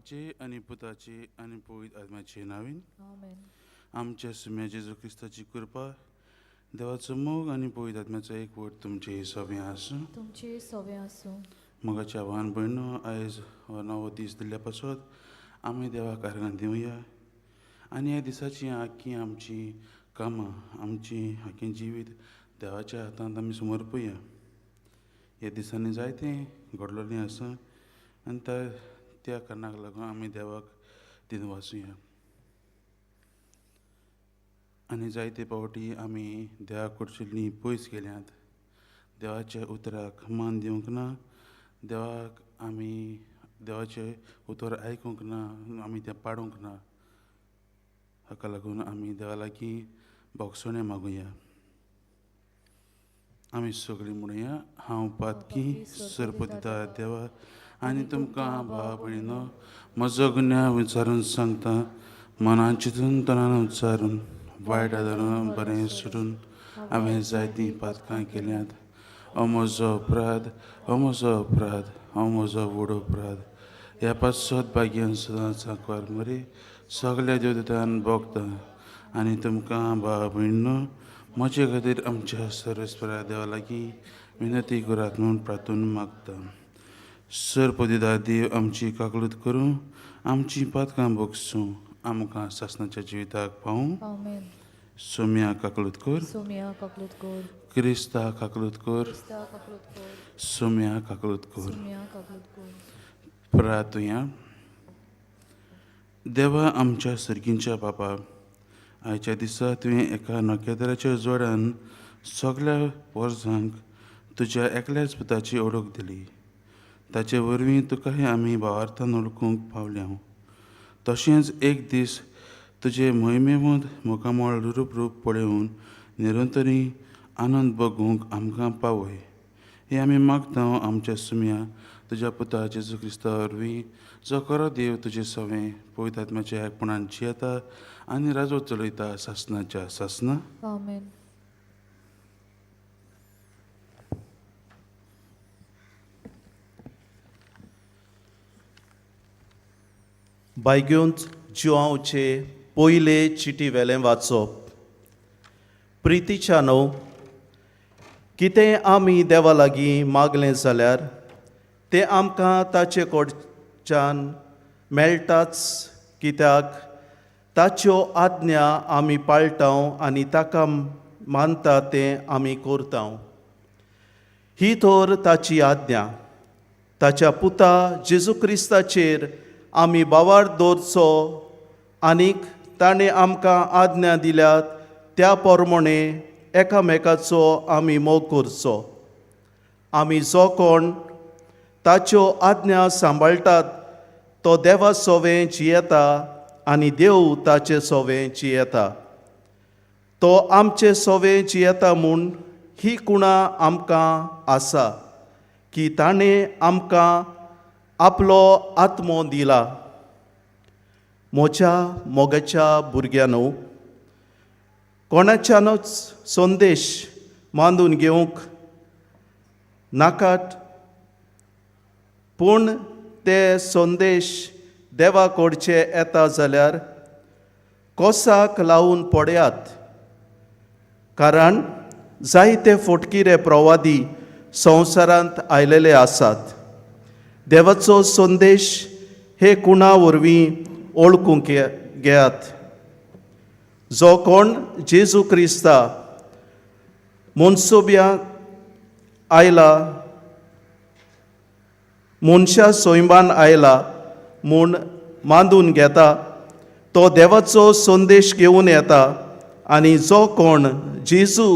बापाचे आणि पुताचे आणि पवित्र आत्म्याचे नावीन आमेन. आमच्या सुम्या जेजू ख्रिस्ताची कृपा देवाचो मोग आणि पवित्र आत्म्याचो एक वट तुमचे सगळे आसूं. तुमचे सवे आसूं. मोगाच्या भावान भयणो, आयज हो नवो दीस दिल्ल्या पासत आमी देवाक आर्गां दिवया आनी ह्या दिसाची आख्खी आमची कामां आमची आख्खें जिवीत देवाच्या हातांत आमी समर्पया. ह्या दिसांनी जायतें घडलेलें आसा आनी त्या कारणाक लागून आमी देवाक दिन वाचुया. आनी जायते पावटी आमी देवाक कडचिल्लीं पयस गेल्यात. देवाच्या उतराक मान दिवंक ना, देवाक आमी देवाचें उतर आयकूंक ना, आमी तें पाडूंक ना. हाका लागून आमी देवा लागीं भोगसणे मागुया. आमी सगळीं म्हणुया, हांव पातकी सर्प दिता देवा आनी तुमकां भाव भयणीनो, म्हजो गुन्यांव विचारून सांगता. मनान चिंतून तनान विचारून वायट धरून बरें सुटून हांवें जायतीं पातकां केल्यांत. हो म्हजो अपराध, हो म्हजो अपराध, हो म्हजो व्हड अपराध. ह्या पासत भाग्यान सदांच सांकवार मरे सगल्या देवदूतान भोगता. आनी तुमकां भाव भयणीनो, म्हजे खातीर आमच्या सर्वेस्परा देवा लागीं विनंती करात म्हूण प्रार्थून मागता. सर्प दिता देव आमची काकलूत करूं, आमची पातकां भोगसूं, आमकां सासणाच्या जिविताक पावूं. आमेन. सोम्या काकलूत कर, सोम्या काकलूत कर. क्रिस्ता काकलूत कर, क्रिस्ता काकलूत कर. सोम्या काकलूत कर. सोम्या काकलूत कर. प्रार्थुया. देवा आमच्या सर्गींच्या बापा, आयच्या दिसा तुवें एका नखेत्राच्या जोड्यान सगल्या वर्सांक तुज्या एकल्याच पुताची ओळख दिली. ताचे वरवीं तुका हे आमी भावार्थान वळखूंक पावल्या. तशेंच एक दीस तुजे मोहिमेमूद मुखामळ रूप पळोवन निरंतरी आनंद भोगूंक आमकां पावय. हे आमी मागता आमच्या सुम्या तुज्या पुता जेजू क्रिस्ता वरवीं, जो खरो देव तुजें सवें पवित्र आत्म्याच्या एकपणान जियेता आनी राजो चलयता सासणाच्या सासना. आमेन. बायग्यूंत जिवांवचे पयले चिटी वेलें वाचप. प्रितीच्या न्हू, कितें आमी देवा लागीं मागलें जाल्यार तें आमकां ताचे कडच्यान मेळटाच, कित्याक ताच्यो आज्ञा आमी पाळटाव आनी ताका मानता तें आमी करताव. ही तर ताची आज्ञा. ताच्या पुता जेजू क्रिस्ताचेर आमी बावार दवरचो आनीक ताणें आमकां आज्ञा दिल्यात त्या प्रमाणे एकामेकाचो आमी मोग करचो. आमी जो कोण ताच्यो आज्ञा सांबाळटात तो देवा सोवें जियेता आनी देव ताचे सोवें जियेता. तो आमचे सोवें जियेता म्हूण ही कुणा आमकां आसा की ताणें आमकां आपलो आत्मो दिला. म्हज्या मोगाच्या भुरग्यांनो, कोणाच्यानूच संदेश मांडून घेवंक नाकात, पूण ते संदेश देवा कडचे येता जाल्यार कोसाक लावून पडयात. कारण जायते फटकिरे प्रवादी संवसारांत आयलेले आसात. देवाचो संदेश हे कुणा वरवीं ओळखूंक घेयात. जो कोण जेजू क्रिस्ता मनसोब्या आयला, मनशा सोयंबान आयला म्हूण मांडून घेता, तो देवाचो संदेश घेवन येता. आनी जो कोण जेजू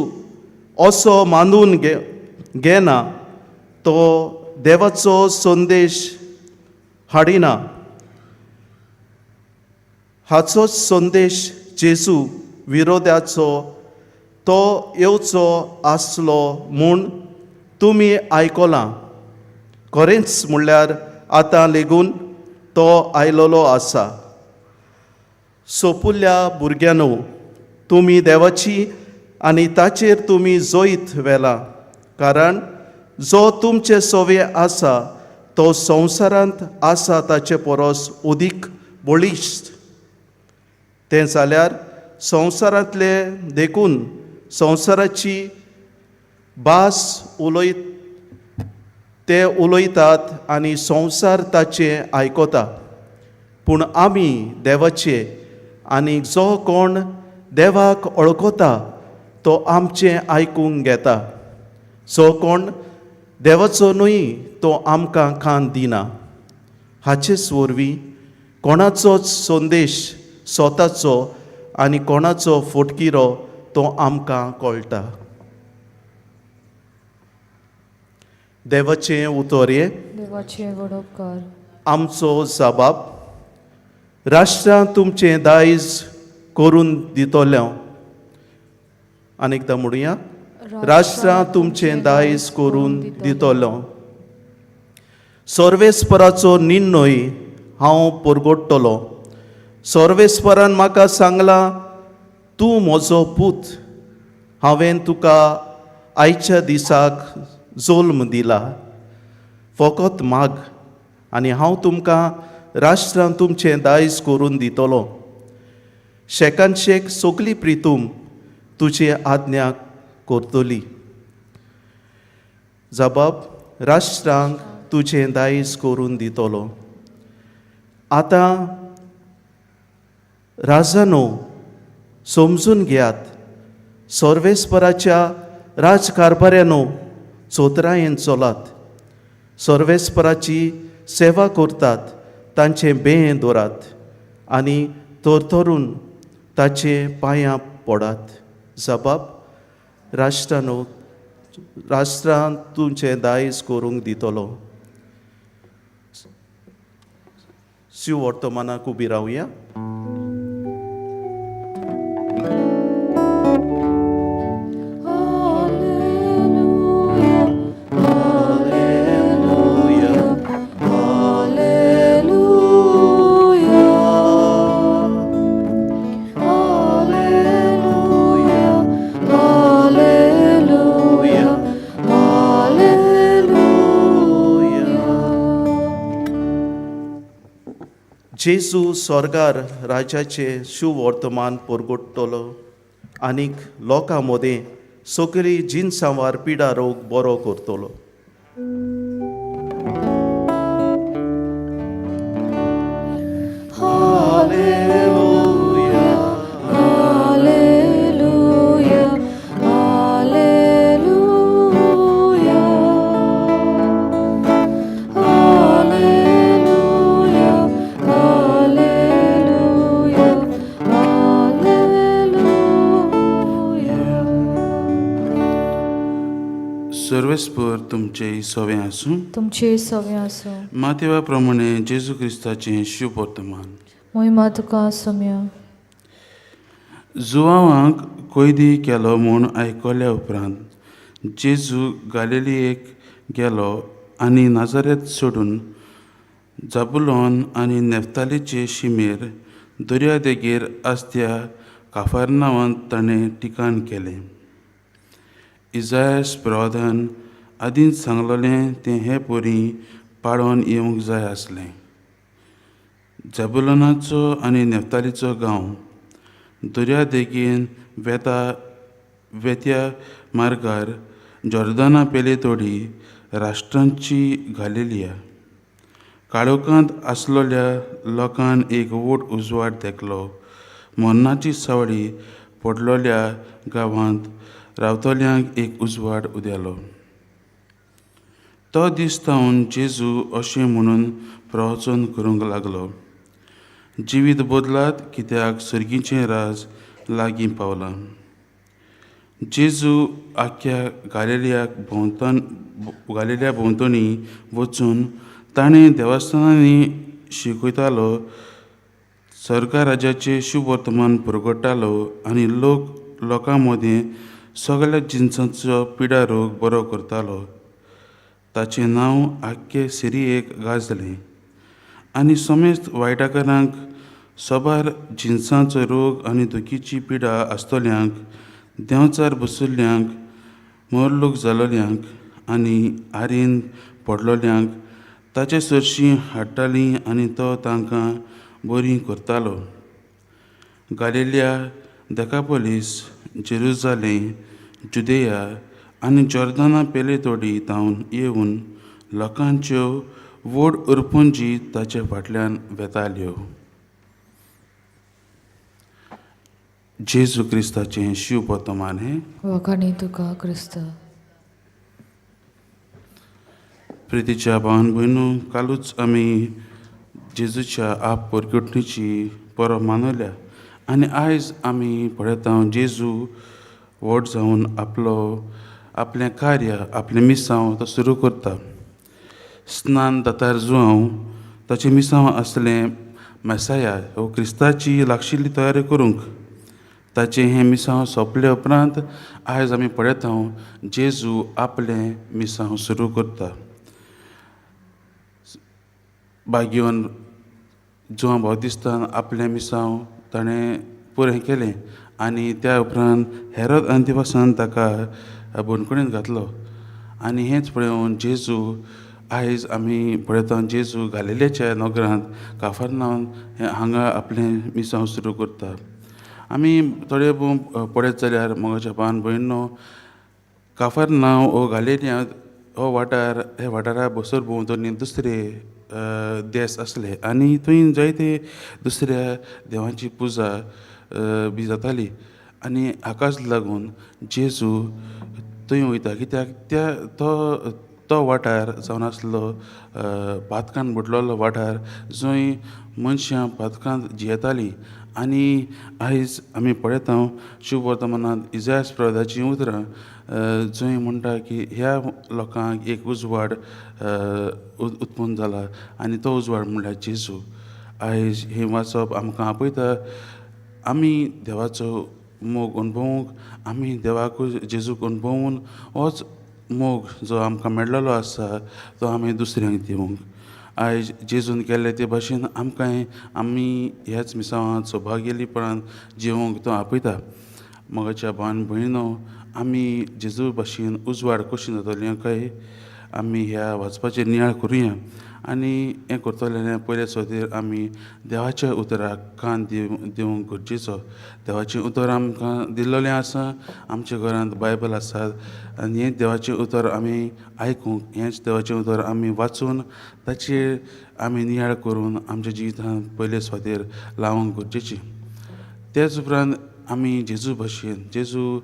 असो मांडून घेना तो देवाचो संदेश हाडिना. हाचोच संदेश जेजू विरोधाचो तो येवचो आसलो म्हूण तुमी आयकलां. खरेंच म्हणल्यार आतां लेगून तो आयलोलो आसा. सोपुल्ल्या भुरग्यांनो, तुमी देवाची आनी ताचेर तुमी जोईत वेला. कारण जो तुमचे सोवे आसा तो संवसारांत आसा ताचे परस ओदीक बळिश्ट. तें जाल्यार संवसारांतले देखून संवसाराची भास ते उलयतात आनी संवसार ताचे आयकता. पूण आमी देवाचे आनी जो कोण देवाक वळखता तो आमचें आयकूंक घेता. जो कोण देवाचो न्हय तो आमकां कान दिना. हाचेच वरवीं कोणाचोच संदेश स्वताचो आनी कोणाचो फोटकिरो तो आमकां कळटा. देवाचें उतोर्ये. देवाचे वडोपकार. आमचो जबाब. राष्ट्रां तुमचें दायज करून दितोल्या. आनीकदां म्हणुया. राष्ट्रां तुमचें दायज करून दितोलो. सर्वेस्पराचो निर्णय हांव परगडटलो. सर्वेस्परान म्हाका सांगलां, तूं म्हजो पूत. हांवें तुका आयच्या दिसाक जल्म दिला. फकत माग आनी हांव तुमकां राष्ट्रां तुमचें दायज करून दितलो. शेकान शेक सगली प्रितूम तुजे आज्ञा करतली. जबाब. राष्ट्रांक तुजें दायज करून दितलो. आतां राजानो समजून घेयात. सर्वेस्पराच्या राजकारभाऱ्यानो चोतरायेन चलात. सर्वेस्पराची सेवा करतात तांचें बें दवरात आनी तरतरून ताचे पांयां पडात. जबाब. राष्ट्रानो राष्ट्रां तुमचें दायज करूंक दितलो. शिव वर्तमानाक उबी रावया. जेजू स्वर्गार राजाचे शुभ वर्तमान परगडटलो आनीक लोकां मदें सगळी जिनसांवार पिडा रोग बरो करतलो. सर्वेस्पर तुमचे सवें आसूं. तुमचे सवें आसूं. मातेवा प्रमाणे जेजू क्रिस्ताचें शुभ वर्तमान. महिमा तुका सोम्या. जुवावांक कैदी केलो म्हूण आयकल्या उपरांत जेजू गालिलेक गेलो आनी नाजारेत सोडून जाबुलोन आनी नेफ्तालीचे शिमेर दर्यादेगेर आसत्या काफारनावांत ताणें ठिकाण केलें. इजायास प्रवादान आदींच सांगलोलें तें हे परी पाळोवन येवंक जाय आसलें. जाबुलोनाचो आनी नेफ्तालीचो गांव दर्यादेगेन वेत्या मार्गार जॉर्दाना पेले तोडी राष्ट्रांची गालिलिया. काळोखांत आसलोल्या लोकांन एक वोट उजवाड देखलो. मरणाची सावळी पडलोल्या गांवांत रावतल्यांक एक उजवाड उदेलो. तो दीस तावन जेजू अशें म्हणून प्रवचन करूंक लागलो, जिवीत बदलात कित्याक सर्गीचें राज लागीं पावलां. जेजू आख्या गालिल्या भोंवतणी वचून ताणें देवस्थानांनी शिकयतालो, स्वर्गा राजाचें शुभ वर्तमान परगडटालो आनी लोकां मदें सगळ्या जिन्सांचो पिडा रोग बरो करतालो. ताचें नांव आख्खे सिरियेक गाजलें आनी समेस्त वायटाकारांक, सोबार जिन्सांचो रोग आनी दुखीची पिडा आसतल्यांक, देंवचार बशिल्ल्यांक, मोरलोक जालोल्यांक आनी आरेन पडलोल्यांक ताचे सरशीं हाडटालीं आनी तो तांकां बरीं करतालो. गालिल्या, देकापोलीस, जेरुजालेम, जुदेया आनी जॉर्दाना पेले तोडी तावन येवन लोकांच्यो व्हड उरपुंजी ताचे फाटल्यान वेताल्यो. जेजू क्रिस्ताचें शिवपोतमान हें वखाणी तुका क्रिस्त. प्रितीच्या भावन भयणू, कालूच आमी जेजूच्या आप परगटणेची परब मानयल्या आनी आयज आमी पळयता जेजू व्हड जावन आपलें कार्य, आपलें मिसांव तो सुरू करता. स्नान जातार जुवांव ताचें मिसांव आसलें मेसाया हो क्रिस्ताची लागशिल्ली तयारी करूंक. ताचें हें मिसांव सोंपले उपरांत आयज आमी पळयता जेजू आपलें मिसांव सुरू करता. बागयोन जुवां बावतिस्तान आपलें मिसांव ताणें पुरें केलें आनी त्या उपरांत हेरोद अंतिपासान ताका बंदखणींत घातलो. आनी हेंच पळोवन जेजू आयज आमी पळयता जेजू गालिलेच्या नगरांत काफरनाहूम हांगा आपलें मिसांव सुरू करता. आमी थोडे पळयत जाल्यार मोगाच्या भावन भयणो, काफरनाहूम हो गालिल्यांत हो वाठार हे वाठारा बसर भोंवतणी दुसरे देस आसले आनी थंय जायते दुसऱ्या देवांची पुजा बी जाताली. आनी हाकाच लागून जेजू थंय वयता, कित्याक तो वाठार जावन आसलो पातकान बुडलोलो वाठार, जंय मनशां पातकांत जियेतालीं. आनी आयज आमी पळयता शिववर्तमानांत इजायास प्रवादाचीं उतरां जंय म्हणटा की ह्या लोकांक एक उजवाड उत्पन्न जाला आनी तो उजवाड म्हणल्यार जेजू. आयज हें वाचप आमकां आपयता आमी देवाचो मोग अणभवूंक, आमी देवाकूय जेजूक अणभवून होच मोग जो आमकां मेळ्ळलो आसा तो आमी दुसऱ्यांक दिवंक. आयज जेजून केल्ले ते भाशेन आमकांय आमी ह्याच मिसांवांत सौभाग्यलीपणान जिवंक तो आपयता. मोगाच्या भावन भयणो, आमी जेजू भाशेन उजवाड कशी जातली काय आमी ह्या वाचपाचेर नियाळ करुया. आनी हें करतले पयले सुवातेर आमी देवाच्या उतराक कान दिवंक गरजेचो. देवाचें उतर आमकां दिल्लोलें आसा, आमच्या घरांत बायबल आसात आनी हें देवाचें उतर आमी आयकूंक, हेंच देवाचें उतर आमी वाचून ताचेर आमी नियाळ करून आमच्या जिवितांत पयले सुवातेर लावंक गरजेचें. तेच उपरांत आमी जेजू भाशेन जेजू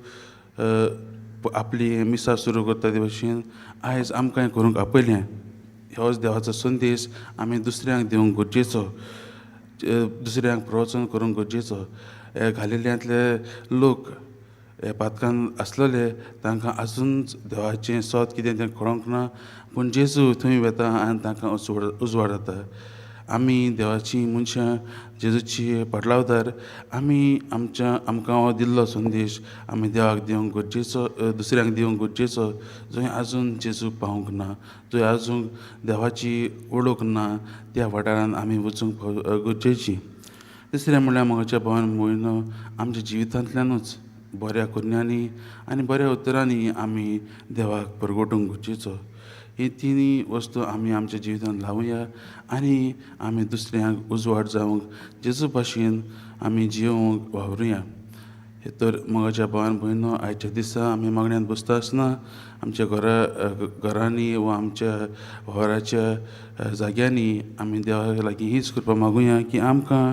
आपली मिसा सुरू करता ते भाशेन आयज आमकांय करूंक आपयलें. होच देवाचो संदेश आमी दुसऱ्यांक दिवंक गरजेचो, दुसऱ्यांक प्रवचन करूंक गरजेचो. हे गालिल्यांतले लोक हे पातकांत आसलेले तांकां आजून देवाचें सोत कितें तें कळोंक ना, पूण जेजू थंय वता आनी तांकां उजवाड जाता. आमी देवाचीं मनशां, जेजूची पाटलावदार, आमी आमकां हो दिल्लो संदेश आमी देवाक दिवंक गरजेचो, दुसऱ्यांक दिवंक गरजेचो जंय आजून जेजू पावूंक ना, जंय आजून देवाची वळख ना, त्या वाठारांत आमी वचूंक गरजेचीं. तिसरें म्हणल्यार मोगाच्या भावन भयणो, आमच्या जिवितांतल्यानूच बऱ्या कुरण्यांनी आनी बऱ्या उतरांनी आमी देवाक परगटूंक गरजेचो. ही तिनी वस्तू आमी आमच्या जिवितांत लावया आनी आमी दुसऱ्यांक उजवाड जावंक जेजू भाशेन आमी जिवंक वावरुया. हे तर मोगाच्या भावन भयणो, आयच्या दिसा आमी मागण्यांत बसता आसतना आमच्या घरांनी वा आमच्या वावराच्या जाग्यांनी आमी देवा लागीं हीच कृपा मागुया की आमकां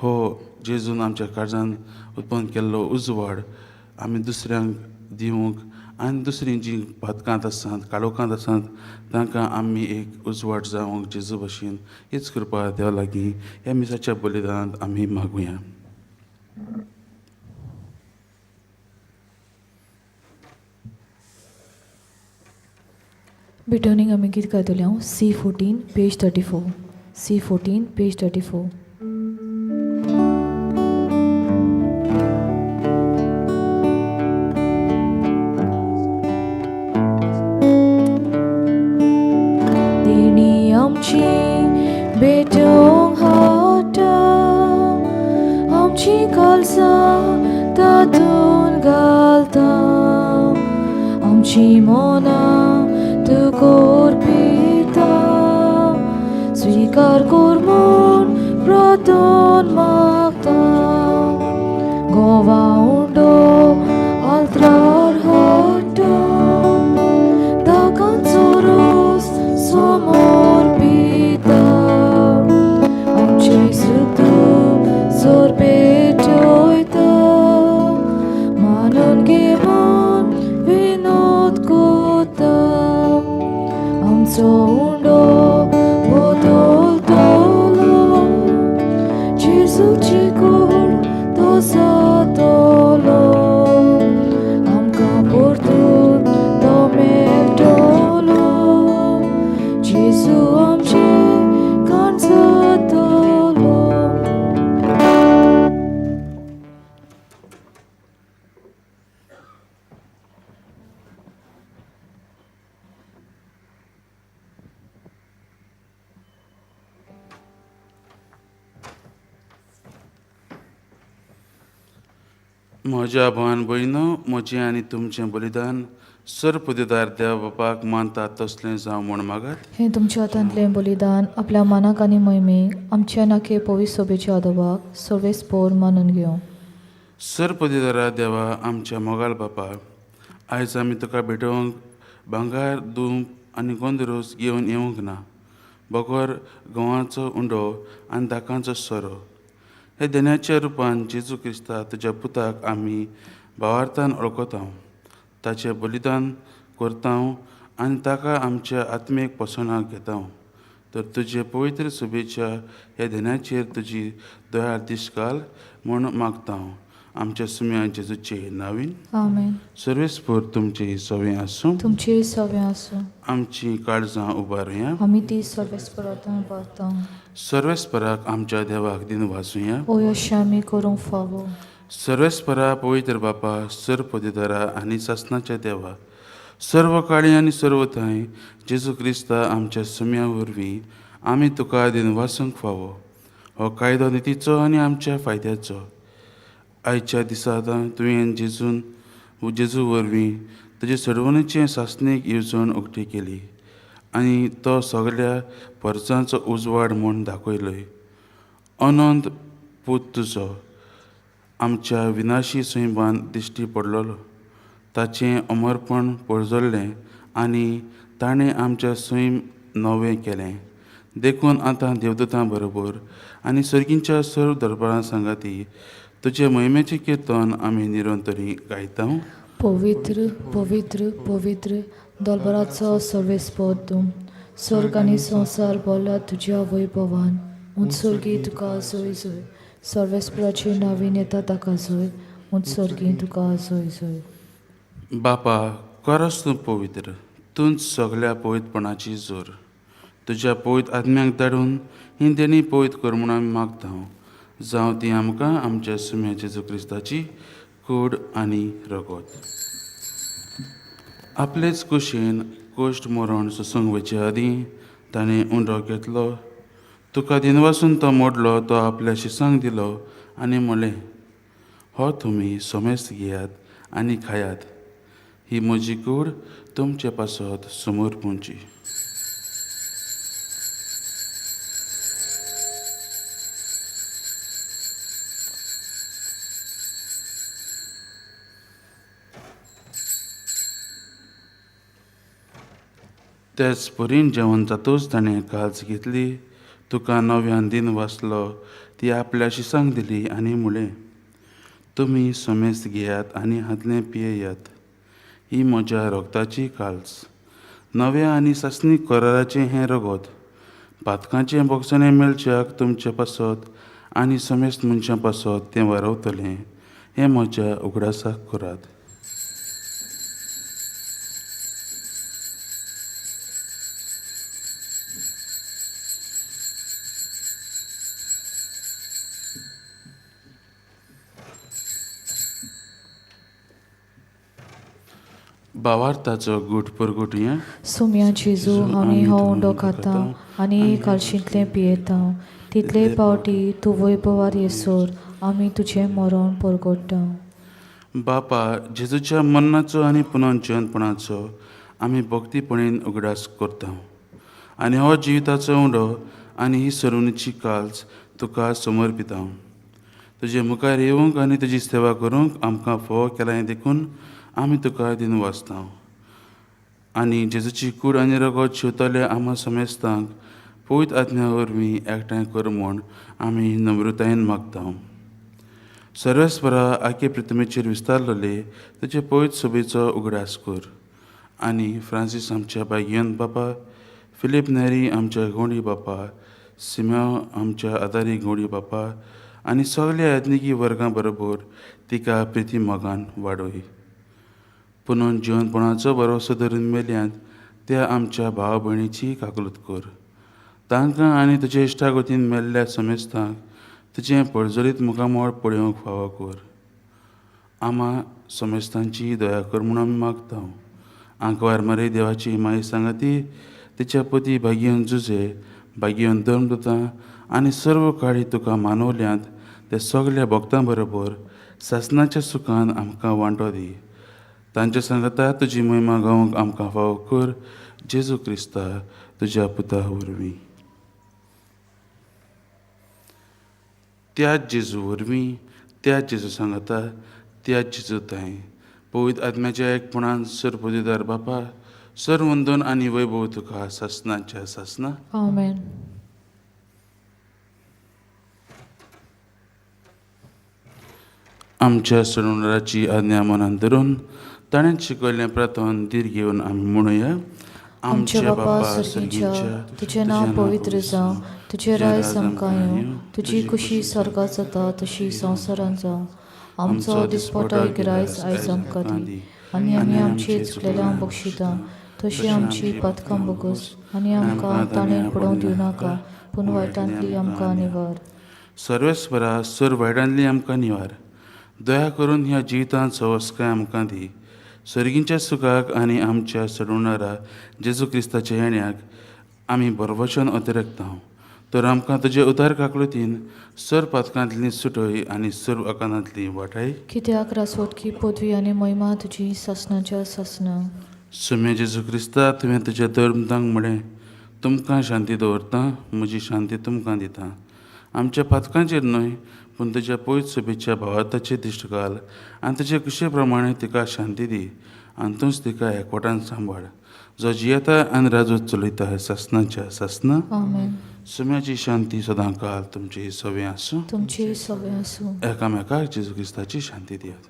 हो जेजून आमच्या काळजांत उत्पन्न केल्लो उजवाड आमी दुसऱ्यांक दिवंक आनी दुसरीं जीं पातकांत आसात, काळोखांत आसात, तांकां आमी एक उजवाड जावंक जेजू भाशेन हीच कृपा देवा लागीं ह्या मिसाच्या बलिदानांत आमी मागुया. बिटोनींग आमी गीत गायतले हांव C14 पेज 34. C14 page 34. देणी आमची भेटोवंक हाडटा, आमची काळजां तातूंत घालता, आमची मनां तू कोरपिता, उपकार कर म्हूण प्रार्थन मागता गोवा उंडो आल्तार हाडटा ताकांचो रोस समर्पिता आमचे सुख जोर पेटयता मानून घे म्हूण विनोद करता आमचो उंडो बदलतलो जेजूची कूड तो जातलो आमकां परतून तो मेळटलो जेजू आमचे काण जातलो. म्हज्या भावान भयणो म्हजें आनी तुमचें बलिदान सरपदीदार देव बापाक मानतात तसलें जावं म्हूण मागात. हें तुमच्या हातांतलें बलिदान आपल्या मनाक आनी मैमीक आमच्या नाके पवित्र सभेच्या आदोबाक सर्वेस्पोर मानून घेवं. सरपदीदारा देवा आमच्या मोगाल बापा, आयज आमी तुका भेटोवंक भांगर दूब आनी गोंदरोस घेवन येवंक ना. बगर गंवाचो उंडो आनी दाकांचो सोरो हे देण्याच्या रुपान जेजू क्रिस्ता तुज्या पुताक आमी भावार्थान वळखता. ताचें बलिदान करता आनी ताका आमच्या आत्मेक पसोवणाक घेता. तर तुजे पवित्र सुबेच्या ह्या देण्याचेर तुजी दयाळ दिश्काल म्हूण मागता. आमच्या सुम्या जेजूचे नांवीन. आमेन. सर्वेस्पोर तुमची सवें आसूं. तुमची सवें आसूं. आमची काळजां उबारुया. आमी ती सर्वेस्परांतून उबारता. सर्वेस्पराक आमच्या देवाक दिन वाचुया. ओ अशें आमी करूंक फावो. सर्वेस्परा पवित्र बापा, सरपदीदारा आनी सासणाच्या देवा, सर्व काळी आनी सर्व थंय जेजू क्रिस्ता आमच्या सुम्या वरवीं आमी तुका दिन वाचूंक फावो. हो कायदो नितीचो आनी आमच्या फायद्याचो. आयच्या दिसांत तुवें जेजू वरवीं तुजे सडवणीचे सासणेक येवजण उक्ती केली आनी तो सगळ्या परजांचो उजवाड म्हूण दाखयलोय. अनंत पूत तुजो आमच्या विनाशी सैबान दिश्टी पडलोलो. ताचें अमरपण पळजल्लें आनी ताणें आमच्या सैम नवें केलें. देखून आतां देवदूतां बरोबर आनी सर्गींच्या सर्व दरबारां सांगाती तुजे महिमेचें किर्तन आमी निरंतरी गायता. पवित्र पवित्र पवित्र दरबाराचो सर्वेस्पोर तूं. स्वर्ग आनी संवसार भरला तुज्या वैभवान. उत्सर्गी तुका जय जय. सर्वेस्पराची नांवीन येता ताका जय. उत्सर्गी तुका जय जय. बापा, खरोच तूं पवित्र. तूंच सगळ्या पवित्रपणाची जोर. तुज्या पवित्र आत्म्याक धाडून ही देणी पवित्र कर म्हूण आमी मागता. जावं ती आमकां आमच्या सुम्या जेजू क्रिस्ताची कूड आनी रगत. आपलेच कुशीन कोश्ट मरण सोसूंक वचे आदीं ताणें उंडो घेतलो. तुका दिनवासून तो मोडलो. तो आपल्या शिसांक दिलो आनी म्हणलें, हो तुमी सोमेस्त घेयात आनी खायात. ही म्हजी कूड तुमचे पासत समर्पणची. तेच परीन जेवण जातूच ताणें काल्च घेतली. तुका नव्यान दिन वाचलो. ती आपल्या शिसांक दिली आनी म्हणलें, तुमी सोमेस्त घेयात आनी हातलें पियेयात. ही म्हज्या रोगताची काल्च. नव्या आनी सासणीक कराराचें हें रगत. पातकांचें बोगसणें मेळच्याक तुमचे पासत आनी सोमेस्त मनशां पासत तें वारवतलें. हें म्हज्या उगडासाक करात. भावार्थाचो गूट परगुटया. सुम्या जेजू आमी हो उंडो खाता आनी काळशींतलें पियेता. तितले पावटी तूं वैभवार येसोर आमी तुजें मरण परगट्टा. बापा, जेजूच्या मरणाचो आनी पुनर्जीवनपणाचो आमी भक्तीपणीन उगडास करता. आनी हो जिविताचो उंडो आनी ही सरवणीची काल्स तुका समर्पिता. तुजे मुखार येवंक आनी तुजी सेवा करूंक आमकां फोव केला हें देखून आमी तुका दिन वाचता. आनी जेजूची कूड आनी रगत शिवतले आम्हा समेस्तांक पवित्र आत्म्या वरवीं एकठांय कर म्हूण आमी नम्रतायेन मागता. सर्वेस्परा आखे पृथ्वीचेर विस्तारलेले तुजे पवित्र सभेचो उगडास कर. आनी फ्रांसीस आमच्या भाग्यवंत बापा, फिलीप नेरी आमच्या गोंडी बापा, सिमेओ आमच्या आदारी गोंडी बापा आनी सगल्या आत्मिकी वर्गां बरोबर तिका प्रिती मोगान वाडय. पुनून जिवनपणाचो भरोसो धरून मेल्यांत त्या आमच्या भाव भयणीची काकलूत कर. तांकां आनी तुजे इश्टागतीन मेल्ल्या समेस्तांक तुजें पळजरीत मुखामोळ पळोवंक फावो कर. आम्हा समेस्तांची दया कर म्हूण आमी मागता. आंकवार मरे देवाची माई सांगाती, तिच्या पती भाग्यवंत जुजे, भाग्यवंत धर्मदूतां आनी सर्व काळी तुका मानवल्यांत त्या सगल्या भक्तां बरोबर सासणाच्या सुखान आमकां वांटो दी. तांच्या सांगाता तुजी महिमा गावंक आमकां फावो कर. जेजू क्रिस्ता तुज्या पुता वरवीं. त्याच जेजू वरवीं, त्याच जेजू सांगाता, त्याच जेजू ताय पवित्र आत्म्याच्या एकपणान सरपदीदार बापा, सर्वंदन आनी वैभव तुका सासणाच्या सासना. आमेन. आमच्या सणुराची आज्ञा मनान धरून ताणें शिकयल्लें प्रार्थन धीर घेवन आमी म्हणुया. आमच्या बापा सर्गीच्या, तुजें नांव पवित्र जावं, तुजें राय आमकां येवं, तुजी खुशी स्वर्गांत जाता तशी संवसारांत जावं. आमचो दिसपट्टो गिरायस आयज आमकां दी, आनी आमी आमची चुकलेल्यांक बक्षिता तशी आमची पातकां बोगूस, आनी आमकां ताणें पडोवंक दिवं नाका, पूण वायटांतली आमकां निवार. सर्वेस्परा सर वायटांतली आमकां निवार. दया करून ह्या जिवितांत सवस्काय आमकां दी. सर्गींच्या सुखाक आनी आमच्या सडवणारा जेजू क्रिस्ताच्या येण्याक आमी बरवचन अतिरेकता. तर आमकां तुजे उदार काकलुतीन सर पातकांतली सुटय आनी सर्व अकांतांतली वाटाय. कित्याक रासवटकी पदवी आनी महिमा तुजी सासणाच्या सासना. सुम्या जेजू क्रिस्ता, तुवें तुज्या धर्मदांक म्हळें, तुमकां शांती दवरता, म्हजी शांती तुमकां दिता. आमच्या पातकांचेर न्हय, पूण तुज्या पवित्र सभेच्या भावार्थाचेर दिश्ट घाल आनी तुजे कुशे प्रमाणे तिका शांती दी आनी तूंच तिका एकवटान सांबाळ. जो जियेता आनी राजूत चलयता सासणाच्या सासना. आमेन. सुम्याची शांती सदां काल तुमची सवे आसूं. तुमची सवय आसूं. एकामेकाक जेजू क्रिस्ताची शांती दियात.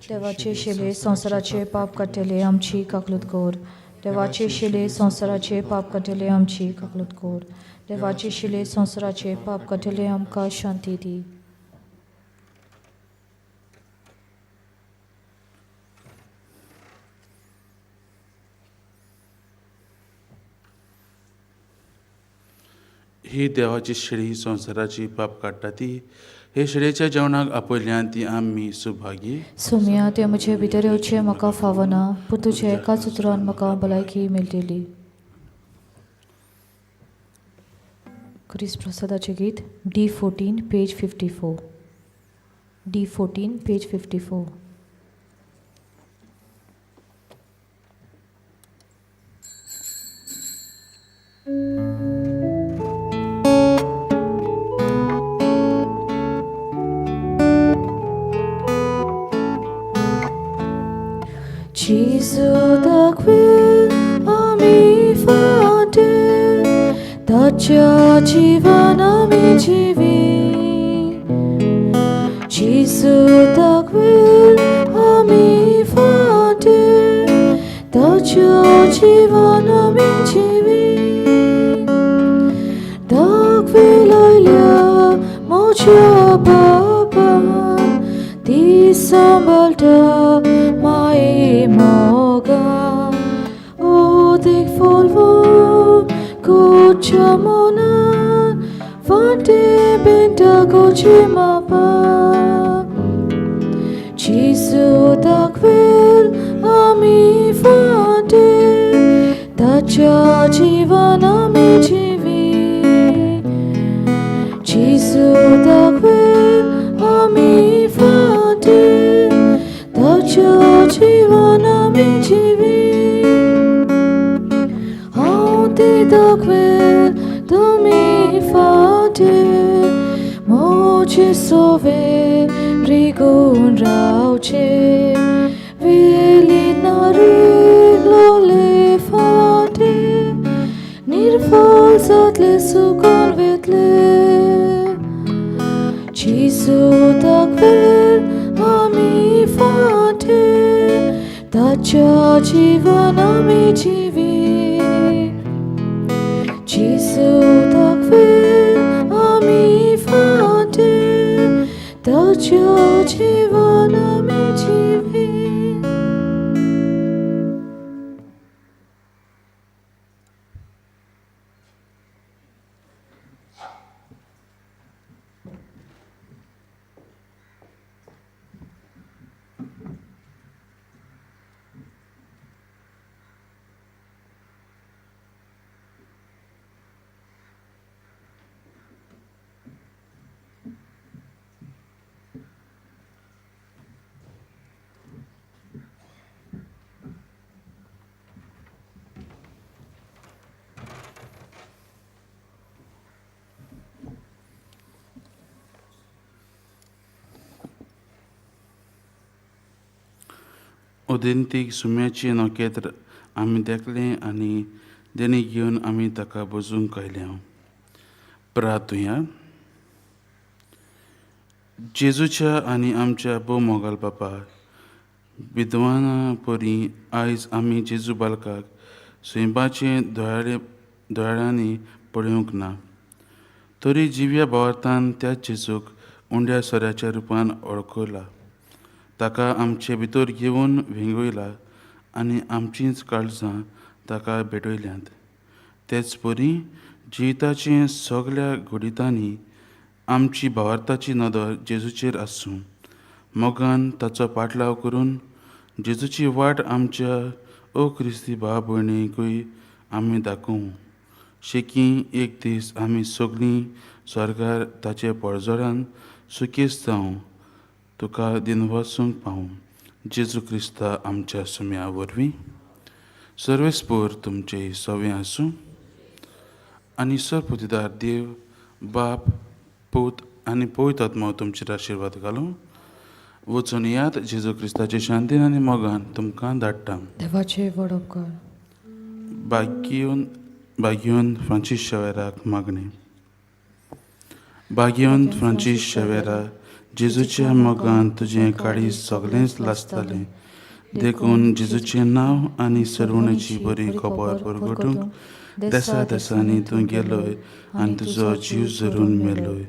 देवाचे शेले संवसाराचे पाप काडटले आमची काकलूत कर. देवाचे शिले संवसाराचे पाप काडटले आमची काकलूत कर. देवाचे शिले संवसाराचे पाप काडटले आमकां शांती दी. ही देवाची शिडी संवसाराची पाप काडटा ती. हे शिडेच्या जेवणाक आपयल्यान ती आमी सुभागी. सुम्या, ते म्हजे भितर येवचें म्हाका फावना, पूण तुज्या एकाच उतरान म्हाका भलायकी मेळटली. क्रिस्त प्रसादाचें गीत D14 page 54. D14 page 54. Gesù da quel ami fate, dacia jivana mi jivi. Gesù da quel ami fate, dacia jivana mi jivi. Da quel alia mocha baba, di sambalta mai moga. O dek folvo gocha mona, vante benta gochi mapa. Gesù da quel ami vante, dacia jivana mi jivi. Gesù da quel ami vante, dacia jivana mi jivi. ce soverigun rauce, velinare le fate, nirfolsatle sukon vetle, ci sutakvel ami fate, tacha jivanami jivi, ci sutakvel ami fate, tacha jivanami jivi. उदेंतीक सुम्याची नखेत्र आमी देखले आनी देणी घेवन आमी ताका बजूंक कयल्या. प्रार्थुया. जेजूच्या आनी आमच्या मोगाल बापा विद्वाना परी आयज आमी जेजू बालकाक स्वयंपाचे दोळ्यांनी पळोवंक ना. तरी जिव्या भावार्थान त्या जेजूक उंड्या सोऱ्याच्या रुपान वळखला. ताका आमचे भितर घेवन वेंगयला आनी आमचींच काळजां ताका भेटयल्यांत. तेच परी जिविताचे सगळ्या घडितांनी आमची भावार्थाची नदर जेजूचेर आसूं. मोगान ताचो पाटलाव करून जेजूची वाट आमच्या अक्रिस्ती भाव भयणीकूय आमी दाखोवं. शेकी एक दीस आमी सगळीं स्वर्गार ताचे पळजोडान सुकेस्त जावं, तुका दिन वचूंक पावूं. जेजू क्रिस्ता आमच्या सुम्या वरवीं. सर्वेस्पोर तुमचे सवे आसूं आनी सर्वप्रतिदार देव बाप पूत आनी पवित्र आत्मा तुमचेर आशिर्वाद घालूं. वचून यात जेजू क्रिस्ताचे शांतीन आनी मोगान तुमकां धाडटा. देवाचे वर्ड ऑफ गॉड. भाग्यवन फ्रांसीस शेवेराक मागणे. भाग्यवन फ्रांसीस शेवेरा, जेजूच्या मोगान तुजें काळीज सगळेंच लासतालें. देखून जेजूचें नांव आनी सरवणेची बरी खबर परगटूंक देसा देसांनी तूं गेलोय आनी तुजो जीव जरून मेलोय.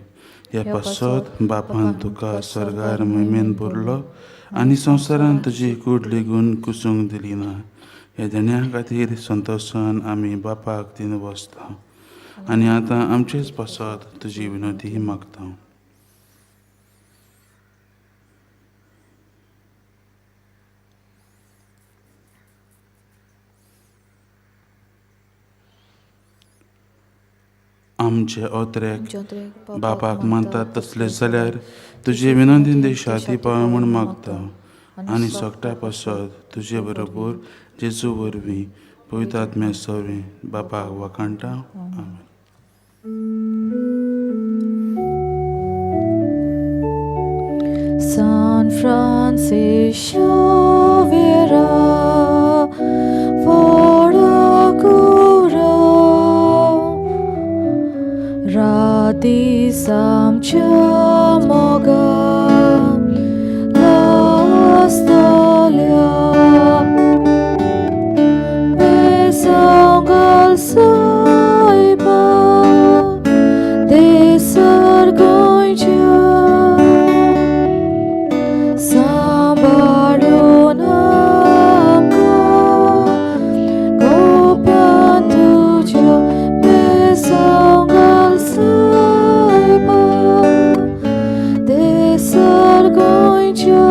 ह्या पासत बापान तुका स्वर्गार महिमेन भरलो आनी संवसारान तुजी कूड लेगून कुसूंक दिली ना. ह्या देण्या खातीर संतोशान आमी बापाक दिन वचता आनी आतां आमचेच पासत तुजी विनंती मागता. आमचे ओत्रेक बापाक मानतात तसले जाल्यार तुजे विनंतीन देशाती पाव म्हूण मागता आनी सोगटा पासत तुजे बरोबर जेजू वरवीं पवित्र आत्म्या सवे बापाक वखाणटा. आमेन. San Francis Xavier, radis amcia moga lastalia besangal saiba desargoincia sambarunamka gopantuja besangal saiba desargoincia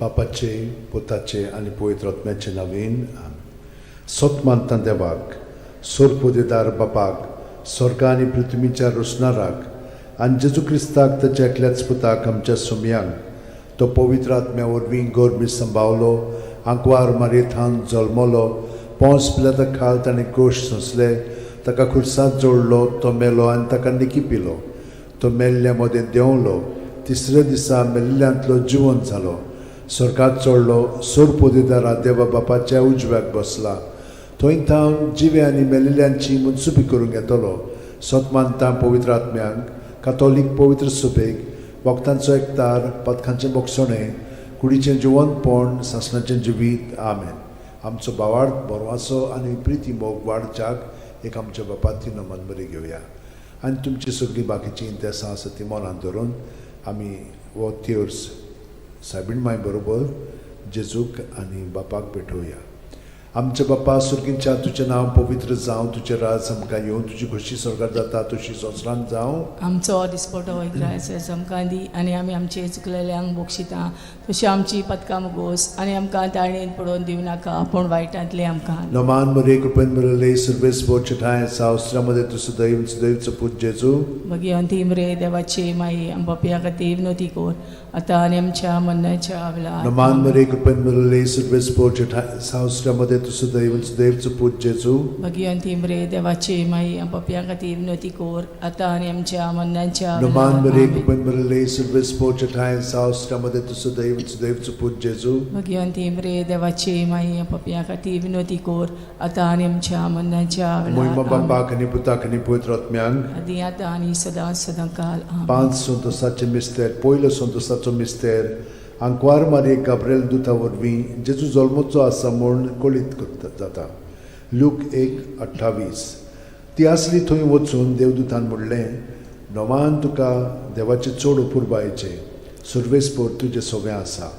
बापाचे, पुताचे आनी पवित्र आत्म्याचे नांवेन सोतमानता देवाक, सोरपोदेदार बापाक, स्वर्ग आनी पृथ्वीच्या रुसणाराक आनी जेजू क्रिस्ताक ताच्या एकल्याच पुताक आमच्या सुमयांक तो पवित्र आत्म्या वरवीं गोरमी सांबावलो, आंकवार मारयेंत जल्मलो, पोंस पिलाता खाल ताणें गोश्ट सोंसले, ताका खुर्सांत जोडलो, तो मेलो आनी ताका निकिपिलो, तो मेल्ल्या मदें देंवलो, तिसऱ्या दिसा मेल्ल्यांतलो जिवंत जालो, स्वर्गात चडलो, सोरपोदेदारा देवा बापाच्या उजव्याक बसला, थंय थावन जिवे आनी मेल्लेल्यांची मुनसुबी करूंक येतलो, सोतमानता पवित्र आत्म्यांक, कातोलीक पवित्र सुबेक, वखदांचो एकतार, पथकांचें बोगसणें, कुडीचें जिवंतपण, सासणाचें जिवीत. आमेन. आमचो बावार्थ बरवासो आनी प्रिती मोग वाडच्याक एक आमच्या बापाची नमन बरी घेवया आनी तुमची सगळीं बाकीची इंतेसां आसा ती मनांत धरून आमी वो तिर्स सायबीण माय बरोबर जेजूक आनी बापाक भेटोवया. आमच्या बापा सुर्गींच्या तुजें नांव पवित्र जावं, तुजें राज आमकां येवं, तुजी खोशी स्वर्गात जाता तशी संवसारांत जावं. आमचो दिसपटो इग्रायस आमकां दी आनी आमी आमचे चुकलेल्यांक बोगशिता तशी आमची पदकां मुगोस आनी आमकां ताळणेन पडोवन दिवं नाका पूण वायटांतले आमकां. नमान मरे कृपेन मरले सर्वेस बोचठाय सावस्त्रामध्ये तुझं दैवचं पूज जेजू. मगी अंतिम रे देवाचे माई आमच्या खातीर विनोती कोर आतां आनी आमच्या मरणाच्या वेळार. नमान मरे कृपेन मरले सर्वेस बोचठाय सावस्त्रामध्ये तुझं दैवचं पूज जेजू. मगी अंतिम रे देवाचे माई आमच्या खातीर विनोती कोर आतां आनी आमच्या मरणाच्या नमान मरे कृपेन मरले सर्वेस बोचठाय सावस्त्रामध्ये तुझं दैवचं पूज जेजू. मगी अंतिम रे देवाचे माई आमच्या खातीर विनोती कोर आतां आनी आमच्या मरणाच्या महिमा वेळार. बापाक आनी पुताक आनी पवित्र आत्म्यांक. आदी आतां आनी सदां सदांकाल. आमेन. 5 संतोसाचे मिस्तेर. पयलो संतोसाचो मिस्तेर आंकवार मारये गाब्रिएल दुता वरवीं जेजू जल्मोचो आसा म्हूण कळीत जाता. लूक 1:28. ती आसली थंय वचून देवदूतान म्हणलें, नोमान तुका देवाचे चड उपुरबायेचें सर्वेस्पोर तुजें सगळें आसा.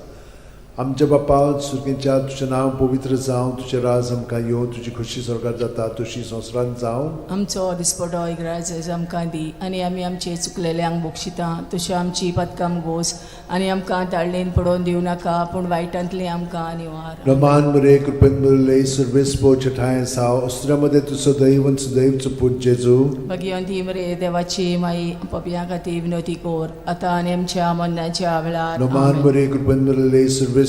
आमच्या बापा सुर्गींच्या तुजें नांव पवित्र जावं, तुजें राज आमकां येवं, तुजी खोशी स्वर्गात जाता तशी संवसारांत जावं. आमचो दिसपटो इग्रायस आमकां दी आनी आमी आमचे चुकलेल्यांक बोगशिता तशें आमची पदकां मुगोस आनी आमकां ताळणेन पडोवन दिवं नाका पूण वायटांतले आमकां निवार. नमान मरे कृपेन मरले सर्वेस्पोर ठाय साव अस्त्रामध्ये तुझं दैवचं पूज जेजू. मगी अंतिम रे देवाची माई आमच्या खातीर विनोती कोर आतां आनी आमच्या मरणाच्या वेळार. नमान मरे कृपेन मरले सर्वेस्पोर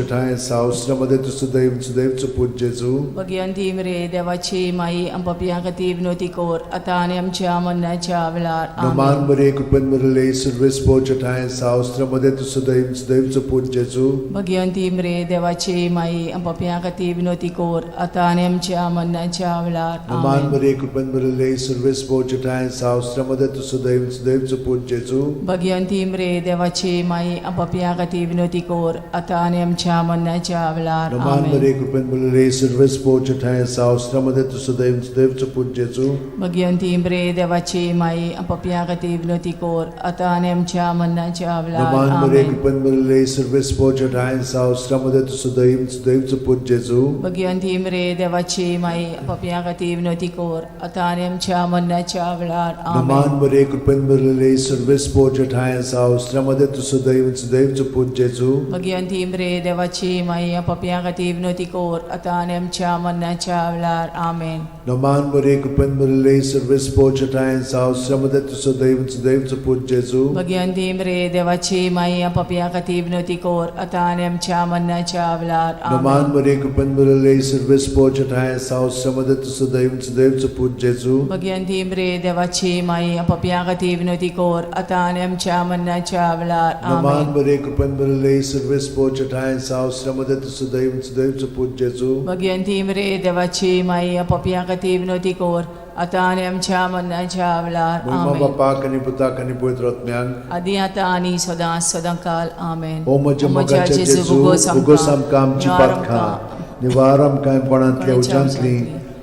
ठाय साव अस्त्रामध्ये तुझं दैवचं पूज जेजू. मगी अंतिम रे देवाची माई आमच्या खातीर विनोती कोर आतां आनी आमच्या मरणाच्या वेळार. नमान मरे कृपेन मरले सर्वेस्पोर ठाय साव अस्त्रामध्ये तुझं दैवचं पूज जेजू. मगी अंतिम रे देवाची माई आमच्या खातीर विनोती कोर आतां आनी आमच्या मरणाच्या वेळार. नमान मरे कृपेन मरले सर्वेस्पोर ठाय साव अस्त्रामध्ये तुझं दैवचं पूज जेजू. मगी अंतिम रे देवाची माई आमच्या खातीर विनोती कोर आतां आनी आमच्या मरणाच्या वेळार. नमान मरे कृपेन मरले सर्वेस्पोर ठाय साव अस्त्रामध्ये तुझं दैवचं पूज जेजू. मगी अंतिम रे देवाची माई आमच्या खातीर विनोती कोर आतां आनी आमच्या मरणाच्या वेळार. नमान मरे कृपेन मरले सर्वेस्पोर ठाय साव अस्त्रामध्ये तुझं दैवचं पूज जेजू. मगी अंतिम रे देवाची माई आमच्या खातीर विनोती कोर आतां आनी आमच्या मरणाच्या वेळार. नमान मरे कृपेन मरले सर्वेस्पोर ठाय साव अस्त्रामध्ये तुझं दैवचं पूज जेजू. मगी अंतिम रे देवाची माई आमच्या खातीर विनोती कोर आतां आनी आमच्या मरणाच्या वेळार. आमेन. नमान मरे कृपेन मरले सर्वेस्पोर ठाय साव अस्त्रामध्ये तुझं दैवचं पूज जेजू. मगी अंतिम रे देवाची माई आमच्या खातीर विनोती कोर आतां आनी आमच्या मरणाच्या वेळार. नमान मरे कृपेन मरले सर्वेस्पोर ठाय साव अस्त्रामध्ये तुझं दैवचं पूज जेजू. मगी अंतिम रे देवाची माई आमच्या खातीर विनोती कोर आतां आनी आमच्या मरणाच्या वेळार. नमान मरे कृपेन मरले सर्वेस्पोर ठाय साव अस्त्रामध्ये तुझं दैवचं पूज जेजू. मगी अंतिम रे देवाची माई आमच्या खातीर विनोती कोर आतां आनी आमच्या मरणाच्या वेळार. महिमा बापाक आनी पुताक आनी पवित्र आत्म्यांक. आदी आतां आनी सदां सदांकाल. आमेन. ओ म्हज्या मोगाचें जेजू, उगोस आमकां आमची पातकां, निवार आमकां कोणांतल्या उज्यांतली,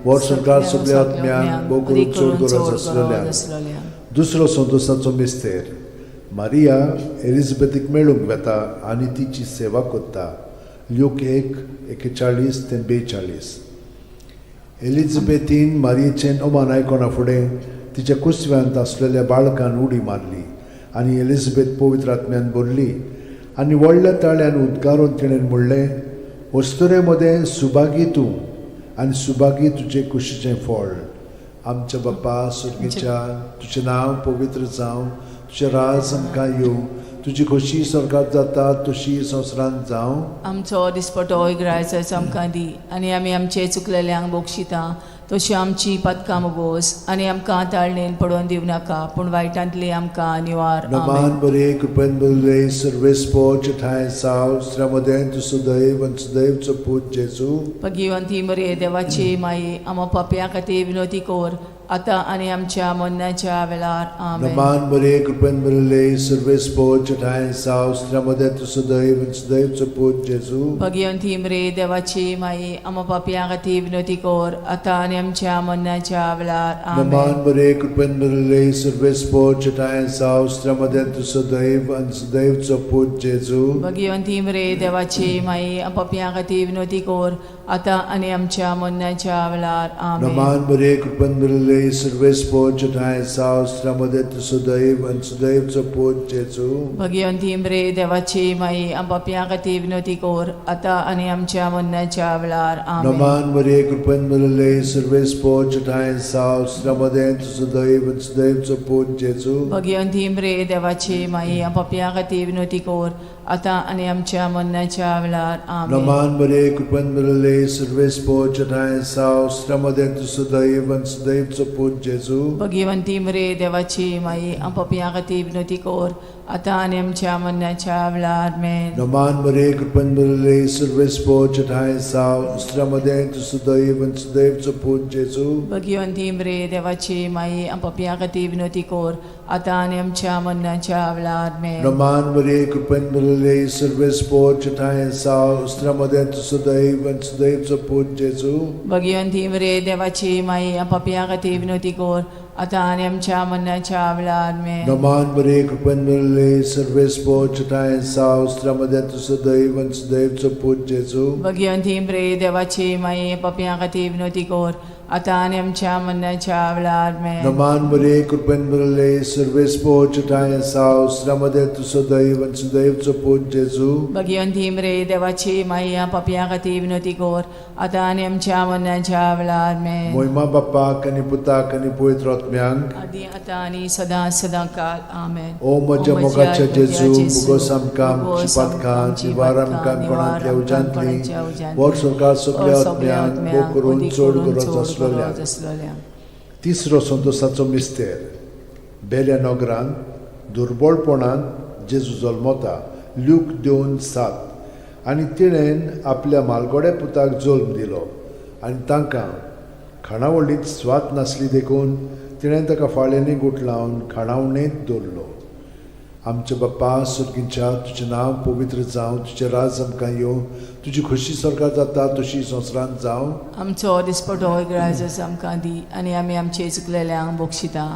वर सरकार सगळ्या आत्म्यांक बोग चड गरज आसलेल्या. दुसरो संतोसाचो मिस्तेर. मारिया एलिझाबेथीक मेळूंक वेता आनी तिची सेवा करता. लूक 1:41-42. एलिझाबेथीन मारयेचें ओमान आयकोना फुडें तिच्या कुसव्यांत आसलेल्या बाळकान उडी मारली आनी एलिझाबेथ पवित्र आत्म्यान बोल्ली आनी व्हडल्या ताळ्यान उद्गारून तिणें म्हणलें, वस्तुरे मदें सुभागी तूं आनी सुभागी तुजें कुशीचें फळ. आमच्या बापा सुर्गेच्या, तुजें नांव पवित्र जावं, तुजें राज आमकां येवं, तुजी खोशी स्वर्गांत जाता तशी संवसारांत जावं. आमचो दिसपटो इग्रायचो आमकां दी, आनी आमी आमचे चुकलेल्यांक बोगशिता तशी आमची पदकां मोगोस, आनी आमकां ताळणेन पडोवन दिवं नाका, पूण वायटांतली आमकां निवार. नमान बरे कृपेन बरले सर्वेस्पो ठाय साव श्रमदेन तु सदैव आनी सदैवचो पूत जेजू. भगिवंती मरे देवाची माई, आमो पाप्यां खातीर विनोदी कोर, आतां आनी आमच्या मरणाच्या वेळार. आमेन. नमान बरे कृपेन बरले सर्वेस्पो ठाय साव श्रमदेन तु सदैव आनी सदैवचो पूत जेजू. भगिवंती मरे देवाची माई, आमो पाप्यां खातीर विनोदी कोर, आतां आनी आमच्या मरणाच्या वेळार. आमेन. नमान बरे कृपेन बरले सर्वेस्पो ठाय साव श्रमदेन तु सदैव आनी सदैवचो पूत जेजू. भगिवंती मरे देवाची माई, आमो पाप्यां खातीर विनोदी कोर, आतां आनी आमच्या मरणाच्या वेळार. आमेन. नमान बरे कृपेन बरले सर्वेस्पो ठाय साव श्रमदेन तु सदैव आनी सदैवचो पूत जेजू. भगिवंती मरे देवाची माई, आमो पाप्यां खातीर विनोदी कोर, आतां आनी आमच्या मरणाच्या वेळार. आमेन. नमान बरे कृपेन बरले सर्वेस्पो ठाय साव श्रमदेन तु सदैव आनी सदैवचो पूत जेजू. भगिवंती मरे देवाची माई, आमो पाप्यां खातीर विनोदी कोर, आतां आनी आमच्या मरणाच्या वेळार. आमेन. नमान बरे कृपेन बरले सर्वेस्पो ठाय साव श्रमदेन तु सदैव आनी सदैवचो पूत जेजू. भगिवंती मरे देवाची माई, आमो पाप्यां खातीर विनोदी कोर, आतां आनी आमच्या मरणाच्या वेळार. आमेन. नमान बरे कृपेन बरले सर्वेस्पो ठाय साव श्रमदेन तु सदैव आनी सदैवचो पूत जेजू. भगिवंती मरे देवाची माई, आमो पाप्यां खातीर विनोदी कोर, आतां आनी आमच्या मरणाच्या वेळार. आमेन. नमान बरे कृपेन बरले सर्वेस्पो ठाय साव श्रमदेन तु सदैव आनी सदैवचो पूत जेजू. भगिवंती मरे देवाची माई, आमो पाप्यां खातीर विनोदी कोर, आतां आनी आमच्या मरणाच्या वेळार. आमेन. नमान बरे कृपेन बरले सर्वेस्पो ठाय साव श्रमदेन तु सदैव आनी सदैवचो पूत जेजू. भगिवंती मरे देवाची माई, पाप्यां खातीर विनोदी कोर, आतां आनी आमच्या मरणाच्या वेळार. आमेन. नमान बरे कृपेन बरले सर्वेस्पो ठाय साव श्रमदेन तु सदैव आनी सदैवचो पूत जेजू. भगिवंती मरे देवाची माई, पाप्यां खातीर विनोदी कोर, आतां आनी आमच्या मरणाच्या वेळार. आमेन. मोहिमा बापाक आनी पुताक आनी पवित्र आत्म्यांक, आदी आतां आनी सदां सदां काल. आमेन. ओ म्हज्या मोगाच्या जेजू, मुगोस आमकां आमची पातकां, निवार आमकां कोणांतल्या उज्यांतली, वर स्वर्गांत सगळ्या आत्म्यांक, भोग करून चड गरज आसलेल्या. तिसरो संतोसाचो मिस्तेर. बेल्या नगरांत दुर्बळपणान जेजू जल्मता. ल्यूक 2:7. आनी तिणेन आपल्या मालगोड्या पुताक जल्म दिलो, आनी तांकां खाणावळींत स्वात नासली देखून तिणें ताका फाळ्यांनी गुट लावन खाणावणेंत दवरलो. आमचे बापा सुर्गीच्या, तुजें नांव पवित्र जावं, तुजें राज आमकां येवं, तुजी खोशी स्वर्गांत जाता तशी संवसारांत जावं. आमचो दिसपटो इग्रायचो आमकां दी, आनी आमी आमचे चुकलेल्यांक बोगशिता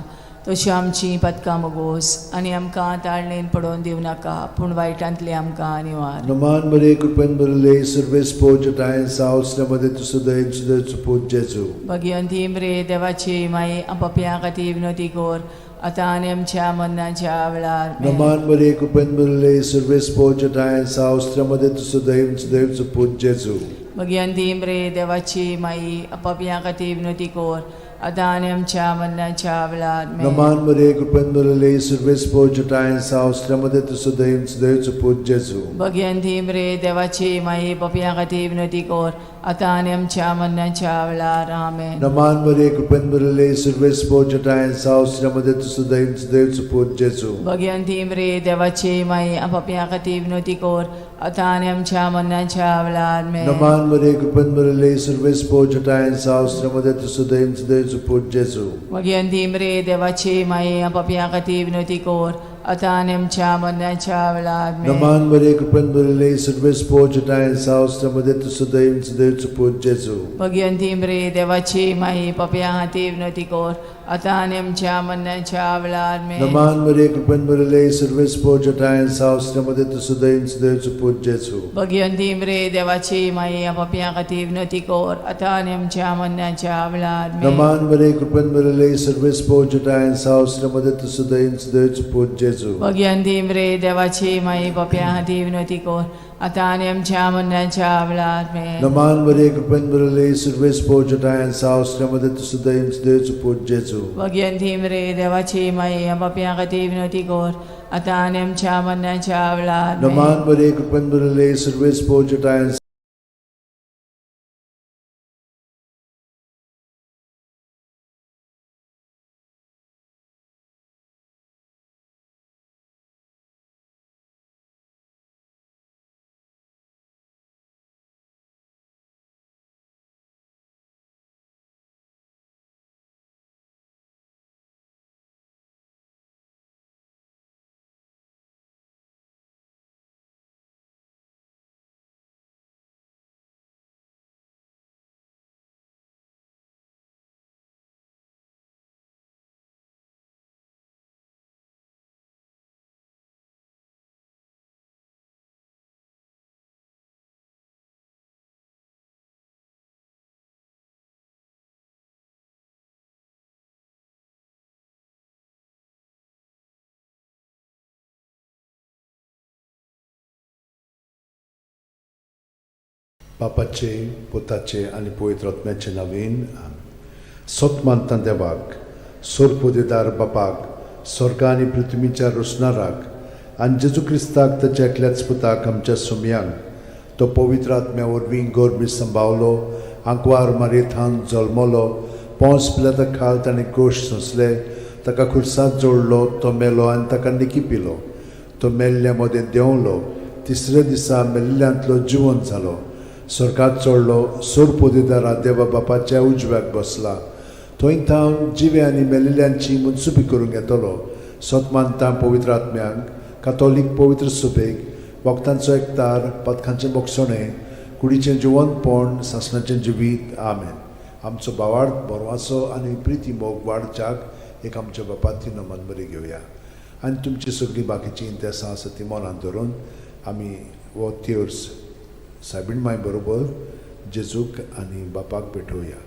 तशी आमची पदकां मोगोस, आनी आमकां ताळणेन पडोवन दिवं नाका, पूण वायटांतली आमकां निवार. नमान बरे कृपेन बरले सर्वेस्पो ठाय साव श्रमदेन तु सदैव सदैवचो पूत जेजू. भगिवंती मरे देवाची माई, आमो पाप्यां खातीर विनोदी कोर, आतां आनी आमच्या मरणाच्या वेळार. आमेन. नमान बरे कृपेन बरले सर्वेस्पो ठाय साव श्रमदेन तु सदैव सदैवचो पूत जेजू. भगिवंती मरे देवाची माई, आमो पाप्यां खातीर विनोदी कोर, आतां आनी आमच्या मरणाच्या वेळार. आमेन. नमान बरे कृपेन बरले सर्वेस्पो ठाय साव श्रमदेन तु सदैव सदैवचो पूत जेजू. भगिवंती मरे देवाची माई, पाप्यां खातीर विनोदी कोर, आतां आनी आमच्या मरणाच्या वेळार. आमेन. नमान बरे कृपेन बरले सर्वेस्पो ठाय साव श्रमदेन तु सदैव सदैवचो पूत जेजू. भगिवंती मरे देवाची माई, आमो पाप्यां खातीर विनोदी कोर, आतां आनी आमच्या मरणाच्या वेळार. आमेन. नमान बरे कृपेन बरले सर्वेस्पो ठाय साव श्रमदेन तु सदैव सदैवचो पूत जेजू. भगिवंती मरे देवाची माई, आमो पाप्यां खातीर विनोदी कोर, आतां आनी आमच्या मरणाच्या वेळार. आमेन. नमान बरे कृपेन बरले सर्वेस्पो ठाय साव श्रमदेन तु सदैव सदैवचो पूत जेजू. भगिवंती मरे देवाची माई, पाप्यां खातीर विनोदी कोर, आतां आनी आमच्या मरणाच्या वेळार. आमेन. नमान बरे कृपेन बरले सर्वेस्पो ठाय साव श्रमदेन तु सदैव सदैवचो पूत जेजू. भगिवंती मरे देवाची माई, आमो पाप्यां खातीर विनोदी कोर, आतां आनी आमच्या मरणाच्या वेळार. आमेन. नमान बरे कृपेन बरले सर्वेस्पो ठाय साव श्रमदेन तु सदैव सदैवचो पूत जेजू. जेजू भगयंती रे देवाची माई पप्या खातीर विनवती कोर आता आनी आमच्या मरणाच्या वेळार नमान बरे कृपेन बरले सर्वेस पोजटायन सावस्त्रमध्ये तुझं दैव देवचं पूज जेजू भगयंती रे देवाची माई पप्या खातीर विनवती कोर आता आनी आमच्या मरणाच्या वेळार नमान बरे कृपेन बरले सर्वेस पोजटायन बापाचे पुताचे आणि पवित्र आत्म्याचे नावेन सतमानता देवाक सोरपोदेदार बापाक स्वर्ग आणि पृथ्वीच्या रुसणाराक आणि जेजू क्रिस्ताक ताच्या एकल्याच पुताक आमच्या सुमयांक तो पवित्र आत्म्या वरवीं गोरबी सांबावलो आंकवार मारेथान जल्मलो पोंस पिलाता खाल ताणें गोश सोंसले ताका खुर्सांत जोडलो तो मेलो आनी ताका निकी पिलो तो मेल्ल्या मदें देंवलो तिसऱ्या दिसा मेल्ल्यांतलो जिवंत जालो स्वर्गात चडलो सोरपोदेदारा देवा बापाच्या उजव्याक बसला थंय थांव जिवे आनी मेलिल्ल्यांची मनसुबी करूंक येतलो सतमानता पवित्र आत्म्यांक कातोलीक पवित्र सुबेक वखदांचो एकतार पथकांचें मोगसणें कुडीचें जिवंतपण सासणाचें जिवीत आमेन आमचो बावार्थ बरवासो आनी प्रिती मोग वाडच्याक एक आमच्या बापाची नमन बरी घेवया आनी तुमची सगळीं बाकीची इंतेसां आसा ती मनांत धरून आमी वो तिर्स सायबीण माय बरोबर जेजूक आनी बापाक भेटोवया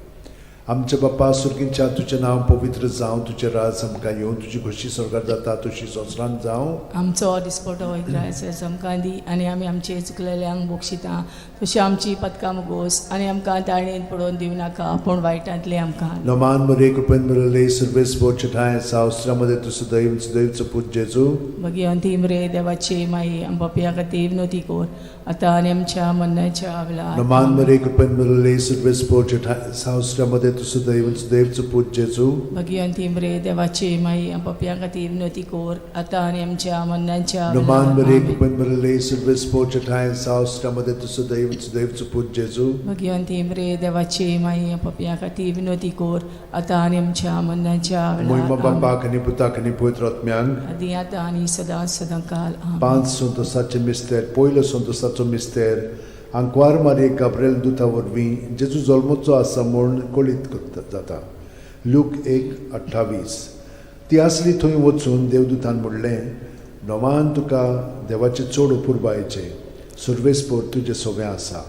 आमच्या बापा सुर्गींच्या तुजें नांव पवित्र जावं तुजें राज आमकां येवं तुजी खोशी स्वर्गांत जाता तशी संवसारांत जावं आमचो दिसपटो वैग्रायस आमकां दी आनी आमी आमचे चुकलेल्यांक बोक्षिता तशी आमची पदकां मुगोस आनी आमकां ताळयेन पडोवन दिवं नाका पूण वायटांतले आमकां नमान बरे कृपेन बरले सर्वेस पोचठाय सावस्त्रामध्ये तुझं दैवचं पूज जेजू भगयंती रे देवाची माई आमच्या खातीर विनवती कोर आता आनी आमच्या मरणाच्या वेळार नमान बरे कृपेन बरले सर्वेस पोचठाय सावस्त्रामध्ये तुझं दैवचं पूज जेजू भगयंती रे देवाची माई आमच्या खातीर विनवती कोर आता आनी आमच्या मरणाच्या नमान बरे कृपेन बरले सर्वेस पोचठाय सावस्त्रामध्ये तुझं दैवचं पूज जेजू भगयंती रे देवाची माई आमच्या खातीर विनवती कोर आता आनी आमच्या मरणाच्या महिमा वेळार बापाक आनी पुताक आनी पवित्र आत्म्यांक आदी आतां आनी सदां सदांकाल आमेन. 5 संतोसाचे मिस्तेर पयलो संतोसाचो मिस्तेर आंकवार मारी गाब्रिएल दुता वरवीं जेजू जल्मोचो आसा म्हूण कळीत जाता लूक 1:28 ती आसली थंय वचून देवदूतान म्हणलें नोमान तुका देवाचे चड उपुरबायेचें सर्वेस्पोर तुजें सगळें आसा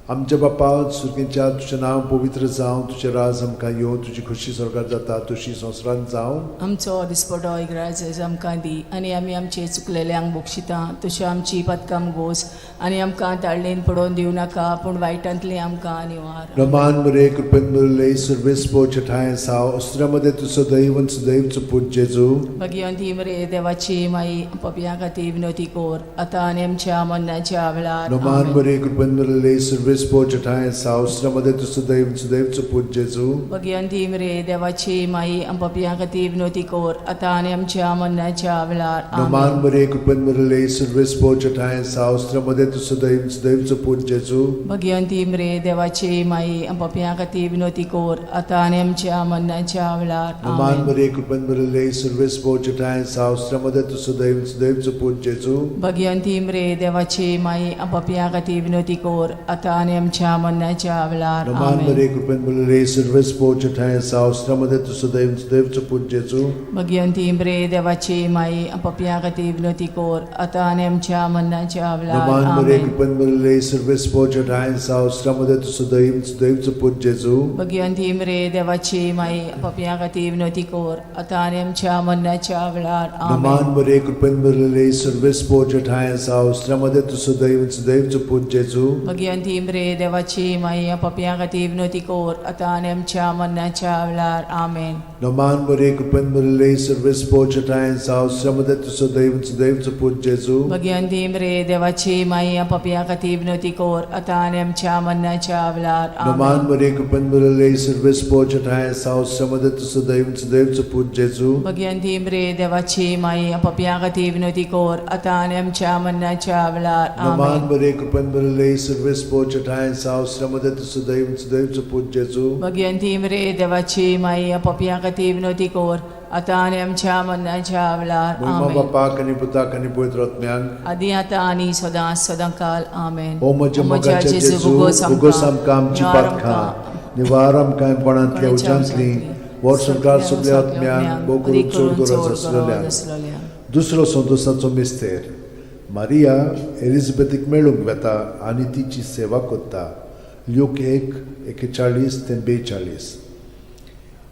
आमच्या बापा सुर्गींच्या तुजें नांव पवित्र जावं तुजें राज आमकां येवं तुजी खुशी स्वर्गांत जाता तशी संवसारांत जावं आमचो दिसपटो इग्रायज आमकां दी आनी आमी आमचे चुकलेल्यांक बोक्षिता तशें आमची पदकां मुगोस आनी आमकां ताळयेन पडोवन दिवं नाका पूण वायटांतले आमकां निवार नमान बरे कृपेन बरले सर्वेस्पोर चठाय साव अस्त्रामध्ये तुझं दैवचं पूज जेजू भगयंती रे देवाची माई आमच्या खातीर विनवती कोर आता आनी आमच्या मरणाच्या वेळार नमान बरे कृपेन बरले सर्वेस्पोर चठाय साव अस्त्रामध्ये तुझं दैवचं पूज जेजू भगयंती रे देवाची माई आमच्या खातीर विनवती कोर आता आनी आमच्या मरणाच्या वेळार नमान बरे कृपेन बरले सर्वेस्पोर चठाय साव अस्त्रामध्ये तुझं दैवचं पूज जेजू भगयंती रे देवाची माई आमच्या खातीर विनवती कोर आता आनी आमच्या मरणाच्या वेळार नमान बरे कृपेन बरले सर्वेस्पोर चठाय साव अस्त्रामध्ये तुझं दैवचं पूज जेजू भगयंती रे देवाची माई आमच्या खातीर विनवती कोर आता आनी आमच्या मरणाच्या वेळार नमान आमेन. बरे कृपेन बरे सर्वेस पोच ठाय सावस्त्रामध्ये तुझं देवचं पूज जेजू भगवंती बरे देवाची माई पपिया खातीर विनंती कोर आता आनी आमच्या मरणाच्या वेळार नमान बरे आमेन. कृपेन बरे सर्वेस पोच ठाय सावस्त्रामध्ये तुझं देवचं पूज जेजू भगवंती बरे देवाची माई पपिया खातीर विनंती कोर आता आनी आमच्या मरणाच्या वेळार आमेन. नमान बरे कृपेन बरे सर्वेस पोच ठाय सावस्त्रामध्ये तुझं देवचं पूज जेजू भगवंती बरे देवाची माई पपिया खातीर विनंती कोर आता आनी आमच्या मरणाच्या वेळार आमेन. नमान बरे कृपेन बरे सर्वेस पोच ठाय सावस्त्रामध्ये तुझं देवचं पूज जेजू भगवंती बरे देवाची माई पपिया खातीर विनंती कोर आता आनी आमच्या मरणाच्या वेळार नमान आमेन. बरे कृपेन बरे सर्वेस पोच ठाय सावस्त्रामध्ये तुझं देवचं पूज जेजू भगवंती बरे देवाची माई पपिया खातीर विनंती कोर आता आनी आमच्या मरणाच्या वेळार नमान आमेन. बरे कृपेन बरे सर्वेस पोच ठाय सावस्त्रामध्ये तुझं देवचं पूज जेजू भगवंती बरे देवाची माई पपिया खातीर विनंती कोर आता आनी आमच्या मरणाच्या वेळार महिमा आमेन. बापाक आनी पुताक आनी पवित्र आत्म्यांक आदी आता आनी सदांकाल आमेन. ओ म्हजे मोगाचे जेजू उगोस आमकां आमची पातखां निवार आमकां कोणांतल्या उज्यांतली वर सरकार सगळ्या आत्म्यांक बो करून चड गरज आसलेल्या दुसरो संतोशाचो मिस्तेर मारिया एलिझाबेथीक मेळूंक वेता आनी तिची सेवा करता. ल्यूक 1:41-42.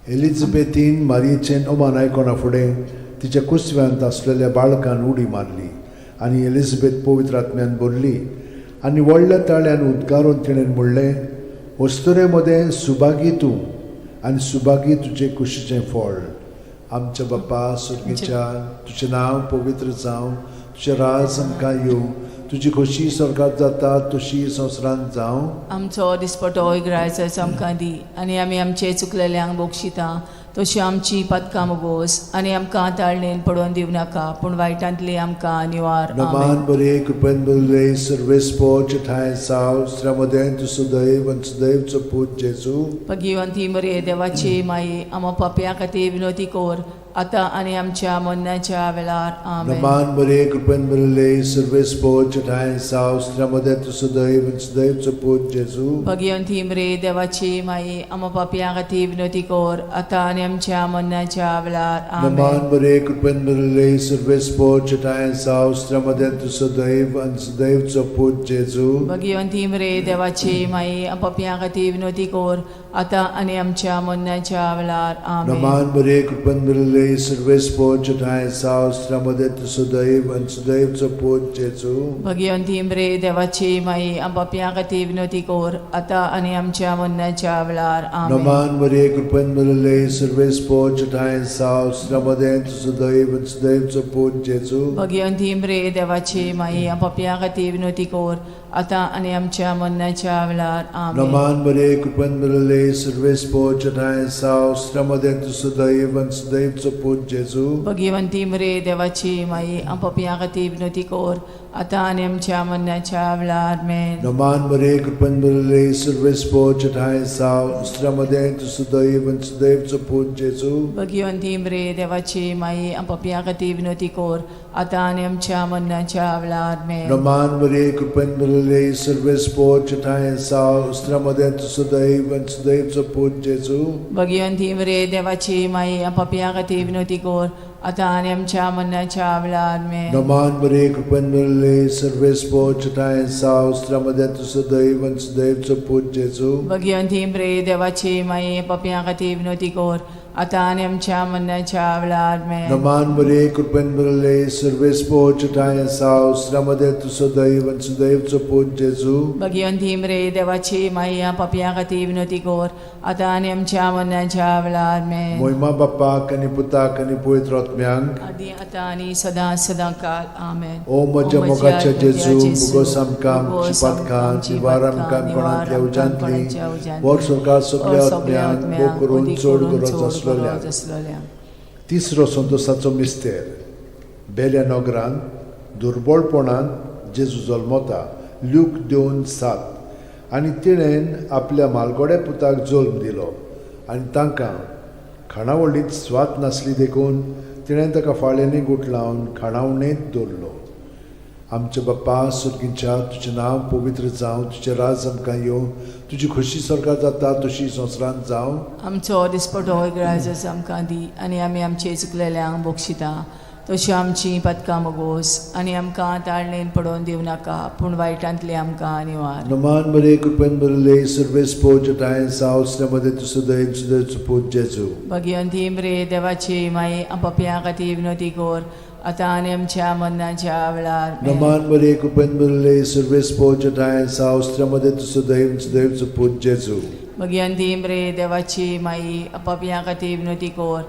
एलिझाबेथीन मारियेचें ओमान आयकोना फुडें तिच्या कुसव्यांत आसलेल्या बाळकान उडी मारली आनी एलिझाबेथ पवित्र आत्म्यान भरली आनी व्हडल्या ताळ्यान उद्गारून तिणें म्हणलें, वस्तुरे मदें सुभागी तूं आनी सुभागी तुजे कुशीचें फळ. आमच्या बापा सुर्गेच्या तुजें नांव पवित्र जावं, तुजें राज आमकां येवं, तुजी खोशी स्वर्गांत जाता तशी संवसारांत जावं. आमचो दिसपटो इग्रायचो आमकां दी आनी आमी आमचे चुकलेल्यांक बोगशिता तशी आमची पातकां मोगोस आनी आमकां ताळणेन पडोवन दिवं नाका पूण वायटांतली आमकां निवार. नमान बरे कृपेन बरे सर्वेस पोच ठाय सावस्त्रामध्ये तुझं देवचं पूज जेजू भगवंती बरे देवाची माई आम पापया खातीर विनंती कोर आता आनी आमच्या मरणाच्या वेळार आमेन. नमान बरे कृपेन बरे सर्वेस पोच ठाय सावस्त्रामध्ये तुझं देवचं पूज जेजू भगवंती बरे देवाची माई आम पापया खातीर विनंती कोर आता आनी आमच्या मरणाच्या वेळार आमेन. नमान बरे कृपेन बरे सर्वेस पोच ठाय सावस्त्रामध्ये तुझं देवचं पूज जेजू भगवंती बरे देवाची माई आम पापया खातीर विनंती कोर आता आनी आमच्या मरणाच्या वेळार आमेन. नमान बरे कृपेन बरे सर्वेस पोच ठाय सावस्त्रामध्ये तुझं देवचं पूज जेजू भगवंती बरे देवाची माई आम पापया खातीर विनंती कोर आता आनी आमच्या मरणाच्या वेळार आमेन. नमान बरे कृपेन बरे सर्वेस पोच ठाय सावस्त्रामध्ये तुझं देवचं पूज जेजू भगवंती बरे देवाची माई आम पापया खातीर विनंती कोर आता आनी आमच्या मरणाच्या वेळार आमेन. नमान बरे कृपेन बरे सर्वेस पोच ठाय सावस्त्रामध्ये तुझं देवचं पूज जेजू भगवंती बरे देवाची माई आम पापया खातीर विनंती कोर आता आनी आमच्या मरणाच्या वेळार आमेन. नमान बरे कृपेन बरे सर्वेस पोच ठाय सावस्त्रामध्ये तुझं देवचं पूज जेजू भगवंती बरे देवाची माई आम पापया खातीर विनंती कोर आता आनी आमच्या मरणाच्या वेळार आमेन. नमान बरे कृपेन बरे सर्वेस पोच ठाय सावस्त्रामध्ये तुझं देवचं पूज जेजू भगवंती बरे देवाची माई आम पापया खातीर विनंती कोर आता आनी आमच्या मरणाच्या वेळार आमेन. नमान बरे कृपेन बरे सर्वेस पोच ठाय सावस्त्रामध्ये तुझं देवचं पूज जेजू भगवंती बरे देवाची माई पापया खातीर विनंती कोर आता आनी आमच्या मरणाच्या वेळार आमेन. नमान बरे कृपेन बरे सर्वेस पोच ठाय सावस्त्रामध्ये तुझं देवचं पूज जेजू भगवंती बरे देवाची माई पापया खातीर विनंती कोर आता आनी आमच्या मरणाच्या वेळार आमेन. महिमा बापाक आनी पुताक आनी पवित्र आत्म्यांक आदी आता आनी सदांकाल आमेन. ओ म्हज्या मोगाच्या जेजू उगोस आमकां आमची पातखां निवार आमकां कोणांतल्या उज्यांतली वर सरकार सगळ्या आत्म्यांक बो करून चड गरज आसलेल्या. तिसरो संतोशाचो मिस्तेर बेल्या नगरांत दुर्बळपणान जेजू जल्मता. ल्यूक 2:7. आनी तिणेन आपल्या मालगोड्या पुताक जल्म दिलो आनी तांकां खाणावळींत स्वात नासली देखून तिणें ताका फाळ्यांनी गूट लावन खाणावणेंत दवरलो. आमचे बाप्पा सुर्गींच्या तुझें नांव पवित्र जावं तुझें राज आमकां येवं तुजी खुशी स्वर्गांत जाता तशी संवसारांत जावं आमचो दिसपटो इग्रायज आमकां दी आनी आमी आमचे चुकलेल्यांक बक्षिता तशी आमची पदकां मोगोस आनी आमकां ताळणेन पडोवन दिवं नाका पूण वायटांतली आमकां निवार नमान बरे कृपेन बरले सर्वेस पोजटायन सावस्त्रमध्ये तुसुदैव सुदैव पूज जेजू भगवंती रे देवाची माई आपापल्या खातीर विनोदी कोर आतां आनी आमच्या मरणाच्या वेळार नमान बरे कृपेन बरले सर्वेस पोजटायन सावस्त्रमध्ये तुसुदैव सुदैव पूज जेजू भगवंती रे देवाची माई आपापल्या खातीर विनोदी कोर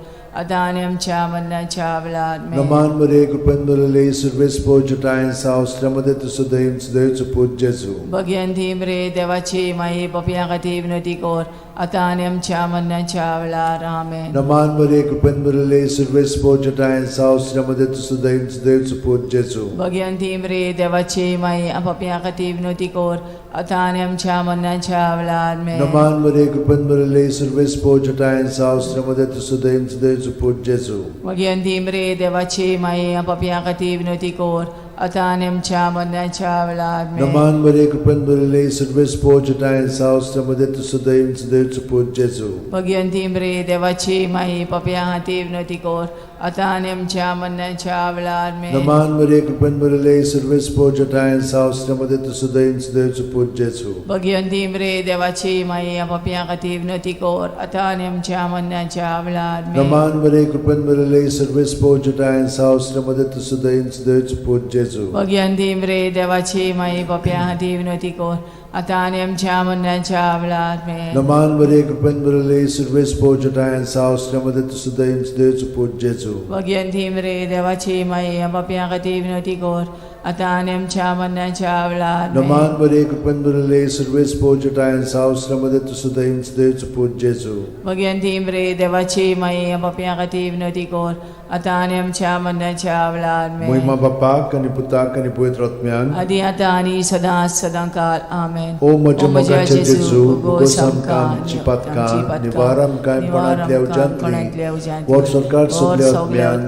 आतां आनी आमच्या मरणाच्या वेळार नमान बरे कृपेन बरले सर्वेस पोजटायन सावस्त्रमध्ये तुसुदैव सुदैव पूज जेजू भगवंती रे देवाची माई आपापल्या खातीर विनोदी कोर आतां आनी आमच्या मरणाच्या वेळार आमेन नमान बरे कृपेन बरले सर्वेस पोजटायन सावस्त्रमध्ये तुसुदैव सुदैव पूज जेजू भगवंती रे देवाची माई आपापल्या खातीर विनोदी कोर आतां आनी आमच्या मरणाच्या वेळार नमान बरे कृपेन बरले सर्वेस पोजटायन सावस्त्रमध्ये तुसुदैव सुदैव पूज जेजू भगवंती रे देवाची माई आपापल्या खातीर विनोदी कोर आतां आनी आमच्या मरणाच्या वेळार नमान बरे कृपेन बरले सर्वेस पोजटायन सावस्त्रमध्ये तुसुदैव सुदैव पूज जेजू भगवंती रे देवाची माई आपापल्या खातीर विनोदी कोर आतां आनी आमच्या मरणाच्या वेळार नमान बरे कृपेन बरले सर्वेस पोजटायन सावस्त्रमध्ये तुसुदैव सुदैव पूज जेजू भगवंती रे देवाची माई आपापल्या खातीर विनोदी कोर आतां आनी आमच्या मरणाच्या वेळार नमान बरे कृपेन बरले सर्वेस पोजटायन सावस्त्रमध्ये तुसुदैव सुदैव पूज जेजू भगवंती रे देवाची माई आपापल्या खातीर विनोदी कोर आतां आनी आमच्या मरणाच्या वेळार नमान बरे कृपेन बरले सर्वेस पोजटायन सावस्त्रमध्ये तुसुदैव सुदैव पूज जेजू भगवंती रे देवाची माई आपापल्या खातीर विनोदी कोर आतां आनी आमच्या मरणाच्या वेळार नमान बरे कृपेन बरले सर्वेस पोजटायन सावस्त्रमध्ये तुसुदैव सुदैव पूज जेजू भगवंती रे देवाची माई आपापल्या खातीर विनोदी कोर आतां आनी आमच्या मरणाच्या वेळार महिमा बापाक आनी पुताक आनी पवित्र आत्म्याक आदी आतां आनी सदांच सदांकाळ आमेन ओ म्हज्या मोगाचे जेजू गोस आमकां आमची पातकां निवार आमकां पणांतल्या उज्यांतली वर सरकार सगल्या आत्म्यान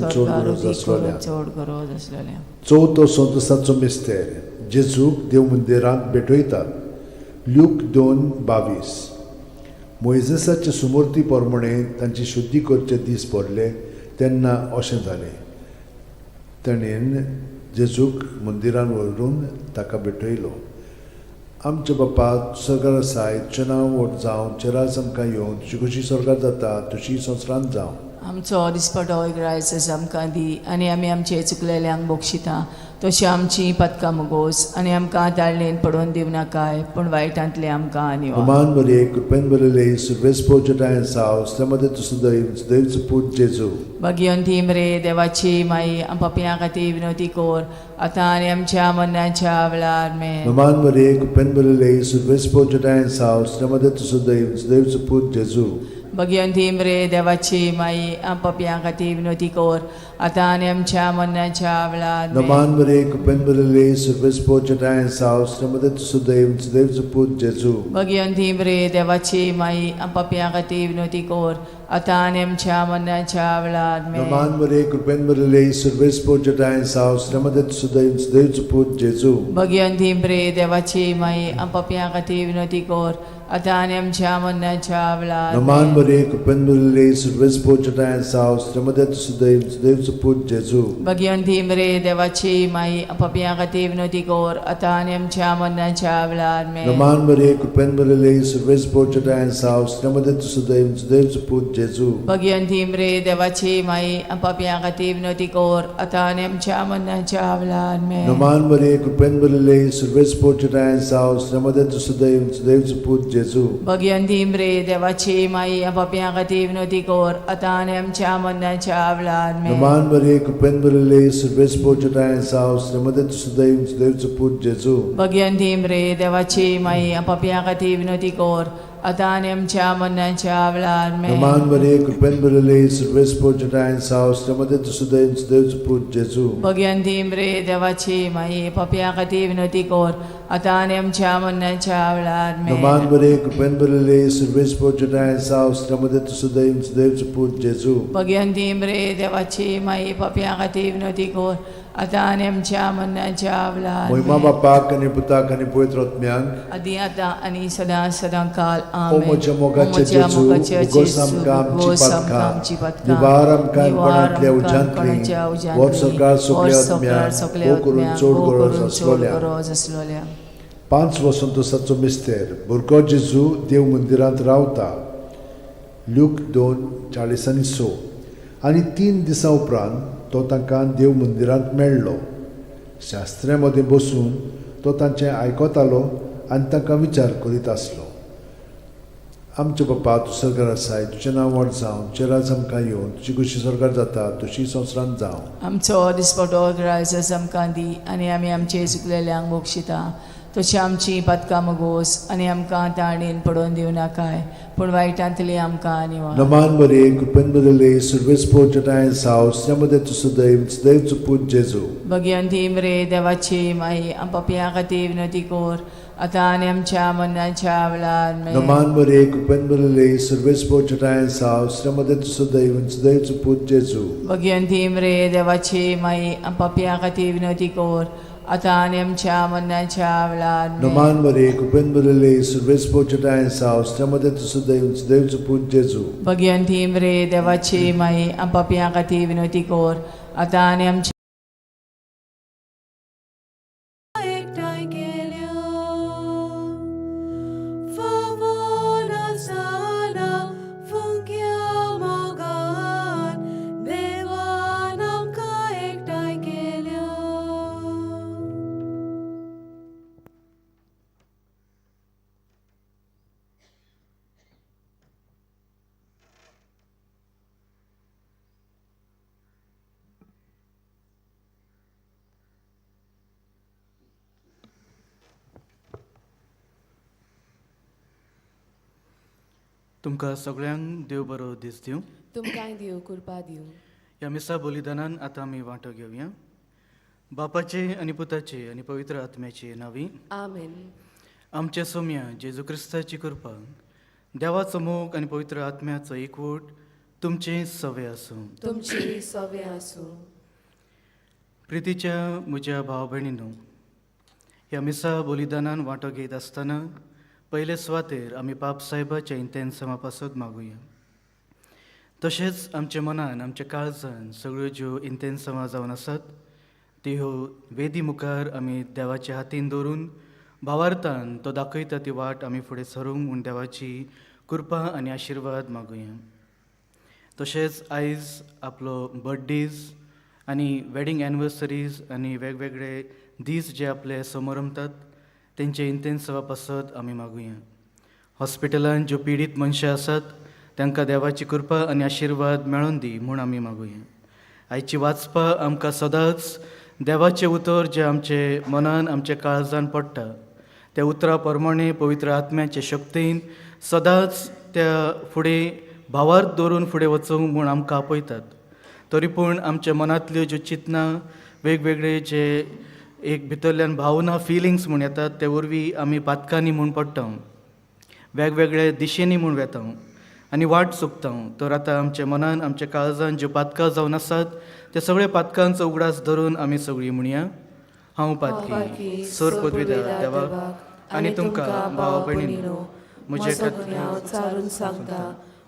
चड गरज आसलेल्या चवथो संतसाचो मिस्तेर जेजूक देव मंदिरांत भेटयतात ल्यूक 2:22 मोइजेसाचे सुमूर्ती प्रमाणे तांची शुद्धी करचे दीस पडले तेन्ना अशें जालें ताणेन जेजूक मंदिरांत व्हरून ताका भेटयलो आमच्या बापा स्वर्गार आसाय तुजें नांव व्हड जावं तुजें राज आमकां येवं तुजी कशी स्वर्गांत जाता तशी संवसारांत जावं आमचो दिसपटो इग्रायज आमकां दी आनी आमी आमचे चुकलेल्यांक बक्षिता तशी आमची पदकां मोगोस आनी आमकां ताळणेन पडोवन दिवं नाकाय पूण वायटांतले आमकां निवार नमान बरे कृपेन बरले सर्वेस पोजटायन सावस्त्रमध्ये तुसुदैव सुदैव पूज जेजू भगवंती रे देवाची माई आपापल्या खातीर विनोदी कोर आतां आनी आमच्या मरणाच्या वेळार नमान बरे कृपेन बरले सर्वेस पोजटायन सावस्त्रमध्ये तुसुदैव सुदैव पूज जेजू भगवंती रे देवाची माई आपापल्या खातीर विनोदी कोर आतां आनी आमच्या मरणाच्या वेळार नमान बरे कृपेन बरले सर्वेस पोजटायन सावस्त्रमध्ये तुसुदैव सुदैव पूज जेजू भगवंती रे देवाची माई आपापल्या खातीर विनोदी कोर आतां आनी आमच्या मरणाच्या वेळार नमान बरे कृपेन बरले सर्वेस पोजटायन सावस्त्रमध्ये तुसुदैव सुदैव पूज जेजू भगवंती रे देवाची माई आपापल्या खातीर विनोदी कोर आतां आनी आमच्या मरणाच्या वेळार नमान बरे कृपेन बरले सर्वेस पोजटायन सावस्त्रमध्ये तुसुदैव सुदैव पूज जेजू भगवंती रे देवाची माई आपापल्या खातीर विनोदी कोर आतां आनी आमच्या मरणाच्या वेळार नमान बरे कृपेन बरले सर्वेस पोजटायन सावस्त्रमध्ये तुसुदैव सुदैव पूज जेजू भगवंती रे देवाची माई आपापल्या खातीर विनोदी कोर आतां आनी आमच्या मरणाच्या वेळार नमान बरे कृपेन बरले सर्वेस पोजटायन सावस्त्रमध्ये तुसुदैव सुदैव पूज जेजू भगवंती रे देवाची माई आपापल्या खातीर विनोदी कोर आतां आनी आमच्या मरणाच्या वेळार नमान बरे कृपेन बरले सर्वेस पोजटायन सावस्त्रमध्ये तुसुदैव सुदैव पूज जेजू भगवंती रे देवाची माई आपापल्या खातीर विनोदी कोर आतां आनी आमच्या मरणाच्या वेळार नमान बरे कृपेन बरले सर्वेस पोजटायन सावस्त्रमध्ये तुसुदैव सुदैव पूज जेजू भगवंती रे देवाची माई आपापल्या खातीर विनोदी कोर आतां आनी आमच्या मरणाच्या वेळार नमान बरे कृपेन बरले सर्वेस पोजटायन सावस्त्रमध्ये तुसुदैव सुदैव पूज जेजू भगवंती रे देवाची माई आपापल्या खातीर विनोदी कोर आतां आनी आमच्या मरणाच्या वेळार महिमा बापाक आनी पुताक आनी पवित्र आत्म्यांक आदी आतां आनी सदां सदां काल ओ आमेन. म्हज्या मोगाचे ओ म्हज्या जेजू, मोगाचे उगोस जेजू, आमकां आमची उगोस आमकां पातकां, आमची पातकां, निवार आमकां निवार कोणांतल्या आमकां उज्यांतली, कोणाच्या उज्यांतली, वर सकाळ सगळ्या वर सकाळ आत्म्यांक, सगळ्या भोव करून आत्म्यांक, चड भोव गरज करून चड आसलोल्या. गरज आसलोल्या. 5 वसंतोसाचो मिस्तेर भुरगो जेजू देव मंदिरांत रावता. लूक 2:40-6. आनी 3 दिसां उपरांत तो तांकां देव मंदिरांत मेळ्ळो. शास्त्र्यां मदीं बसून तो तांचें आयकतालो आनी तांकां विचार करीत आसलो. आमचे बापा तूं स्वर्गार आसाय, तुजें नांव व्हड जावं, तुजें राज आमकां येवं, तुजी कुशी स्वर्गार जाता तशी संवसारांत जावं. आमचो दिसपटो आयज आमकां दी आनी आमी आमचे चुकलेल्यांक बक्षिता. तशी आमची पातकां मोगोस आनी आमकां ताणेन पडोवन दिवं नाकाय, पूण वायटांतली आमकां निवार. नमान बरे कृपेन बदले सर्वेस्पो जटाय साव श्रमदे तु सदैव सदैव पूज जेजू. भगवंती मरे देवाची माई आम पापयां खातीर विनंती कोर, आतां आनी आमच्या मरणाच्या वेळार आमेन. नमान बरे कृपेन बदले सर्वेस्पो जटाय साव श्रमदे तु सदैव सदैव पूज जेजू. भगवंती मरे देवाची माई आम पापयां खातीर विनंती कोर, आतां आनी आमच्या मरणाच्या वेळार आमेन. नमान बरे कृपेन बदले सर्वेस्पो जटाय साव श्रमदे तु सदैव सदैव पूज जेजू. भगवंती मरे देवाची माई आम पापयां खातीर विनंती कोर, आतां आनी आमच्या तुमकां सगळ्यांक देव बरो दीस दिवं. तुमकांय दिव कृपा दिव. ह्या मिसा बलिदानान आतां आमी वांटो घेवया. बापाचे आनी पुताचे आनी पवित्र आत्म्याचे नांवी आमेन. आमचे सोम्या जेजू क्रिस्ताची कृपा, देवाचो मोग आनी पवित्र आत्म्याचो एकवट तुमचे सवे आसूं. तुमची सवे आसूं. प्रितीच्या म्हज्या भाव भयणीनो, ह्या मिसा बलिदानान वांटो घेत आसतना पयले सुवातेर आमी पाप साहेबाच्या इंतेन्समा पासत मागुया. तशेंच आमच्या मनान आमच्या काळजान सगळ्यो ज्यो इंतेन्समा जावन आसात त्यो वेदी मुखार आमी देवाच्या हातीन दवरून भावार्थान तो दाखयता ती वाट आमी फुडें सरूंक म्हूण देवाची कृपा आनी आशिर्वाद मागुया. तशेंच आयज आपलो बर्थडेज आनी वेडिंग एनिवर्सरीज आनी वेगवेगळे दीस जे आपले समोर रमतात तेंचे इंतेन्सवा पासत आमी मागुया. हॉस्पिटलांत ज्यो पिडीत मनशां आसात तांकां देवाची कृपा आनी आशिर्वाद मेळोन दी म्हूण आमी मागुया. आयची वाचपा आमकां सदांच देवाचें उतर जें आमचे मनान आमच्या काळजान पडटा त्या उतरा प्रमाणे पवित्र आत्म्याचे शक्तीन सदांच त्या फुडें भावार्थ दवरून फुडें वचूंक म्हूण आमकां आपयतात. तरी पूण आमच्या मनांतल्यो ज्यो चिंतना वेगवेगळे जे एक भितरल्यान भावना फिलिंग्स म्हूण येतात ते वरवीं आमी पातकांनी म्हूण पडटा, वेगवेगळे दिशेनी म्हूण वेता आनी वाट चुकता. तर आतां आमच्या मनान आमच्या काळजान ज्यो पातकां जावन आसात त्या सगळ्या पातकांचो उगडास धरून आमी सगळीं म्हणया. हांव पातकी सर पदवीदार देवाक आनी तुमकां भाव भयणीनो म्हजे खातीर चारून सांगता,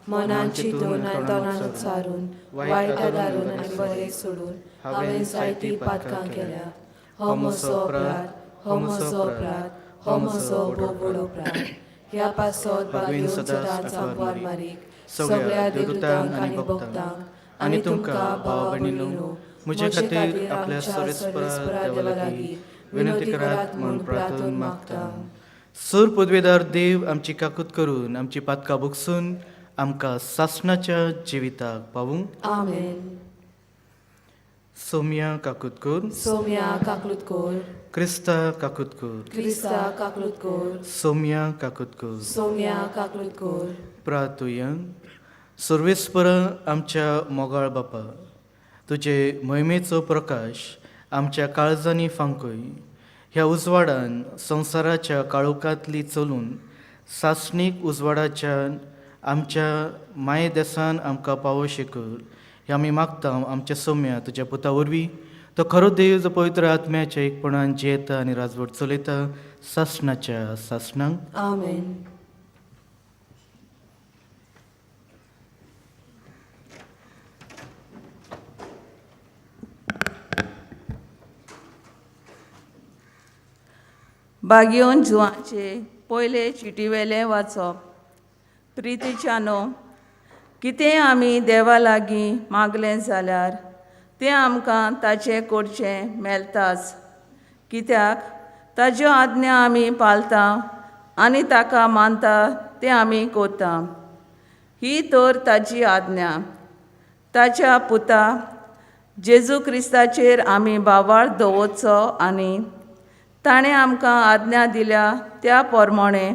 मनान चिंतून आनी तोंडान उच्चारून, वायटा दारून आनी बरें सोडून हांवें जायतीं पातकां केल्या. हो म्हजो अपराध, हो म्हजो अपराध, हो म्हजो भोव व्हड अपराध. ह्या पासत भागीन सदांच सांगवार मारीक सगळ्या देवदूतांक आनी भक्तांक आनी तुमकां भाव भयणीनो म्हजे खातीर आपल्या सर्वेस्परा देवा लागीं विनंती करात म्हूण प्रार्थून मागता. सर पदवेदार देव आमची काकूत करून आमची पातकां भोगसून आमकां सासणाच्या जिविताक पावूं. आमेन. सोम्या काकूत कर, सोम्या काकूत कोर, क्रिस्ता काकूत कर, क्रिस्ता काकूत कोर, सोम्या काकूत कर. सोम्या काकूत कोर. प्रार्थुया. सर्वेस्पर आमच्या मोगाळ बापा, तुजे मोहिमेचो प्रकाश आमच्या काळजांनी फांकय. ह्या उजवाडान संवसाराच्या काळोखांतली चलून सासणीक उजवाडाच्यान आमच्या माये देसान आमकां पावो कर. हें आमी मागता आमच्या सोम्या तुज्या पुता वरवीं तो खरो देव जो पवित्र आत्म्याच्या एकपणान जियेता आनी राजवट चलयता सासणाच्या सासणांक आमेन. बागयोन जुवांचे पयले चिटीवेले वाचप. प्रितीच्यानो, कितें आमी देवा लागीं मागलें जाल्यार तें आमकां ताचें करचें मेळटाच. कित्याक ताज्यो आज्ञा आमी पाळटा आनी ताका मानता तें आमी करता. ही तर ताची आज्ञा. ताच्या पुता जेजू क्रिस्ताचेर आमी बाबाळ दवरचो आनी ताणें आमकां आज्ञा दिल्या त्या प्रमाणें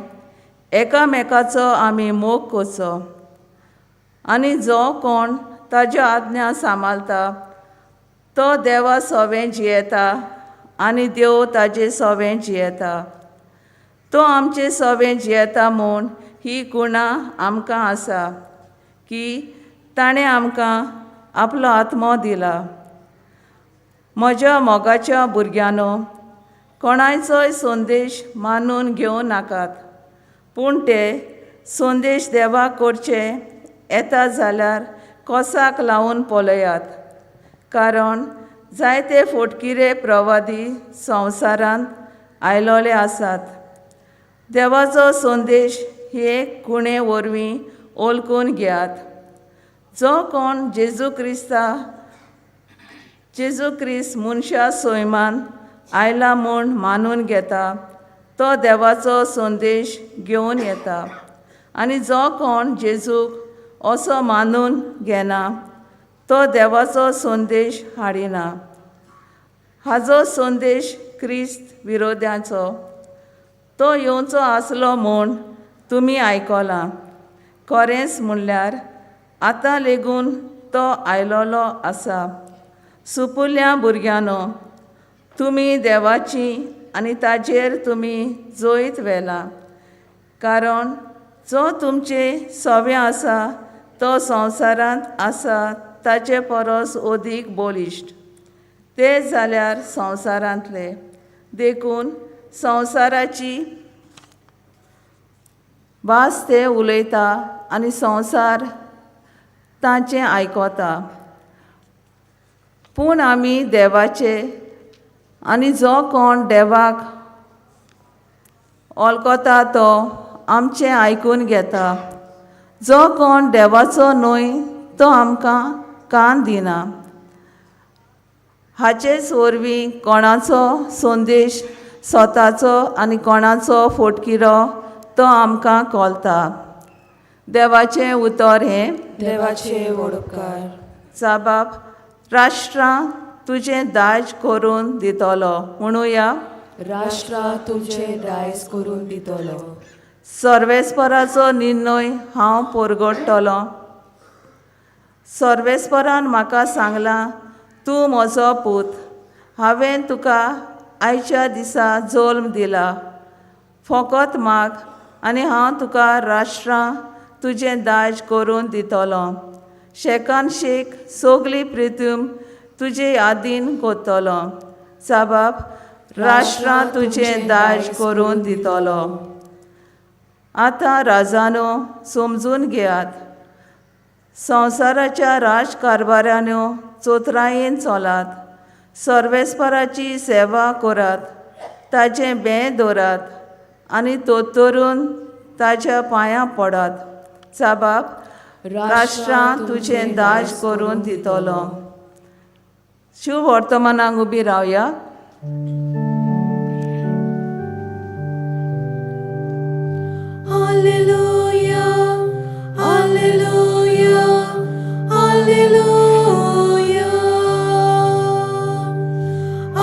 एकामेकाचो आमी मोग करचो. आनी जो कोण ताज्यो आज्ञा सांबाळटा तो देवा सोबें जियेता आनी देव ताजे सोबें जियेता. तो आमचे सोबें जियेता म्हूण ही गुणां आमकां आसा की ताणें आमकां आपलो आत्मो दिला. म्हज्या मोगाच्या भुरग्यांनो, कोणाचोय संदेश मानून घेवं नाकात, पूण ते संदेश देवाक करचे येता जाल्यार कोसाक लावून पळयात. कारण जायते फोटकिरे प्रवादी संवसारांत आयलोले आसात. देवाचो संदेश हे गुणे वरवीं ओळखून घेयात. जो कोण जेजू क्रिस्त मनशा सैमान आयला म्हूण मानून घेता तो देवाचो संदेश घेवन येता. आनी जो कोण जेजूक असो मानून घेना तो देवाचो संदेश हाडिना. हाजो संदेश क्रिस्त विरोध्याचो. तो येवचो आसलो म्हूण तुमी आयकलां. खरेंच म्हणल्यार आतां लेगून तो आयलोलो आसा. सुपुल्या भुरग्यांनो, तुमी देवाची आनी ताजेर तुमी जोयत व्हेला. कारण जो तुमचे सोबें आसा तो संवसारांत आसा ताचे परस अदीक बलिश्ट. ते जाल्यार संवसारांतले. देखून संवसाराची भास ते उलयता आनी संवसार तांचें आयकता. पूण आमी देवाचे आनी जो कोण देवाक वळखता तो आमचें आयकून घेता. जो कोण देवाचो न्हय तो आमकां कान दिना. हाचेच वरवीं कोणाचो संदेश स्वताचो आनी कोणाचो फोटकिरो तो आमकां कळटा. देवाचें उतर हें. देवाचे वडोपकार. साबाब, राष्ट्रां तुजें दाज करून दितलो म्हणुया. राष्ट्रा तुमचे दायज करून दितलो. सर्वेस्पराचो निर्णय हांव परगडटलों. सर्वेस्परान म्हाका सांगलां, तूं म्हजो पूत. हांवें तुका आयच्या दिसा जल्म दिला. फकत माग आनी हांव तुका राष्ट्रां तुजें दाज करून दितलो. शेकान शेक सगली प्रितीम तुजे यादीन करतलो. साबाब, राष्ट्रां तुजें दाज करून दितलो. आतां राजानो, समजून घेयात. संवसाराच्या राजकारभारांनो चोत्रायेन चलात. सर्वेस्पराची सेवा करात. ताचें भें दवरात आनी तोतरून ताच्या पांयां पडात. साबाब, राष्ट्रां तुजें दाज करून दितलो. शिव वर्तमानाक उबी रावया. Alleluia, Alleluia, Alleluia,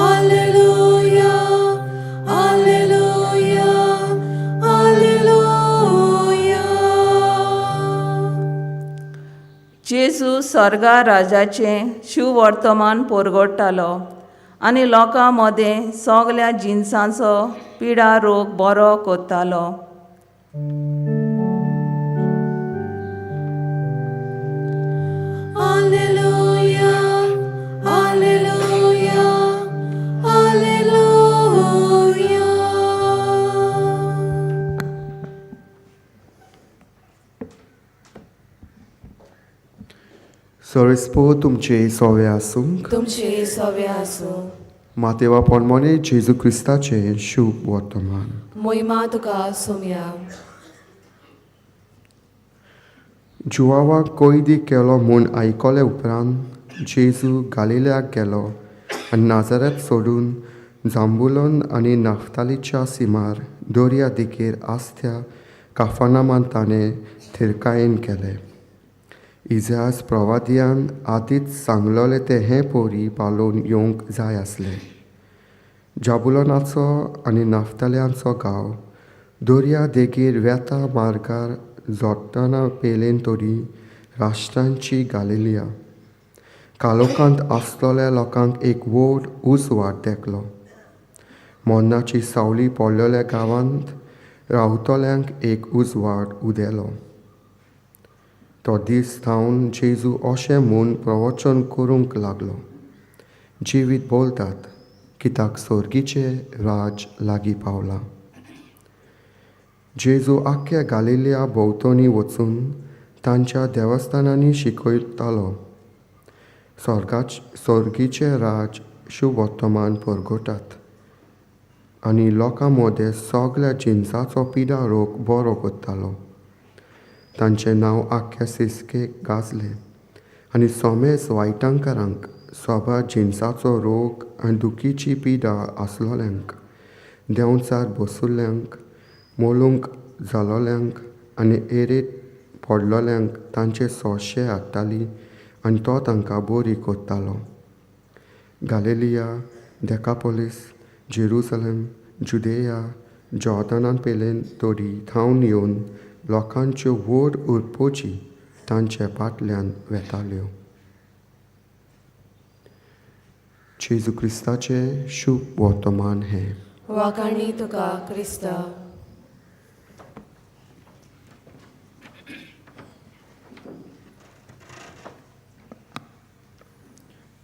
Alleluia, Alleluia, Alleluia. जेजू स्वर्गा राजाचें शिववर्तमान परगडटालो आनी लोकां मदें सगल्या जिन्सांचो पिडा रोग बरो करतालो. Alleluia, Alleluia, सोरेस्पो तुमचे सोवे आसूंक तुमचे सवे आसूं मातेवा पोरमोने जेजू क्रिस्ताचे शुभ वर्तमान. मोहिमा तुका सोम्या जुवावाक कोयदी केलो म्हूण आयकले उपरांत जेजू गालिल्याक गेलो आनी नाजारेत सोडून जांबुलोन आनी नाफ्तालीच्या सिमार दोर्या देगेर आसत्या काफानामान ताणें थिरकायेन केलें. इजाज प्रवादियान आदींच सांगलोलें तें हें पोरी पालोवन येवंक जाय आसलें. जाबुलोनाचो आनी नाफ्ताल्यांचो गांव दोर्या देगेर वेता मार्गार जोडटना पेलेन तोरी राष्ट्रांची गालिलिया. कालोखांत आसलोल्या लोकांक एक व्हड उजवाड देखलो. मोन्नाची सावळी पडलेल्या गांवांत रावतल्यांक एक उजवाड उदेलो. तो दीस थावन जेजू अशें म्हूण प्रवचन करूंक लागलो. जिवीत बोलतात कित्याक सर्गीचे राज लागीं पावला. जेजू आख्ख्या गालिलिया भोंवतणी वचून तांच्या देवस्थानांनी शिकयतालो. सर्गीचे राज शुभ वर्तमान परगटात आनी लोकां मदें सगल्या जिन्साचो पिडारोग बरो करतालो. तांचें नांव आख्ख्या सिस्केक गाजलें आनी सोमेस वायटांकारांक सोबा जिन्साचो रोग आनी दुखीची पिडा आसलोल्यांक देंवचार बसुल्ल्यांक मोलूंक जालोल्यांक आनी एरेट पडलोल्यांक तांचे सोंशे हाडटाली आनी तो तांकां बरी करतालो. गालिलिया, देकापोलीस, जेरुसलेम, जुदेया, जॉर्दानान पेलेन तोडी थावन येवन लोकांच्यो व्हड उर्पोची तांचे फाटल्यान वेताल्यो. जेजू क्रिस्ताचे शुभ वर्तमान हें. वाखाणी तुका क्रिस्ता.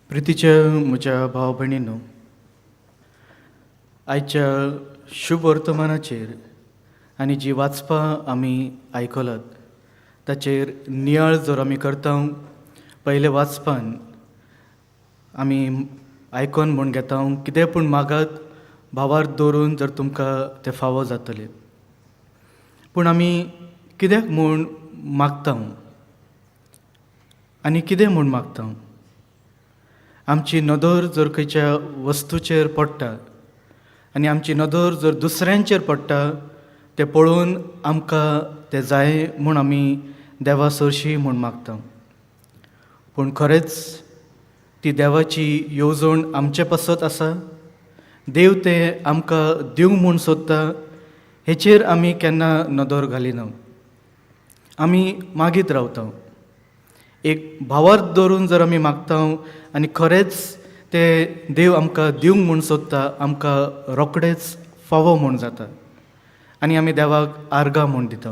प्रितीच्या म्हज्या भाव भयणींनो, आयच्या शुभ वर्तमानाचेर आनी जी वाचपां आमी आयकलात ताचेर नियाळ जर आमी करता, पयले वाचपान आमी आयकोन म्हूण घेता कितें पूण मागात भावार दवरून जर तुमकां तें फावो जातलें. पूण आमी कित्याक म्हूण मागता आनी कितें म्हूण मागता. आमची नदर जर खंयच्या वस्तूचेर पडटा आनी आमची नदर जर दुसऱ्यांचेर पडटा तें पळोवन आमकां तें जाय म्हूण आमी देवा सरशी म्हूण मागता. पूण खरेंच ती देवाची येवजण आमचे पासत आसा. देव तें आमकां दिवंक म्हूण सोदता हेचेर आमी केन्ना नदर घालिना. आमी मागीत रावता. एक भावार्थ दवरून जर आमी मागता आनी खरेंच ते देव आमकां दिवंक म्हूण सोदता, आमकां रोखडेंच फावो म्हूण जाता आनी आमी देवाक आर्गां म्हूण दिता.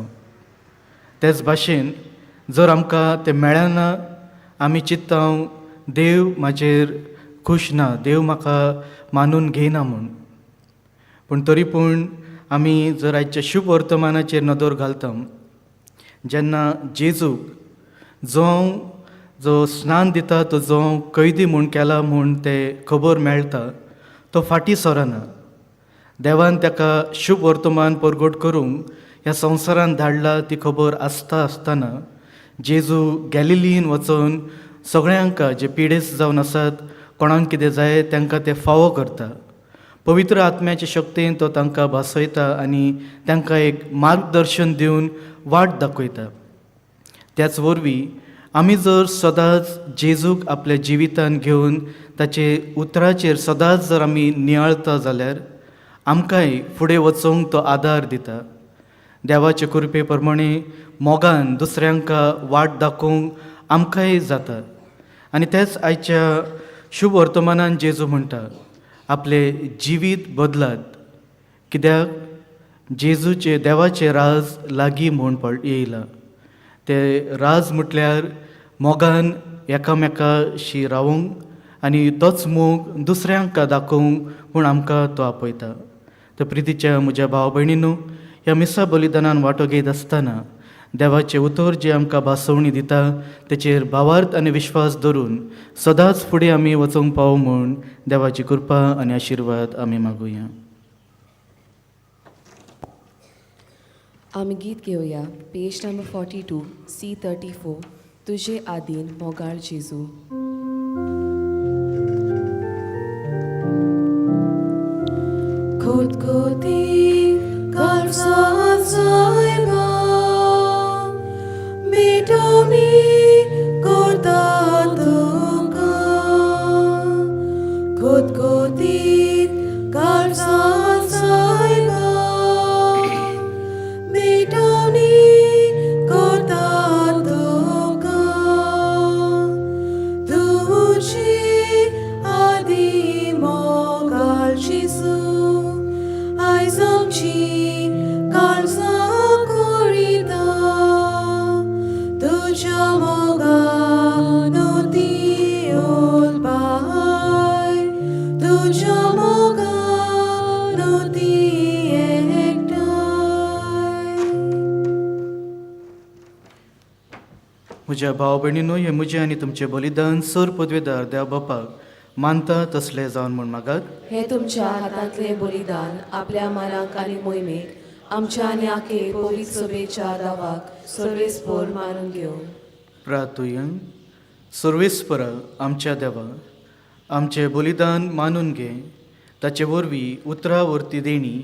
तेच भाशेन जर आमकां तें मेळना, आमी चिंत्ता देव म्हाजेर खूश ना, देव म्हाका मानून घेयना म्हूण. पूण तरी पूण आमी जर आयच्या शुभ वर्तमानाचेर नदर घालता, जेन्ना जेजूक जो स्नान दिता तो जो कैदी म्हूण केला म्हूण तें खबर मेळटा, तो फाटीं सरना. देवान ताका शुभ वर्तमान परगट करूंक ह्या संवसारांत धाडला ती खबर आसतना जेजू गॅलिलीन वचून सगळ्यांक जे पिडेस्त जावन आसात, कोणाक कितें जाय तांकां तें फावो करता. पवित्र आत्म्याचे शक्तीन तो तांकां भासयता आनी तांकां एक मार्गदर्शन दिवन वाट दाखयता. त्याच वरवीं आमी जर सदांच जेजूक आपल्या जिवितान घेवन ताचे उतराचेर सदांच जर आमी नियाळता जाल्यार आमकांय फुडें वचूंक तो आदार दिता. देवाचे कृपे प्रमाणे मोगान दुसऱ्यांक वाट दाखोवंक आमकांय जाता. आनी तेच आयच्या शुभ वर्तमानान जेजू म्हणटा आपले जिवीत बदलात, कित्याक जेजूचे देवाचे राज लागीं म्हूण येयला. ते राज म्हटल्यार मोगान एकामेकाशी रावूंक आनी तोच मोग दुसऱ्यांक दाखोवंक म्हूण आमकां तो आपयता. तर प्रितीच्या म्हज्या भाव भयणींनो, ह्या मिसा बलिदानान वांटो घेत आसतना देवाचे उतर जे आमकां भासवणी दिता तेचेर भावार्थ आनी विश्वास धरून सदांच फुडें आमी वचूंक पावो म्हूण देवाची कृपा आनी आशिर्वाद आमी मागुया. आमी गीत घेवया पेज नंबर 42 C34 तुझे आदीन मोगाळ जेजू. खुदकुती काळजात सायबा मिटवणी करता तुका. खुदकुती काळजात सायबा मिटवणी करता तुका. तुझी आदी मोगाळ जेजू आयज आमची काळजां कोरिता. तुझ्या मोगान ती ओलपाय. तुझ्या मोगान ती एकठांय. म्हज्या भाव भयणीनो, हे म्हजें आनी तुमचें बलिदान सर पदवेदार देवा बापाक मानता तसलें जावन म्हूण मागात. हे तुमच्या हातांतले बलिदान आपल्या मनाक आनी मोहिमेक आमच्या आनी आखे पवित्र सभेच्या दावाक सर्वेस्पोर मारून घेवं. प्रार्थुया. सर्वेस्परा आमच्या देवा, आमचें बलिदान मानून घे. ताचे वरवीं उतरां वर्ती देणी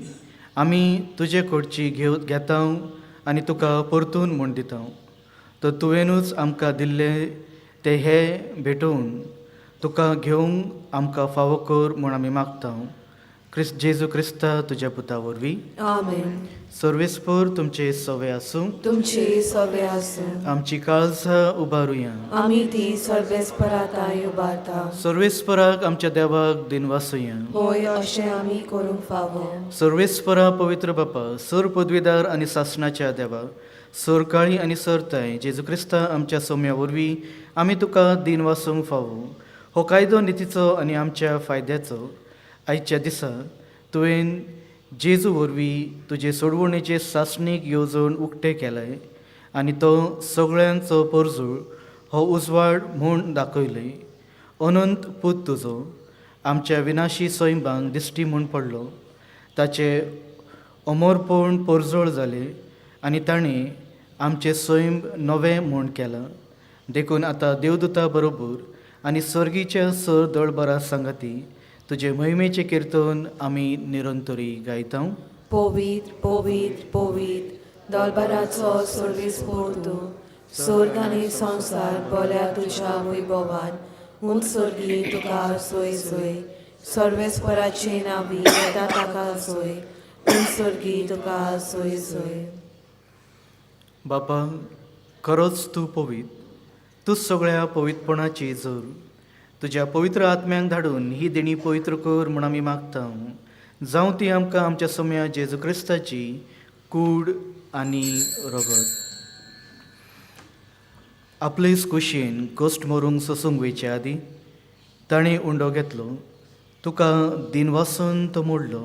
आमी तुजे कडची घेता आनी तुका परतून म्हूण दिता. तर तुवेंनूच आमकां दिल्ले ते हे भेटोवन तुका घेवंक आमकां फावो कर म्हूण आमी मागता. जेजू क्रिस्ता तुज्या पुता वरवीं. आमेन. सर्वेस्पर तुमचे सवे आसूं. तुमचे सवे आसूं. आमची काळजां उबारुया. आमी ती सर्वेस्पराताय उबारता. सर्वेस्पराक आमच्या देवाक दिन वासुया. होय अशें आमी करूंक फावो. सर्वेस्परा पवित्र बापा, सर पदवीदार आनी सासणाच्या देवा, सर काळी आनी सरताय जेजू क्रिस्ता आमच्या सौम्या वरवीं आमी तुका दिन वासूंक फावो. हो कायदो नितीचो आनी आमच्या फायद्याचो आयच्या दिसा तुवें जेजू वरवीं तुजे सोडवणेचे सासणीक येवजण उक्तें केलें आनी तो सगळ्यांचो परजूळ हो उजवाड म्हूण दाखयले. अनंत पूत तुजो आमच्या विनाशी सैमांक दिश्टी म्हूण पडलो. ताचे अमरपण परजोळ जालें आनी ताणें आमचें सैम नवें म्हूण केलां. देखून आतां देवदूता बरोबर आनी सर्गीच्या सर दळबरा सांगाती तुजे महिमेचें किर्तन आमी निरंतरी गायता. पवित्र पवित्र पवित्र दळबराचो सर्वेस्पोर तूं. स्वर्ग आनी संवसार बोल्या तुज्या वैभवान उंच सर्गी तुका सोय सोय. सर्वेस्पराचे नावी येता ताका सोय. उंच सर्गी तुका सोय सोय. बापा, खरोच तूं पवित्र. तूं सगळ्या पवित्रपणाची जोर. तुज्या पवित्र आत्म्यांक धाडून ही देणी पवित्र कर म्हूण आमी मागता. जावं ती आमकां आमच्या सम्या जेजू क्रिस्ताची कूड आनी रगत. आपलेच कुशीन कश्ट मरूंक सोसूंक वयचे आदी ताणें उंडो घेतलो. तुका दिन वासून तो मोडलो.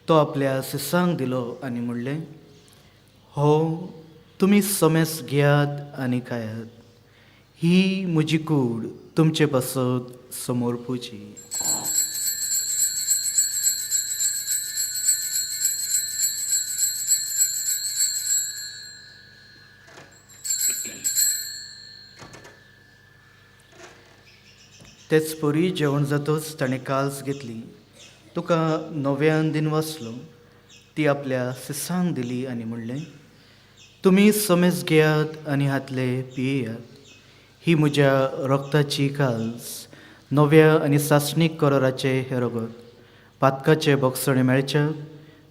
तो आपल्या सिसांक दिलो आनी म्हणलें, हो तुमी समेस घेयात आनी खायात. ही म्हजी कूड तुमचे पासत समोर पुजी. तेच परी जेवण जातच ताणें काल्स घेतली. तुका नव्यान दिन वाचलो. ती आपल्या सिसांक दिली आनी म्हणलें, तुमी समेस घेयात आनी हातले पियेयात. ही म्हज्या रक्ताची काल्स, नव्या आनी सासणीक कराराचे हे रगत. पातकाचे बोगसणे मेळच्याक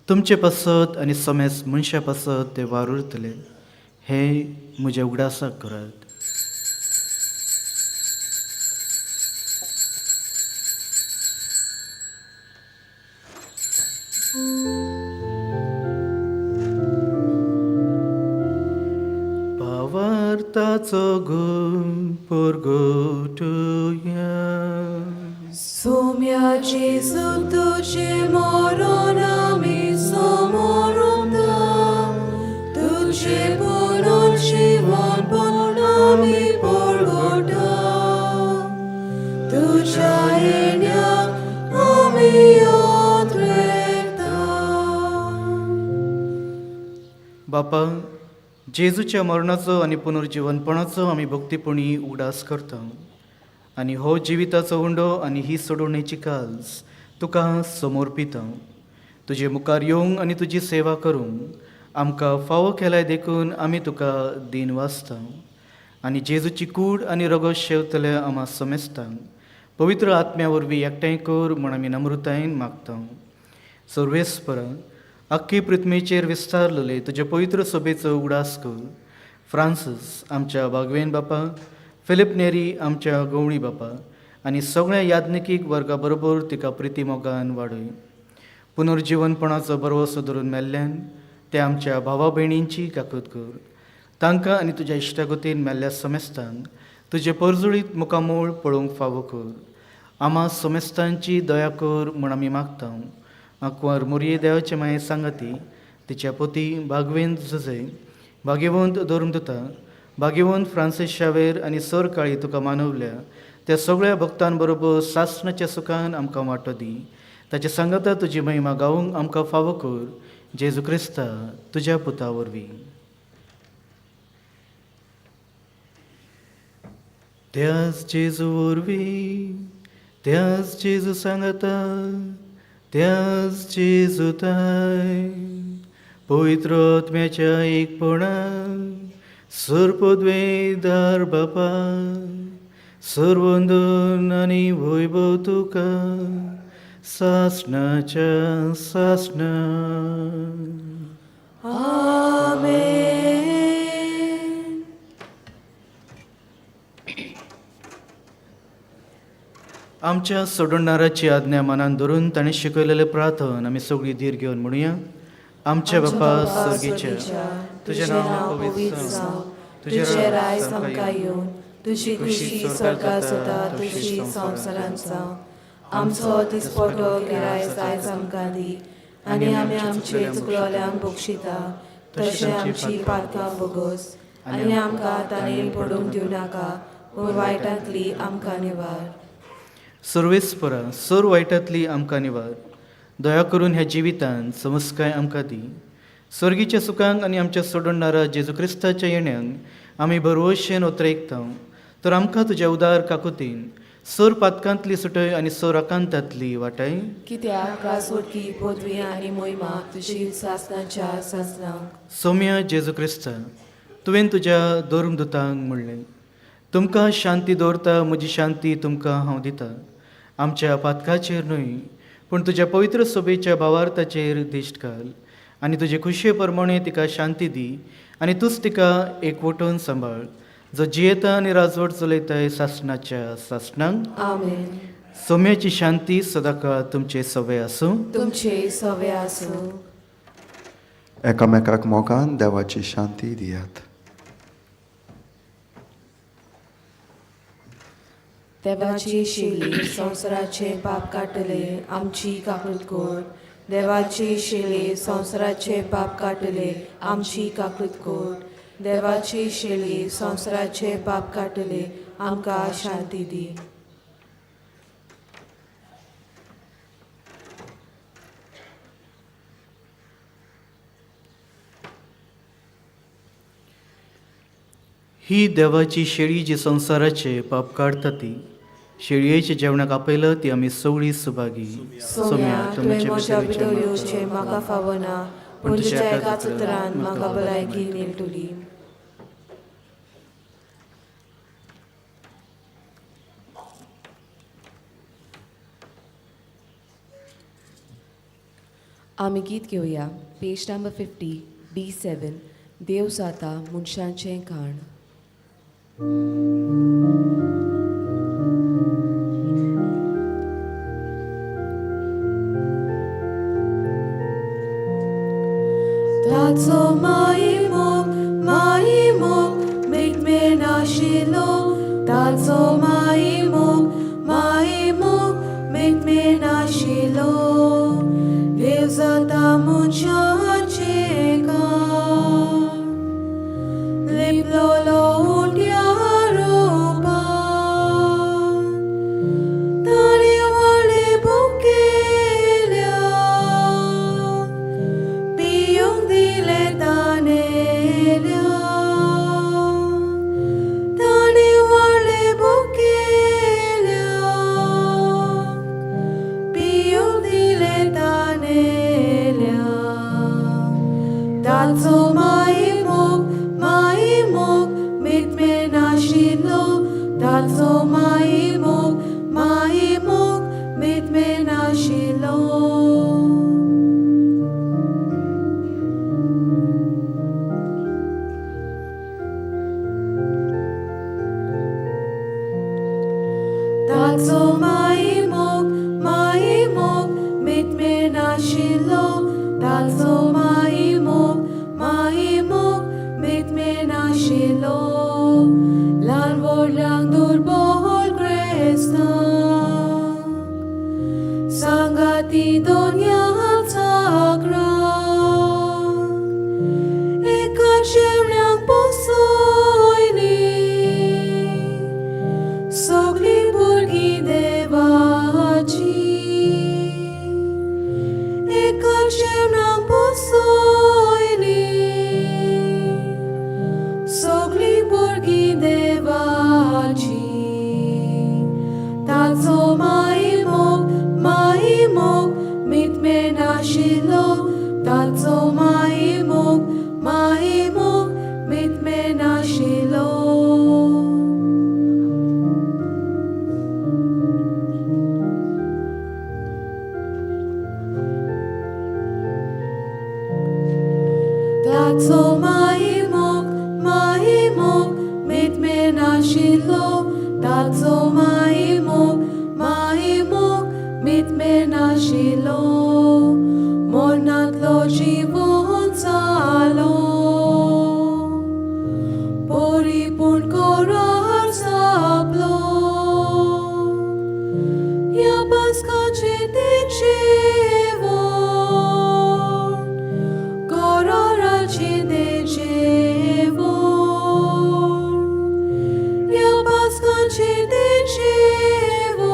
तुमचे पासत आनी समेस मनशा पासत ते वारुरतले. हे म्हज्या उगडासाक करात. Pavartaco porgotuia. Sumia Jesu tuce moronami somoronda, tuce punon बापा, जेजूच्या मरणाचो आनी पुनर्जीवनपणाचो आमी भक्तीपणी उगडास करता आनी हो जिविताचो उंडो आनी ही सोडवणेची काल्स तुका समर्पिता. तुजे मुखार येवंक आनी तुजी सेवा करूंक आमकां फावो केल्याय देखून आमी तुका दिन वाचता आनी जेजूची कूड आनी रगत शेवतले आमा समेस्तांक पवित्र आत्म्या वरवीं एकठांय कर म्हूण आमी नम्रतायेन मागता. सर्वेस्परा, आख्खी पृथ्वीचेर विस्तारलेले तुजे पवित्र सभेचो उगडास कर. फ्रांसीस आमच्या भागवेन बापा, फिलिप नेरी आमच्या गवळी बापा आनी सगळ्या याज्ञिकीक वर्गा बरोबर तिका प्रिती मोगान वाडय. पुनर्जीवनपणाचो बरवसो धरून मेल्ल्यान ते आमच्या भावा भयणींची काकूत कर. तांकां आनी तुज्या इश्टागतीन मेल्ल्या समेस्तांक तुजे परजुळीत मुखामोळ पळोवंक फावो कर. आमा समेस्तांची दया कर म्हूण आमी मागता. आंकवार मोरये देवाचे माये सांगाती, तिच्या पती भागवेंत जुजे, भाग्यवंत धर्मदुता, भाग्यवंत फ्रांसीस शावेर आनी सर काळी तुका मानवल्या त्या सगळ्या भक्तां बरोबर सासणाच्या सुखान आमकां वांटो दी. ताच्या सांगाता तुजी महिमा गावूंक आमकां फावो कर. जेजू क्रिस्ता तुज्या पुता वरवीं. त्याच जेजू वरवीं, त्याच जेजू सांगाता, त्याच जेजूताय पवित्र आत्म्याच्या एकपणान सर्पद्वेदार बापा सर्वंदन आनी वैभव तुका सासणाच्या सासणा. आमेन. आमच्या सोडणाराची आज्ञा मनान धरून ताणें शिकयलेले प्रार्थन आमी सगळीं धीर घेवन म्हणुया. आमच्या बापा सर्गेच्या, तुजें नांव पवित्र जावं, तुजें राय आमकां येवन, तुजी खुशी स्वर्गांत जाता तशी संवसारांत जावं. आमचो दिसपटो गिरायक आयज आमकां दी आनी आमी आमचे चुकलोल्यांक बक्षिता तशें आमची पातकां बोगोस आनी आमकां ताणें पडूंक दिवं नाका पूण वायटांतली आमकां निवार. सर्वेस्परा, सर वायटांतली आमकां निवार. दया करून ह्या जिवितांत समस्काय आमकां दी. सर्गीच्या सुखांक आनी आमच्या सोडणारा जेजू क्रिस्ताच्या येण्याक आमी भरवशेन ओतरेकता. तर आमकां तुज्या उदार काकुतीन सर पातकांतली सुटय आनी सर आकांतांतली वाटाय. कित्याक रासोटकी पदवी आनी मोहिमा तुजी सासणाच्या सासणांक. सौम्य जेजू क्रिस्ता, तुवें तुज्या धर्मदुतांक म्हणलें, तुमकां शांती दवरता, म्हजी शांती तुमकां हांव दितां. आमच्या पातकाचेर न्हय पूण तुज्या पवित्र सभेच्या भावार्थाचेर दिश्ट घाल आनी तुजे खुशये प्रमाणे तिका शांती दी आनी तूंच तिका एकवटून सांबाळ, जो जियेता आनी राजवट चलयताय सासणाच्या सासणांक. आमेन. सौम्याची शांती सदांकाळ तुमचे सवे आसूं. तुमचे सवे आसूं. एकामेकाक मोगान देवाची शांती दियात. देवाची शेली संवसाराचे पाप काटले आमची काकूत कोर. देवाची शेली संवसाराचे पाप काटले आमची काकूत कोर. देवाची शेली संवसाराचे पाप काटले आमकां शांती दी. ही देवाची शेळी जी संवसाराचे पाप काडटा ती शेळयेच्या जेवणाक आपयला ती आमी सगळीं सुभागी. सोम्या, तुवें म्हज्या भितर येवचें म्हाका फावना पूण तुज्या एकाच उतरान म्हाका भलायकी मेळटली. आमी गीत घेवया. Page number 50 D7. देव जाता मनशांचें खाण. ताचो मायमोग मेघमे नाशिलो. ताचो मायमोग मेघमे नाशिलो. देव जाता मनशांचें खाण. लिपलोलो उंड्यारो Tatso maimok, mitme nashilo. Tatso maimok, mitme nashilo. Lan volang durbol cresta. Sangati donyal sagra. Ekat syemnyang posoini. Sogli burgi devaci. Ekat syemnyang posoini. Sogli burgi devaci. Tatso maimok, mitme nashilo. Tatso maimok, mitme nashilo. Tatso maimok, mitme nashilo. Tatso maimok, mitme nashilo. Monatlo jivon salo. Poripun korar saplo. Yabas kache dechevon. Korar ache dechevon. Yabas kache dechevon.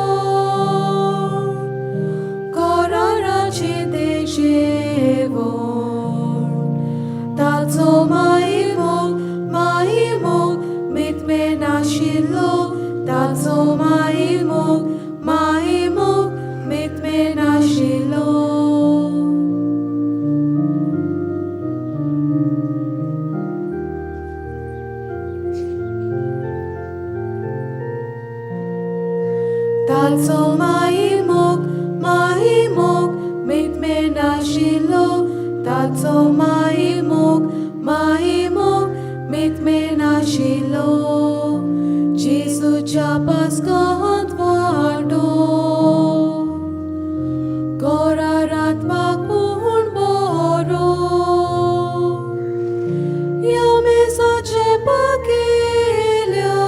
Korar ache dechevon. Tatso maimok, mitme nashilo. Tatso maimok, mitme nashilo. Tatso maimok, mitme nashilo. Tatso maimok, mitme nashilo. Jesus chapas kantvardo. Korarat bakun boro. Yamesa chepakelia.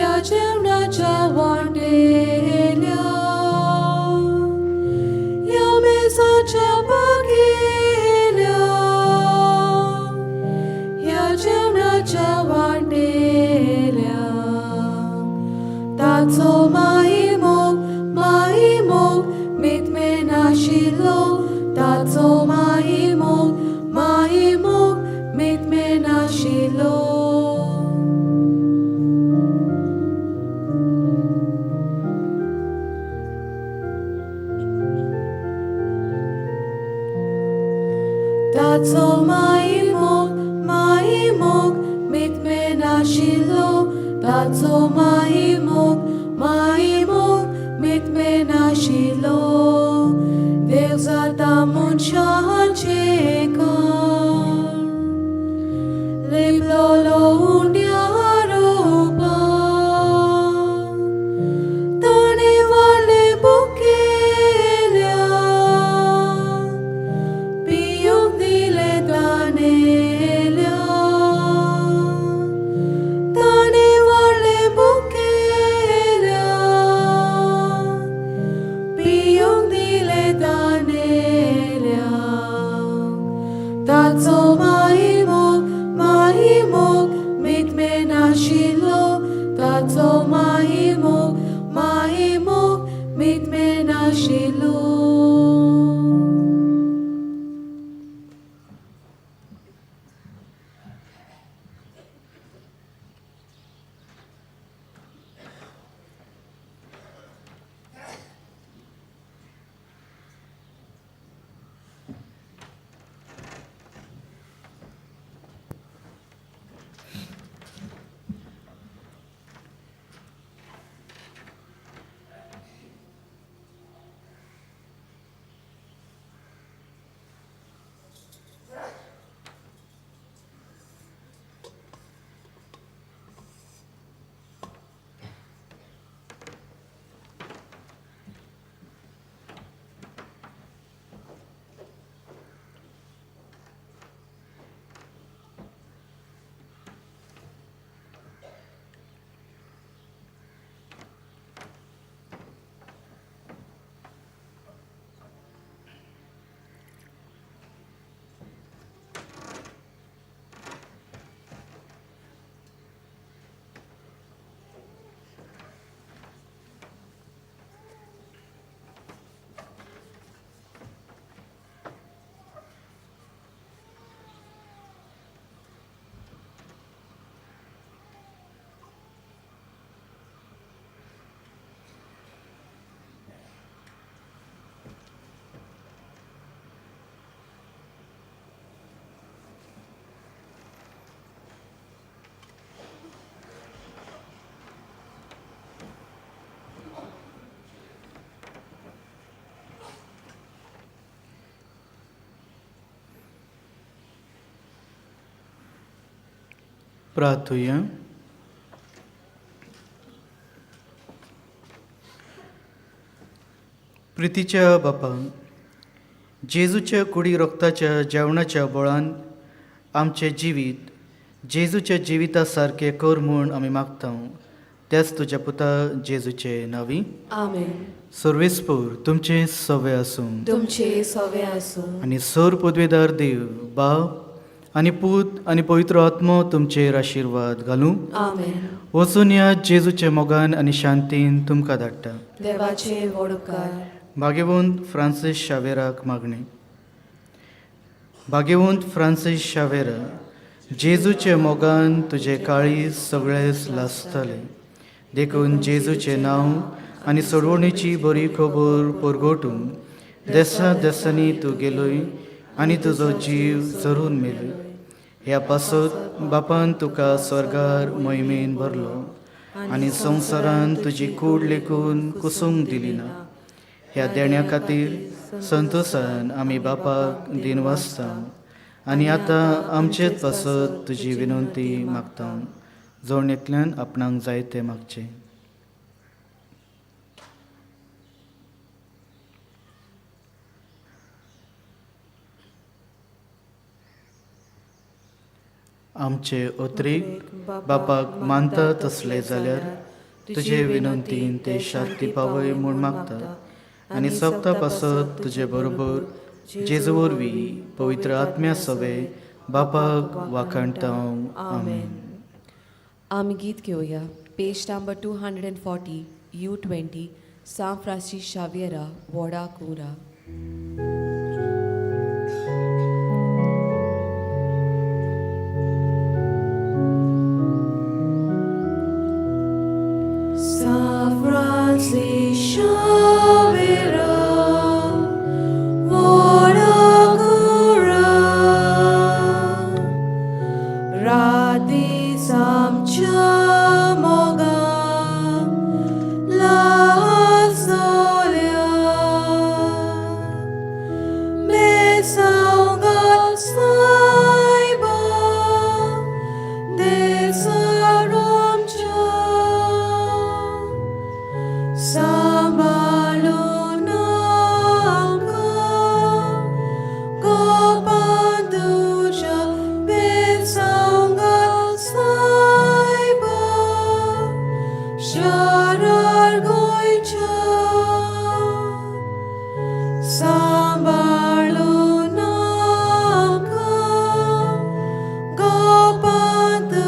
Yachemna chawandelia. Yamesa chepakelia. Yachemna chawandelia. Tatso maimok, mitme nashilo. Tatso maimok, mitme nashilo. Tatso maimok, mitme nashilo. Tatso maimok, mitme nashilo. Deus atamon chanchekan. Liplolo undiaropa. Tane vale bukelia. Piyong dile tanelia. Tane vale bukelia. Piyong dile tanelia. Tatso maimok, mitme nashilo. Tatso maimok, mitme nashilo. प्रार्थूया. प्रितीच्या बापा, जेजूच्या कुडी रोगताच्या जेवणाच्या बोळान आमचे जिवीत जेजूच्या जिविता सारके कर म्हूण आमी मागता. त्याच तुज्या पुता जेजूचे नावी. आमेन. सर्वेस्पूर तुमचे सवे आसूं. तुमचे सवे आसूं. आनी सर पदवेदार देव बाप आनी पूत आनी पवित्र आत्मो तुमचेर आशिर्वाद घालूं. आमेन. वचून या जेजूचे मोगान आनी शांतीन तुमकां धाडटा. देवाचे वडकार. भाग्यवंत फ्रांसीस शावेराक मागणे. भाग्यवंत फ्रांसीस शावेरा, जेजूचे मोगान तुजे काळीज सगळेच लासतले. देखून जेजूचे नांव आनी सोडवणेची बरी खबर परगोटून देसा देसांनी तूं गेलोय आनी तुजो जीव जरून मेलोय. ह्या पासत बापान तुका स्वर्गार मोहिमेन भरलो आनी संवसारान तुजी कूड लेखून कुसूंक दिली ना. ह्या देण्या खातीर संतोशान आमी बापाक दिनवासता आनी आतां आमचेच पासत तुजी विनंती मागता. जोडणेंतल्यान आपणाक जाय तें मागचें. आमचे अत्रेक बापाक मानता तसले जाल्यार तुजे विनंतीन ते शांती पावय म्हूण मागता. आनी सप्ता पासत तुजे बरोबर जेजू वरवीं पवित्र आत्म्या सवे बापाक वाखाणटा. आमेन. आमी गीत घेवया. Page number 240 U20 San Francis Xaviera Voda Cura. San Francis Xaviera Voda Cura. Radis amcha moga la solia. Besaugat saiba de saromcha. Sambalunaka gopanduja besaugat saiba sharar goicha. Sambalunaka gopanduja.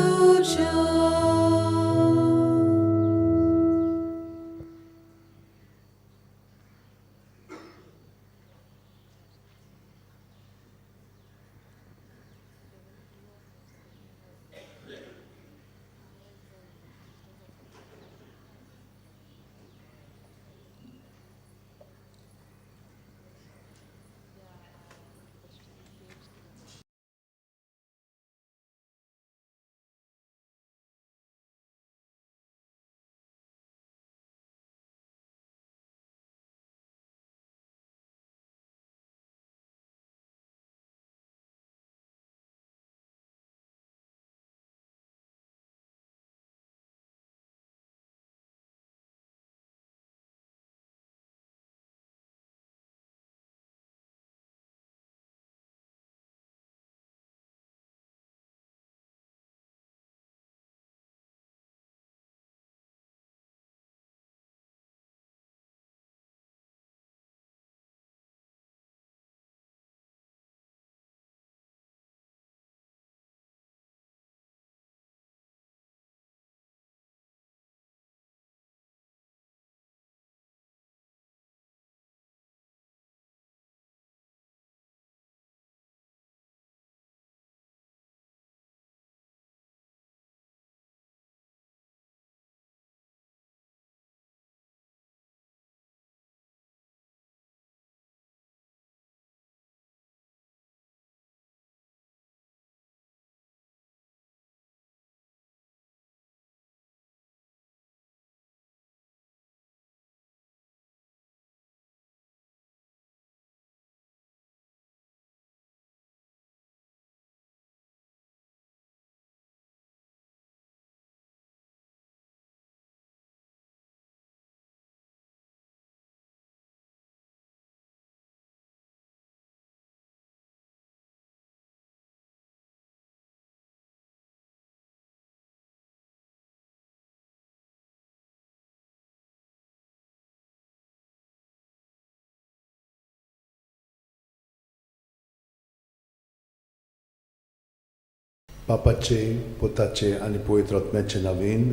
बापाचे पुताचे आनी पवित्र आत्म्याचे नांवेन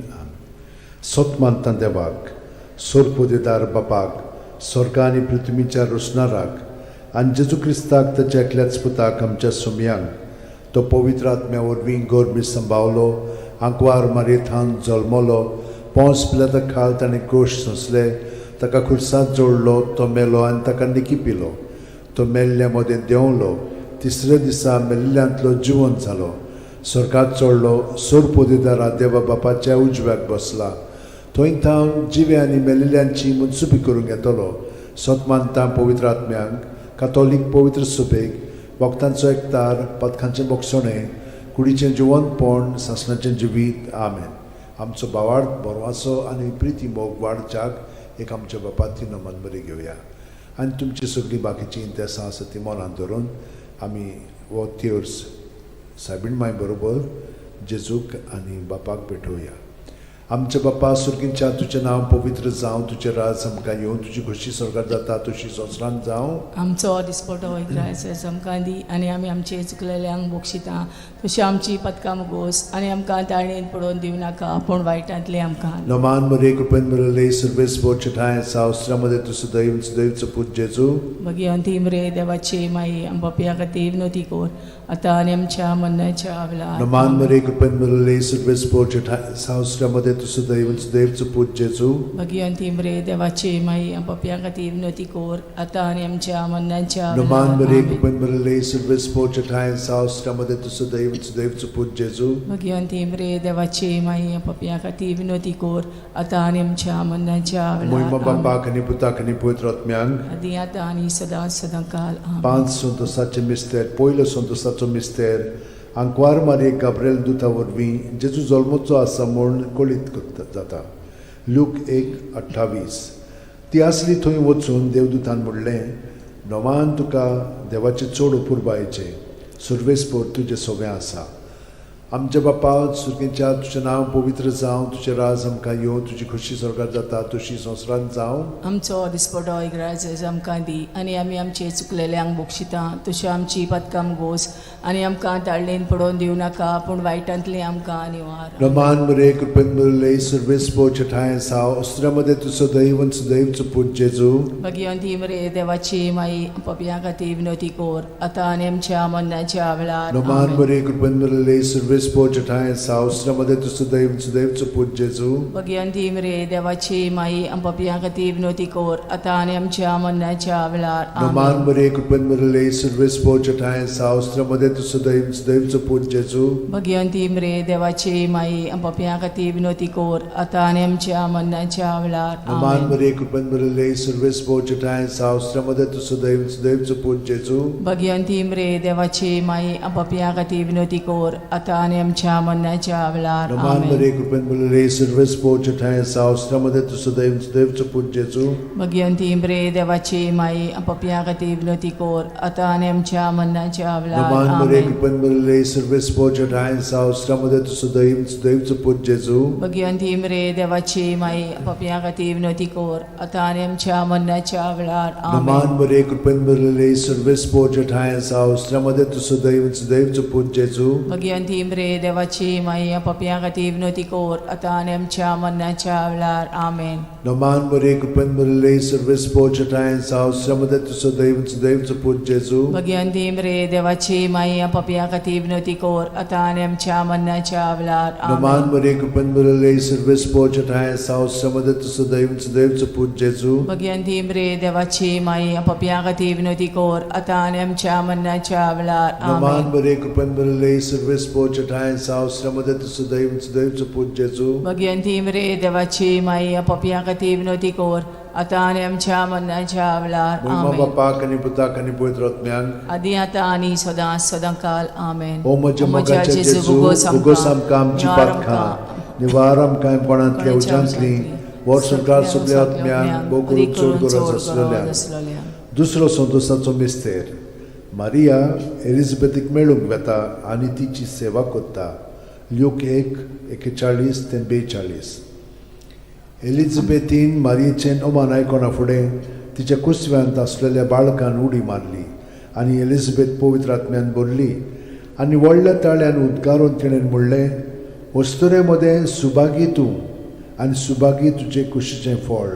सोत मानता देवाक सोरपोदेदार बापाक स्वर्गा आनी पृथ्वीच्या रोसणाराक आनी जेजू क्रिस्ताक ताच्या एकल्याच पुताक आमच्या सुमयांक तो पवित्र आत्म्या वरवीं गोरमी सांबावलो आंकवार मारयेंत जल्मलो पोंस पिलाताक खाल ताणें गोश सोंसले ताका खुर्सांत जोडलो तो मेलो आनी ताका निकिपिलो तो मेल्ल्या मदें देंवलो तिसऱ्या दिसा मेल्ल्यांतलो जिवंत जालो स्वर्गांत चडलो सोरपोदेदारा देवा बापाच्या उजव्याक बसला थंय थावन जिवे आनी मेल्लेल्यांची मुनसुबी करूंक येतलो सोत मानता पवित्र आत्म्यांक कातोलीक पवित्र सुबेक वखदांचो एकतार पथकांचें बोगसणें कुडीचें जिवंतपण सासणाचें जिवीत आमेन. आमचो बावार्थ बरवासो आनी प्रिती मोग वाडच्याक एक आमच्या बापाची नमन बरी घेवया आनी तुमची सगळीं बाकीची इंतेसां आसा ती मनांत धरून आमी हो तिर्स सायबीण माय बरोबर जेजूक आनी बापाक भेटोवया. आमचे बापा सुर्गींच्या तुजें नांव पवित्र जावं तुजें राज आमकां येवं तुजी खोशी स्वर्गांत जाता तशी संवसारांत जावं. आमचो दिसपटो वैग्रायस आमकां दी आनी आमी आमचे चुकलेल्यांक बोगशिता तशी आमची पदकां मुगोस आनी आमकां ताळणेन पडोवन दिवं नाका पूण वायटांतले आमकां. नमान मरे कृपेन मिळले सर्वेस बोचठाय सावस्त्रामध्ये तुझं दैवचं पूज जेजू भगवंती मरे देवाचे माई आम बापया खातीर विनोती कोर आतां आनी आमच्या मरणाच्या वेळार. नमान मरे कृपेन मिळले सर्वेस बोचठाय सावस्त्रामध्ये तुझं दैवचं पूज जेजू भगवंती मरे देवाचे माई आम बापया खातीर विनोती कोर आतां आनी आमच्या मरणाच्या नमान मरे कृपेन मिळले सर्वेस बोचठाय सावस्त्रामध्ये तुझं दैवचं पूज जेजू भगवंती मरे देवाचे माई आम बापया खातीर विनोती कोर आतां आनी आमच्या मरणाच्या महिमा वेळार. बापाक आनी पुताक आनी पवित्र आत्म्यांक आदी आतां आनी सदां सदांकाल आमेन. 5 संतोसाचे मिस्तेर पयलो संतोसाचो मिस्तेर आंकवार मारये गाब्रिएल दुता वरवीं जेजू जल्मोचो आसा म्हूण कळीत जाता. लूक 1:28. ती आसली थंय वचून देवदूतान म्हणलें नोमान तुका देवाचे चड अपुरबायेचें सर्वेस्पोर तुजें सगळें आसा. आमच्या बापा सुर्गींच्या तुजें नांव पवित्र जावं तुजें राज आमकां येवं तुजी खोशी स्वर्गांत जाता तशी संवसारांत जावं. आमचो दिसपटो इग्रायज आमकां दी आनी आमी आमचे चुकलेल्यांक बोगशिता तशें आमची पदकां मुगोस आनी आमकां ताळणेन पडोवन दिवं नाका पूण वायटांतले आमकां निवार. नमान मरे कृपेन मिळले सर्वेस्पोर ठाय साव अस्त्रामध्ये तुझं दैवचं पूज जेजू भगवंती मरे देवाची माई पपया खातीर विनोती कोर आतां आनी आमच्या मरणाच्या वेळार. नमान मरे कृपेन मिळले सर्वेस्पोर ठाय साव अस्त्रामध्ये तुझं दैवचं पूज जेजू भगवंती मरे देवाची माई पपया खातीर विनोती कोर आतां आनी आमच्या मरणाच्या वेळार. नमान मरे कृपेन मिळले सर्वेस्पोर ठाय साव अस्त्रामध्ये तुझं दैवचं पूज जेजू भगवंती मरे देवाची माई पपया खातीर विनोती कोर आतां आनी आमच्या मरणाच्या वेळार. नमान मरे कृपेन मिळले सर्वेस्पोर ठाय साव अस्त्रामध्ये तुझं दैवचं पूज जेजू भगवंती मरे देवाची माई पपया खातीर विनोती कोर आतां आनी आमच्या मरणाच्या वेळार. नमान मरे कृपेन मिळले सर्वेस्पोर ठाय साव अस्त्रामध्ये तुझं दैवचं पूज जेजू भगवंती मरे देवाची माई पपया खातीर विनोती कोर आतां आनी आमच्या मरणाच्या वेळार. नमान मरे कृपेन मिळले सर्वेस्पोर ठाय साव अस्त्रामध्ये तुझं दैवचं पूज जेजू भगवंती मरे देवाची माई पपया खातीर विनोती कोर आतां आनी आमच्या मरणाच्या वेळार. नमान मरे कृपेन मिळले सर्वेस्पोर ठाय साव अस्त्रामध्ये तुझं दैवचं पूज जेजू भगवंती मरे देवाची माई पपया खातीर विनोती कोर आतां आनी आमच्या मरणाच्या वेळार. आमेन. नमान मरे कृपेन मिळले सर्वेस्पोर ठाय साव अस्त्रामध्ये तुझं दैवचं पूज जेजू भगवंती मरे देवाची माई पपया खातीर विनोती कोर आतां आनी आमच्या मरणाच्या वेळार. नमान मरे कृपेन मिळले सर्वेस्पोर ठाय साव अस्त्रामध्ये तुझं दैवचं पूज जेजू भगवंती मरे देवाची माई पपया खातीर विनोती कोर आतां आनी आमच्या मरणाच्या वेळार. नमान मरे कृपेन मिळले सर्वेस्पोर ठाय साव अस्त्रामध्ये तुझं दैवचं पूज जेजू भगवंती मरे देवाची माई पपया खातीर विनोती कोर आतां आनी आमच्या मरणाच्या वेळार. महिमा आमेन. बापाक आनी पुताक आनी पवित्र आत्म्यांक आदी आतां आनी सदां सदांकाल. आमेन. ओ म्हज्या मोगाचे जेजू उगोस आमकां आमची पातखां निवार आमकां कोणांतल्या उज्यांतली वर सरकार सगळ्या आत्म्यांक भोव करून चड गरज आसलेल्या. दुसरो संतोसाचो मिस्तेर मारिया एलिझाबेथीक मेळूंक वेता आनी तिची सेवा करता. लूक 1:41-42. एलिझाबेथीन मारयेचें ओमान आयकोना फुडें तिच्या कुसव्यांत आसलेल्या बाळकान उडी मारली आनी एलिझाबेथ पवित्र आत्म्यान भरली आनी व्हडल्या ताळ्यान उद्गारून तिणें म्हणलें, वस्तुरे मदें सुभागी तूं आनी सुभागी तुजें कुशीचें फळ.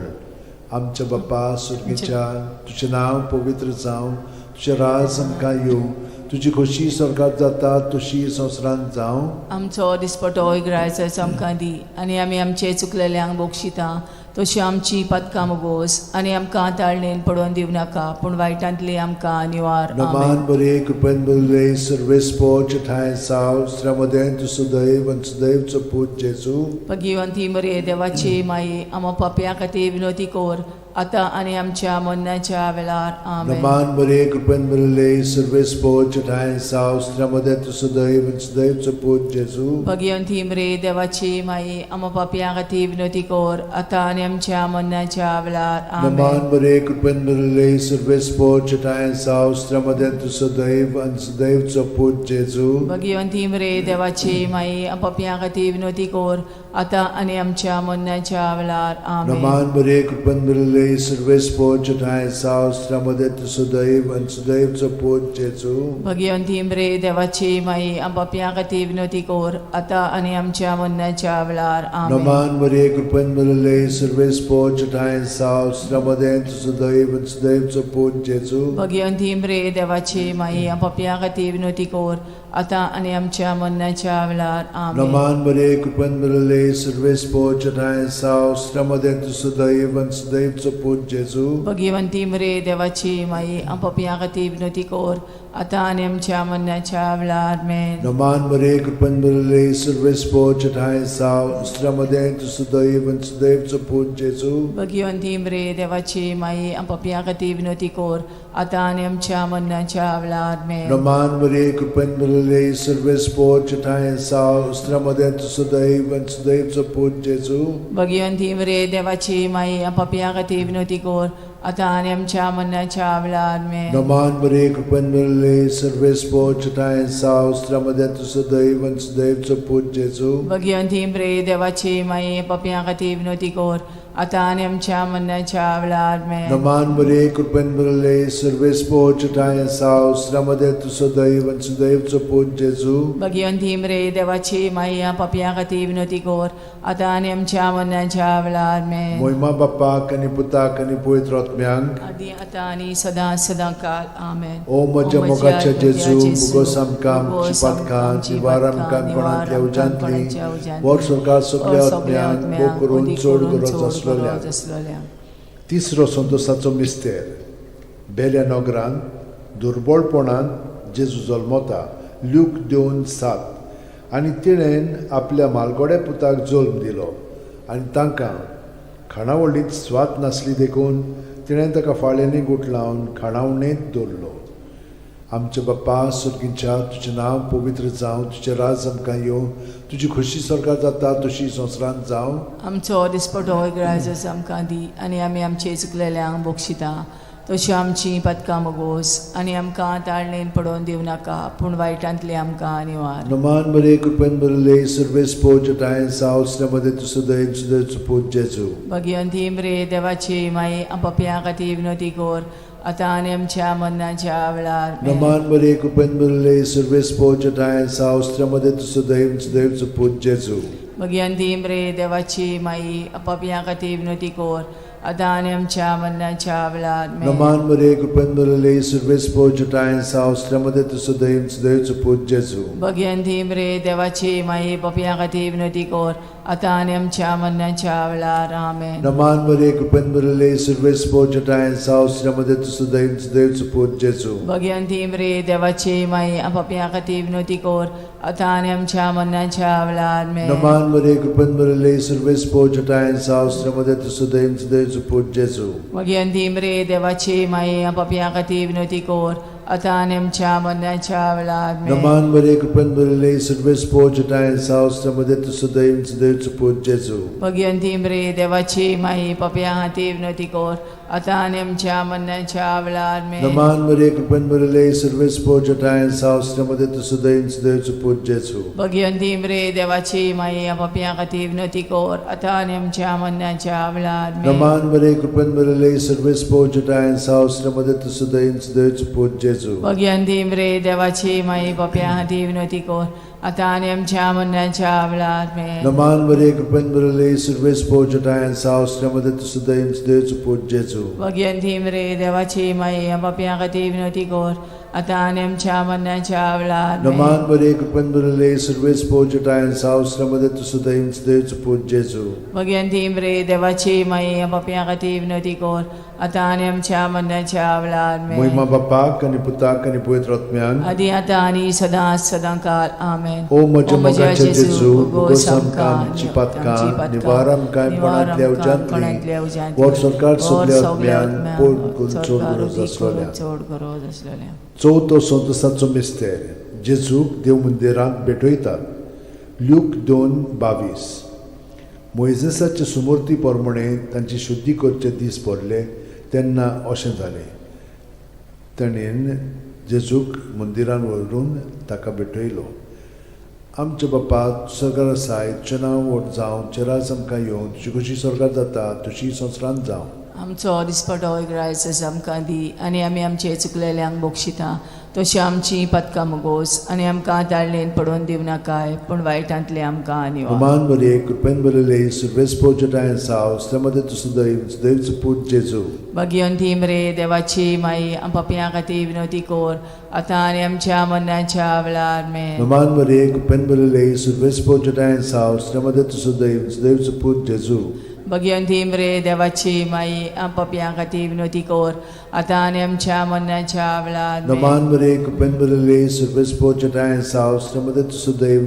आमच्या बापा सुर्गीच्या, तुजें नांव पवित्र जावं, तुजें राज आमकां येवं, तुजी खोशी स्वर्गांत जाता तशी संवसारांत जावं. आमचो दिसपटो इग्रायचो आमकां दी, आनी आमी आमचे चुकलेल्यांक बोगशिता तशी आमची पदकां मोगोस, आनी आमकां ताळणेन पडोवन दिवं नाका, पूण वायटांतली आमकां निवार. नमान बरे कृपेन बरले सर्वेस्पो ठाय साव श्रमदेन तु सदैव आनी सदैवचो पूत जेजू. भगिवंती मरे देवाची माई, आमो पाप्या खातीर विनोदी कोर, आतां आनी आमच्या मरणाच्या वेळार. आमेन. नमान बरे कृपेन बरले सर्वेस्पो ठाय साव श्रमदेन तु सदैव आनी सदैवचो पूत जेजू. भगिवंती मरे देवाची माई, आमो पाप्या खातीर विनोदी कोर, आतां आनी आमच्या मरणाच्या वेळार. आमेन. नमान बरे कृपेन बरले सर्वेस्पो ठाय साव श्रमदेन तु सदैव आनी सदैवचो पूत जेजू. भगिवंती मरे देवाची माई, आमो पाप्या खातीर विनोदी कोर, आतां आनी आमच्या मरणाच्या वेळार. आमेन. नमान बरे कृपेन बरले सर्वेस्पो ठाय साव श्रमदेन तु सदैव आनी सदैवचो पूत जेजू. भगिवंती मरे देवाची माई, आमो पाप्या खातीर विनोदी कोर, आतां आनी आमच्या मरणाच्या वेळार. आमेन. नमान बरे कृपेन बरले सर्वेस्पो ठाय साव श्रमदेन तु सदैव आनी सदैवचो पूत जेजू. भगिवंती मरे देवाची माई, आमो पाप्या खातीर विनोदी कोर, आतां आनी आमच्या मरणाच्या वेळार. आमेन. नमान बरे कृपेन बरले सर्वेस्पो ठाय साव श्रमदेन तु सदैव आनी सदैवचो पूत जेजू. भगिवंती मरे देवाची माई, आमो पाप्या खातीर विनोदी कोर, आतां आनी आमच्या मरणाच्या वेळार. आमेन. नमान बरे कृपेन बरले सर्वेस्पो ठाय साव श्रमदेन तु सदैव आनी सदैवचो पूत जेजू. भगिवंती मरे देवाची माई, आमो पाप्या खातीर विनोदी कोर, आतां आनी आमच्या मरणाच्या वेळार. आमेन. नमान बरे कृपेन बरले सर्वेस्पो ठाय साव श्रमदेन तु सदैव आनी सदैवचो पूत जेजू. भगिवंती मरे देवाची माई, आमो पाप्या खातीर विनोदी कोर, आतां आनी आमच्या मरणाच्या वेळार. आमेन. नमान बरे कृपेन बरले सर्वेस्पो ठाय साव श्रमदेन तु सदैव आनी सदैवचो पूत जेजू. भगिवंती मरे देवाची माई, आमो पाप्या खातीर विनोदी कोर, आतां आनी आमच्या मरणाच्या वेळार. आमेन. नमान बरे कृपेन बरले सर्वेस्पो ठाय साव श्रमदेन तु सदैव आनी सदैवचो पूत जेजू. भगिवंती मरे देवाची माई, आमो पाप्या खातीर विनोदी कोर, आतां आनी आमच्या मरणाच्या वेळार. आमेन. मोहिमा बापाक आनी पुताक आनी पवित्र आत्म्यांक, आदी आतां आनी सदां सदां काल. आमेन. ओ म्हज्या मोगाच्या जेजू, मुगोस आमकां आमची पातकां, निवार आमकां कोणांतल्या उजांतली, वर सरकार सगळ्या आत्म्यांक भोव करून चड गरज आसलेल्या. तिसरो संतोसाचो मिस्तेर. बेल्या नगरांत दुर्बळपणान जेजू जल्मता. ल्यूक 2:7. आनी तिणेन आपल्या मालगोड्या पुताक जल्म दिलो, आनी तांकां खाणावळींत स्वात नासली देखून तिणें ताका फाळ्यांनी गुट लावन खाणावणेंत दवरलो. आमचे बापा सुर्गीच्या, तुजें नांव पवित्र जावं, तुजें राज आमकां येवं, तुजी खोशी स्वर्गांत जाता तशी संवसारांत जावं. आमचो दिसपटो इग्रायचो आमकां दी, आनी आमी आमचे चुकलेल्यांक बोगशिता तशी आमची पदकां मोगोस, आनी आमकां ताळणेन पडोवन दिवं नाका, पूण वायटांतली आमकां निवार. नमान बरे कृपेन बरले सर्वेस्पो ठाय साव श्रमदेन तु सदैव सदैवचो पूत जेजू. भगिवंती मरे देवाची माई, आमो पाप्या खातीर विनोदी कोर, आतां आनी आमच्या मरणाच्या वेळार. नमान बरे कृपेन बरले सर्वेस्पो ठाय साव श्रमदेन तु सदैव सदैवचो पूत जेजू. भगिवंती मरे देवाची माई, आमो पाप्या खातीर विनोदी कोर, आतां आनी आमच्या मरणाच्या वेळार. नमान बरे कृपेन बरले सर्वेस्पो ठाय साव श्रमदेन तु सदैव सदैवचो पूत जेजू. भगिवंती मरे देवाची माई, पाप्या खातीर विनोदी कोर, आतां आनी आमच्या मरणाच्या वेळार. आमेन. नमान बरे कृपेन बरले सर्वेस्पो ठाय साव श्रमदेन तु सदैव सदैवचो पूत जेजू. भगिवंती मरे देवाची माई, आमो पाप्या खातीर विनोदी कोर, आतां आनी आमच्या मरणाच्या वेळार. आमेन. नमान बरे कृपेन बरले सर्वेस्पो ठाय साव श्रमदेन तु सदैव सदैवचो पूत जेजू. भगिवंती मरे देवाची माई, आमो पाप्या खातीर विनोदी कोर, आतां आनी आमच्या मरणाच्या वेळार. आमेन. नमान बरे कृपेन बरले सर्वेस्पो ठाय साव श्रमदेन तु सदैव सदैवचो पूत जेजू. भगिवंती मरे देवाची माई, पाप्या खातीर विनोदी कोर, आतां आनी आमच्या मरणाच्या वेळार. आमेन. नमान बरे कृपेन बरले सर्वेस्पो ठाय साव श्रमदेन तु सदैव सदैवचो पूत जेजू. भगिवंती मरे देवाची माई, आमो पाप्या खातीर विनोदी कोर, आतां आनी आमच्या मरणाच्या वेळार. आमेन. नमान बरे कृपेन बरले सर्वेस्पो ठाय साव श्रमदेन तु सदैव सदैवचो पूत जेजू. जेजू भगवंती मरे देवाची माई पप्या हाती विनोती कोर आता आणि आमच्या मरणाच्या वेळात मेन नमान मरे कृपन बरले सर्वेस पोजटायन सावस्त्रमध्ये सुदैव देवच पूज जेजू भगवंती मरे देवाची माई पप्या हाती विनोती कोर आता आणि आमच्या मरणाच्या वेळात नमान मरे कृपन बरले सर्वेस पोजटायन सावस्त्रमध्ये सुदैव देवच पूज जेजू भगवंती मरे देवाची माई पप्या हाती विनोती कोर आता आणि आमच्या मरणाच्या वेळात मेन महिमा बापाक आणि पुताक आणि पवित्र आत्म्यान आधी आता आणि सदा सदांकाल आमेन ओ म्हज्या मोगाचे जेजू उगोस आमकां आमची पातकां निवार आमकां पणांतल्या उज्यांतली वर सरकार सगल्या आत्म्यान पोट चोड गरज आसलेल्या चवथो संतसाचो मिस्तेर जेजूक देव मंदिरांत भेटयतात ल्यूक 2:22 मोइजेसाचे सुमूर्ती प्रमाणे तांची शुद्धी करचे दीस पडले तेन्ना अशें जालें ताणेन जेजूक मंदिरान व्हरून ताका भेटयलो आमचे बापा स्वर्गार आसाय तुजें नांव व्हड जावं तुजें राज आमकां येवं तुजी कशी स्वर्गार जाता तशी संवसारांत जावं आमचो दिसपटो रायस आमकां दी आनी आमी आमचे चुकलेल्यांक बोगशिता तशी आमची पदकां मोगोस आनी आमकां ताळणेन पडोवन दिवं नाकाय पूण वायटांतले आमकां आनी मान बरे कृपेन बरले सर्वेस पोजटायन साव श्रमदे सुदैव पूज जेजू भगवंती मरे देवाची माई पप्या खातीर विनोती कोर आतां आनी आमच्या मरणाच्या वेळार मेन मान बरे कृपेन बरले सर्वेस पोजटायन साव श्रमदे सुदैव पूज जेजू भगवंती मरे देवाची माई पप्या खातीर विनोती कोर आतां आनी आमच्या मरणाच्या वेळार नमान बरे कृपेन बरले सर्वेस पोजटायन साव श्रमदे सुदैव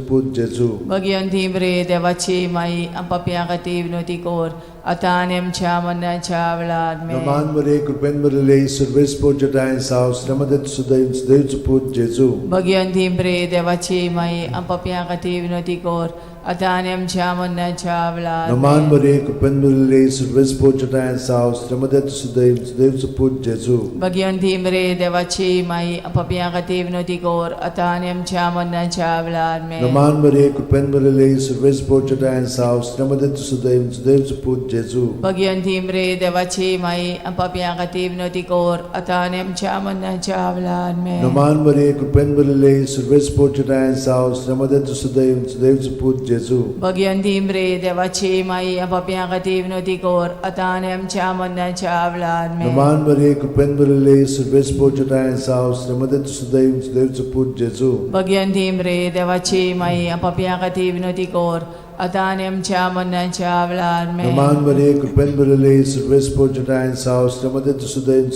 पूज जेजू भगवंती मरे देवाची माई पप्या खातीर विनोती कोर आतां आनी आमच्या मरणाच्या वेळार नमान बरे कृपेन बरले सर्वेस पोजटायन साव श्रमदे सुदैव पूज जेजू भगवंती मरे देवाची माई पप्या खातीर विनोती कोर आतां आनी आमच्या मरणाच्या वेळार नमान बरे कृपेन बरले सर्वेस पोजटायन साव श्रमदे सुदैव पूज जेजू भगवंती मरे देवाची माई पप्या खातीर विनोती कोर आतां आनी आमच्या मरणाच्या वेळार नमान बरे कृपेन बरले सर्वेस पोजटायन साव श्रमदे सुदैव पूज जेजू भगवंती मरे देवाची माई पप्या खातीर विनोती कोर आतां आनी आमच्या मरणाच्या वेळार नमान बरे कृपेन बरले सर्वेस पोजटायन साव श्रमदे सुदैव पूज जेजू भगवंती मरे देवाची माई पप्या खातीर विनोती कोर आतां आनी आमच्या मरणाच्या वेळार नमान बरे कृपेन बरले सर्वेस पोजटायन साव श्रमदे सुदैव पूज जेजू भगवंती मरे देवाची माई पप्या खातीर विनोती कोर आतां आनी आमच्या मरणाच्या वेळार नमान बरे कृपेन बरले सर्वेस पोजटायन साव श्रमदे सुदैव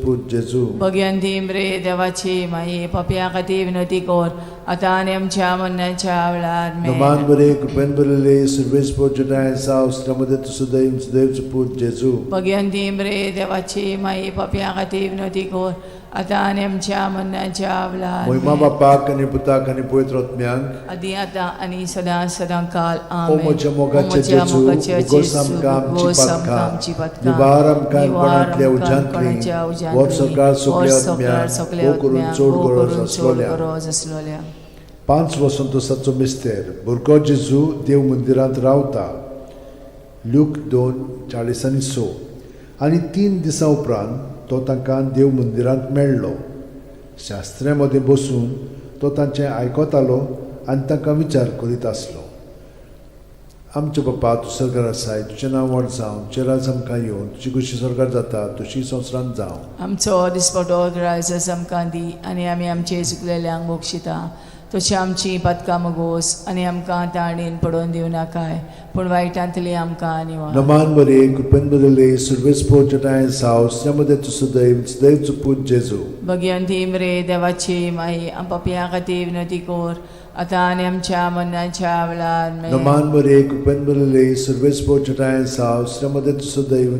पूज जेजू भगवंती मरे देवाची माई पप्या खातीर विनोती कोर आतां आनी आमच्या मरणाच्या वेळार नमान बरे कृपेन बरले सर्वेस पोजटायन साव श्रमदे सुदैव पूज जेजू भगवंती मरे देवाची माई पप्या खातीर विनोती कोर आतां आनी आमच्या मरणाच्या वेळार महिमा बापाक आनी पुताक आनी पवित्र आत्म्यांक आदी आतां आनी सदां सदांकाल ओ म्हज्या मोगाचे जेजू उगोस आमकां आमची पातकां निवार आमकां पणांतल्या उज्यांतली वर सरकार सगल्या आत्म्यान करून चोड गरज आसलोल्या 5 वसंतोसाचो मिस्तेर भुरगो जेजू देव मंदिरांत रावता ल्यूक 2:40-6 आनी 3 दिसां उपरांत तो तांकां देव मंदिरांत मेळ्ळो शास्त्र्यां मदें बसून तो तांचें आयकतालो आनी तांकां विचार करीत आसलो आमचे बापा तूं स्वर्गार आसाय तुजें नांव व्हड जावं तुजें राज आमकां येवं तुजी कशी स्वर्गार जाता तशी संवसारांत जावं आमचो दिसपटो रायस आमकां दी आनी आमी आमचे चुकलेल्यांक मोक्षिता तशी आमची पदकां मोगोस आनी आमकां ताणेन पडोवन दिवं नाकाय पूण वायटांतली आमकां निवार नमान बरे कृपेन बरले सर्वेस पोजटायन साव श्रमदे सुदैव पूज जेजू भगवंती मरे देवाची माई पप्या खातीर विनोती कोर आतां आनी आमच्या मरणाच्या वेळार नमान बरे कृपेन बरले सर्वेस पोजटायन साव श्रमदे सुदैव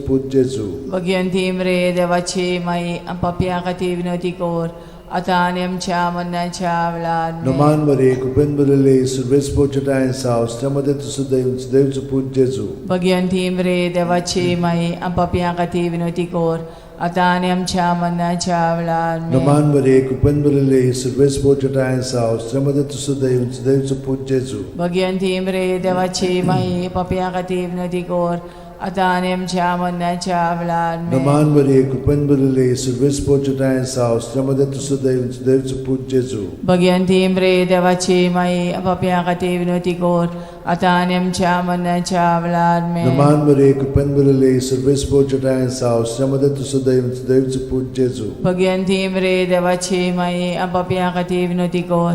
पूज जेजू भगवंती मरे देवाची माई पप्या खातीर विनोती कोर आतां आनी आमच्या मरणाच्या वेळार नमान बरे कृपेन बरले सर्वेस पोजटायन साव श्रमदे सुदैव पूज जेजू भगवंती मरे देवाची माई पप्या खातीर विनोती कोर आतां आनी आमच्या मरणाच्या वेळार नमान बरे कृपेन बरले सर्वेस पोजटायन साव श्रमदे सुदैव पूज जेजू भगवंती मरे देवाची माई पप्या खातीर विनोती कोर आता आणि आमच्या मरणाच्या वेळार Naman Maria, Kupen Bulile, Service Portutan South, Namada to Sudav, Dev to put Jesu. Bhagwanti म्रे देवाची माई आपापल्या खातीर विनवती कर आता आणि आमच्या मरणाच्या वेळार Naman Maria, Kupen Bulile, Service Portutan South, Namada to Sudav, Dev to put Jesu. Bhagwanti म्रे देवाची माई आपापल्या खातीर विनवती कर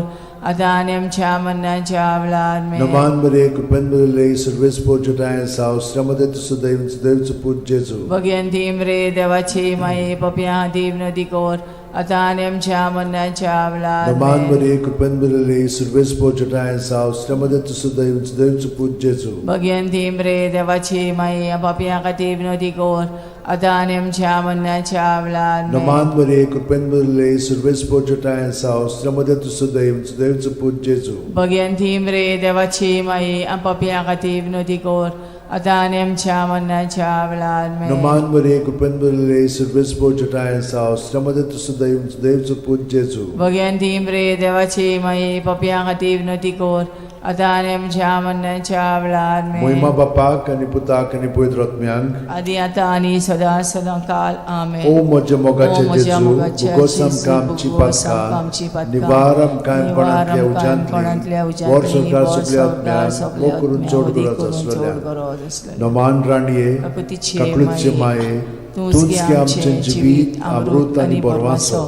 आता आणि आमच्या मरणाच्या वेळार Naman Maria, Kupen Bulile, Service Portutan South, Namada to Sudav, Dev to put Jesu. Bhagwanti म्रे देवाची माई आपापल्या खातीर विनवती कर आता आणि आमच्या मरणाच्या वेळार Naman Maria, Kupen Bulile, Service Portutan South, Namada to Sudav, Dev to put Jesu. Bhagwanti म्रे देवाची माई आपापल्या खातीर विनवती कर आता आणि आमच्या मरणाच्या वेळार Naman Maria, Kupen Bulile, Service Portutan South, Namada to Sudav, Dev to put Jesu. Bhagwanti म्रे देवाची माई आपापल्या खातीर विनवती कर आता आणि आमच्या मरणाच्या वेळार Naman Maria, Kupen Bulile, Service Portutan South, Namada to Sudav, Dev to put Jesu. Bhagwanti म्रे देवाची माई आपापल्या खातीर विनवती कर आता आणि आमच्या मरणाच्या वेळार Moima Bapak आणि Putak आणि Pavitr Atmyank. आदी आता आणि सदा सदा काल आमेन. O moja mogache O moja Jesu, mogache bugosam Jesu, kamci bugosam patkan, kamci patkan, nivaram kaim nivaram panantlia panantlia ujantli, ujantli, vor sorkar vor subliat sorkar myan, subliat mokurun myan, chod odi gurat kurun aswalya. chod gurat aswalya. Naman raniye, Kakutiche kaklutche maye, tunski amchen jibit, amrut ani borwaso,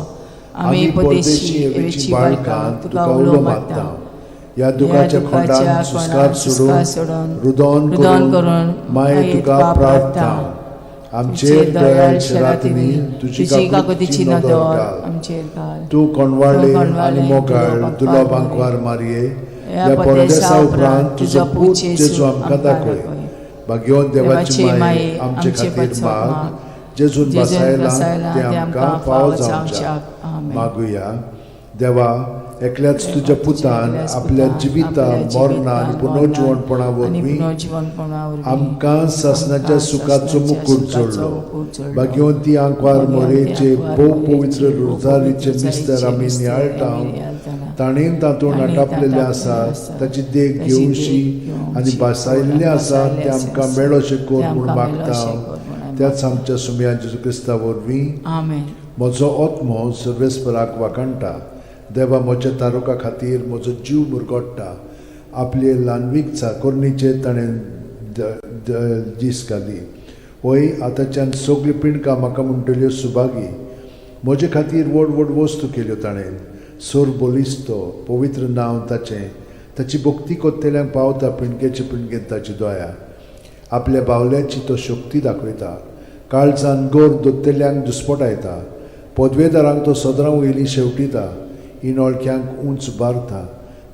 ami podeshi evici balkan, tuka ulo matam. या दुखाच्या खोंडान सुस्कार सोडून रुदोन करून माये तुका प्रार्थना आमचेर दयाळ शरातनी तुझी काकुतीची नदर आमचेर घाल. तू कोणवाडले आणि मोगाळ तुला बांकवार मारिये या परदेसा उपरांत तुझो पूत जेजू आमकां दाखय भाग्यवन देवाची माये आमचे खातीर माग जेजून बसायला ते आमकां फाव जावच्याक मागुया. देवा, एकल्याच तुझ्या पुतान आपल्या जिविता मरणा आणि पुनर्जीवनपणा वरवीं आमकां सासणाच्या सुखाचो मुकुट जोडलो. भाग्यवंती आंकवार मोरेचे भोव पवित्र रोजारीचे मिस्तर आमी नियाळटाव ताणेन तातूंत आटापलेले आसा ताची देख घेवशी आनी बसायल्ले आसा ते आमकां मेळोशे कोर म्हूण मागता. त्याच आमच्या सुमया जेजू क्रिस्ता वरवीं म्हजो आत्मो सर्वेस्पराक वाकणटा. देवा, म्हज्या तारुका खातीर म्हजो जीव मुरगोडटा. आपले ल्हानवीक चाकोरणीचे ताणें दीस घाली. होय, आतांच्यान सगळी पिणकां म्हाका म्हणटल्यो सुभागी. म्हजे खातीर व्हड व्हड वस्तू केल्यो ताणें. सोर बोलिस्तो, पवित्र नांव ताचें. ताची भक्ती कोत्तेल्यांक पावता पिणकेचे पिणकेन ताची दया. आपल्या बावल्याची तो शक्ती दाखयता. काळजान गोर दोत्तेल्यांक दुस्पटायता. पदवेदारांक तो सदरां वयलीं शेवटिता. इनोळख्यांक उंच बारता.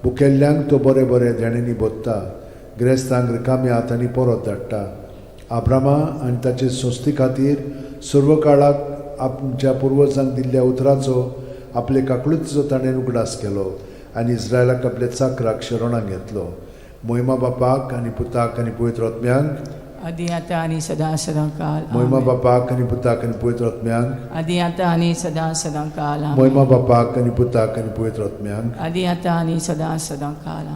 भुकेल्ल्यांक तो बरे बरे देणेनी बोदता. गिरेस्तांक रिकाम्या हातांनी परत धाडटा. आब्रामा आनी ताचे संस्थे खातीर सर्व काळाक आमच्या पुर्वजांक दिल्ल्या उतराचो आपले काकळुचो ताणें उगडास केलो आनी इस्रायलाक आपल्या चाकराक शरणांत घेतलो. मोहिमा बापाक आनी पुताक आनी पवित्र आत्म्यांक आदी आता आणि सदा सदा काल. मोहिमा बापाक आनी पुताक आनी पवित्र आत्म्यांक आदी आता आणि सदा सदा काल. मोहिमा बापाक आनी पुताक आनी पवित्र आत्म्यांक आदी आता आणि सदा सदा काल.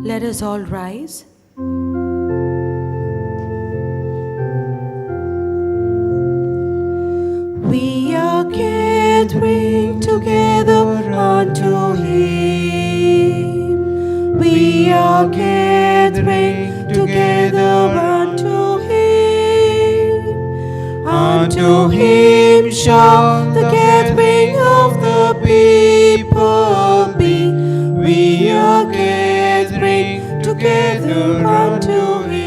Let us all rise. We are gathering together unto Him. We are gathering together unto Him. Unto Him shall the gathering of the people be. We are gathering together unto Him.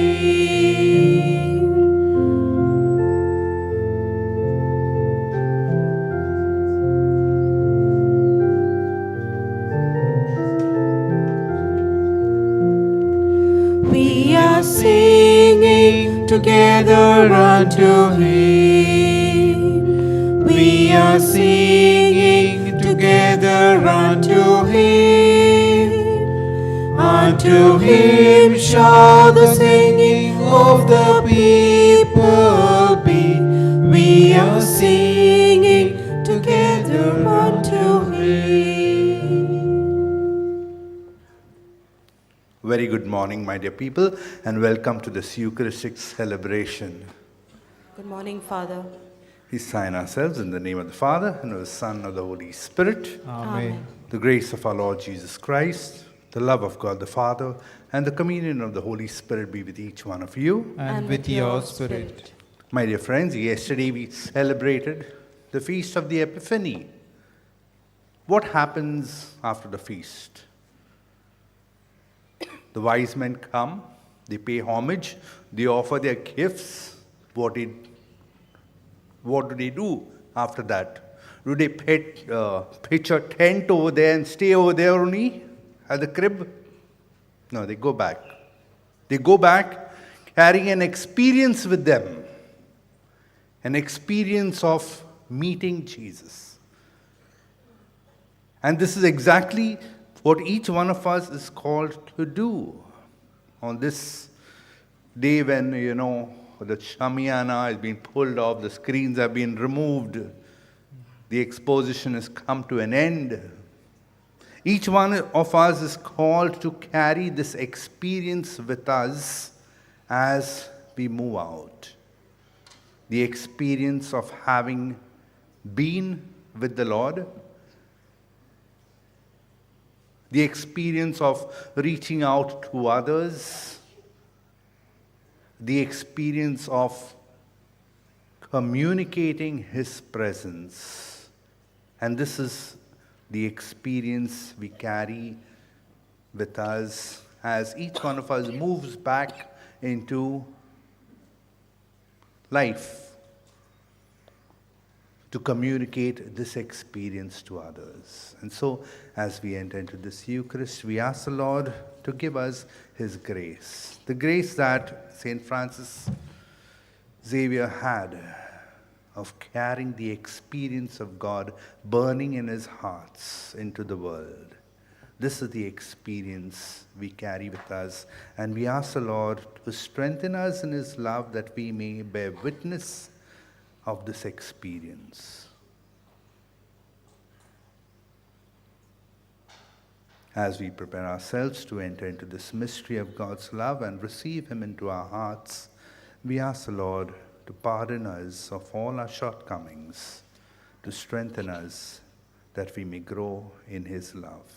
We are singing together unto Him. We are singing together unto Him. Unto Him shall the singing of the people be. We are singing together unto Him. Very good morning, my dear people, and welcome to this Eucharistic celebration. Good morning, Father. We sign ourselves in the name of the Father, and of the Son, and of the Holy Spirit. Amen. The grace of our Lord Jesus Christ, the love of God the Father, and the communion of the Holy Spirit be with each one of you. And with your spirit. My dear friends, yesterday we celebrated the feast of the Epiphany. What happens after the feast? The wise men come, they pay homage, they offer their gifts. What do they do after that? Do they pitch a tent over there and stay over there only at the crib? No, they go back. They go back carrying an experience with them, an experience of meeting Jesus. And this is exactly what each one of us is called to do on this day when, the Shamiana has been pulled off, the screens have been removed, the exposition has come to an end. Each one of us is called to carry this experience with us as we move out. The experience of having been with the Lord, the experience of reaching out to others, the experience of communicating His presence. And this is the experience we carry with us as each one of us moves back into life to communicate this experience to others. And so, as we enter into this Eucharist, we ask the Lord to give us His grace. The grace that St. Francis Xavier had of carrying the experience of God burning in his hearts into the world. This is the experience we carry with us, and we ask the Lord to strengthen us in His love that we may bear witness of this experience. As we prepare ourselves to enter into this mystery of God's love and receive Him into our hearts, we ask the Lord to pardon us of all our shortcomings, to strengthen us that we may grow in His love.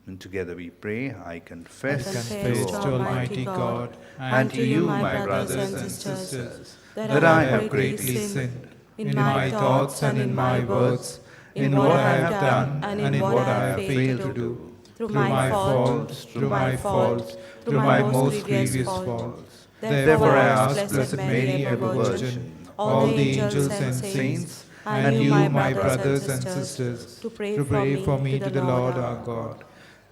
And together we pray, I confess to Almighty God and to you, my brothers and sisters, that I have greatly sinned in my thoughts and in my words, in what I have done and in what I have failed to do, through my fault, through my most grievous fault. Therefore I ask Blessed Mary, ever Virgin, all the angels and saints, and you, my brothers and sisters, to pray for me to the Lord our God.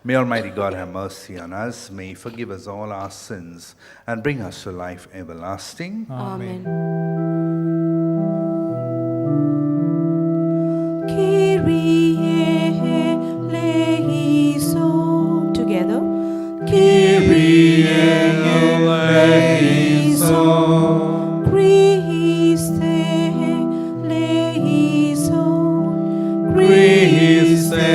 May Almighty God have mercy on us, may He forgive us all our sins, and bring us to life everlasting. Amen. Kyrie eleison. Together. Kyrie eleison. Christe eleison. Christe eleison.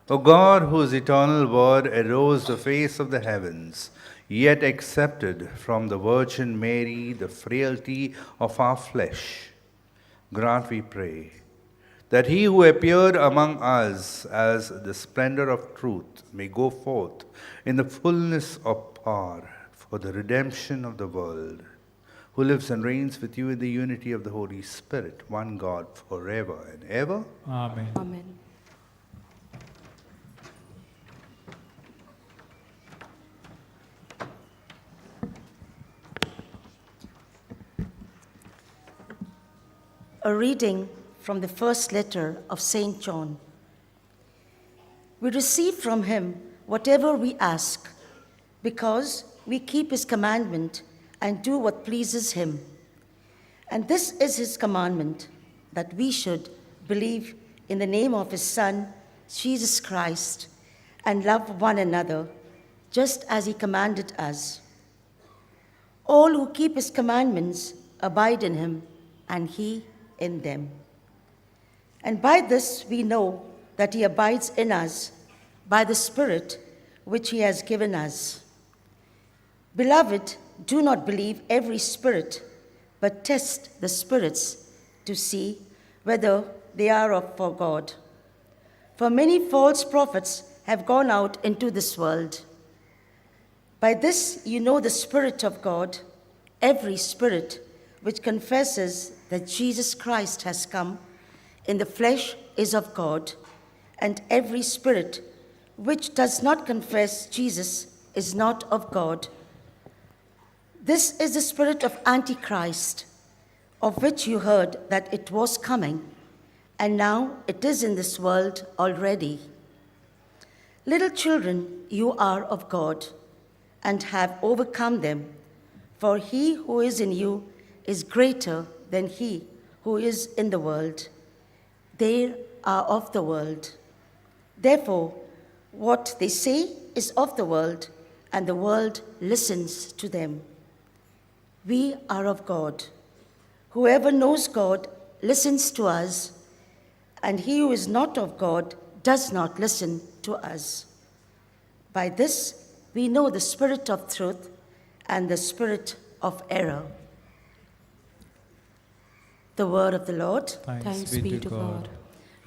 O God, whose eternal word arose the face of the heavens, yet accepted from the Virgin Mary the frailty of our flesh, grant, we pray, that he who appeared among us as the splendor of truth may go forth in the fullness of power for the redemption of the world, who lives and reigns with you in the unity of the Holy Spirit, one God, forever and ever. Amen. Amen. A reading from the first letter of St. John. We receive from him whatever we ask, because we keep his commandment and do what pleases him. And this is his commandment, that we should believe in the name of his Son, Jesus Christ, and love one another, just as he commanded us. All who keep his commandments abide in him, and he in them. And by this we know that he abides in us, by the Spirit which he has given us. Beloved, do not believe every spirit, but test the spirits to see whether they are for God. For many false prophets have gone out into this world. By this you know the Spirit of God. Every spirit which confesses that Jesus Christ has come in the flesh is of God, and every spirit which does not confess Jesus is not of God. This is the spirit of Antichrist, of which you heard that it was coming, and now it is in this world already. Little children, you are of God, and have overcome them, for he who is in you is greater than he who is in the world. They are of the world. Therefore, what they say is of the world, and the world listens to them. We are of God. Whoever knows God listens to us, and he who is not of God does not listen to us. By this we know the spirit of truth and the spirit of error. The word of the Lord. Thanks be to God.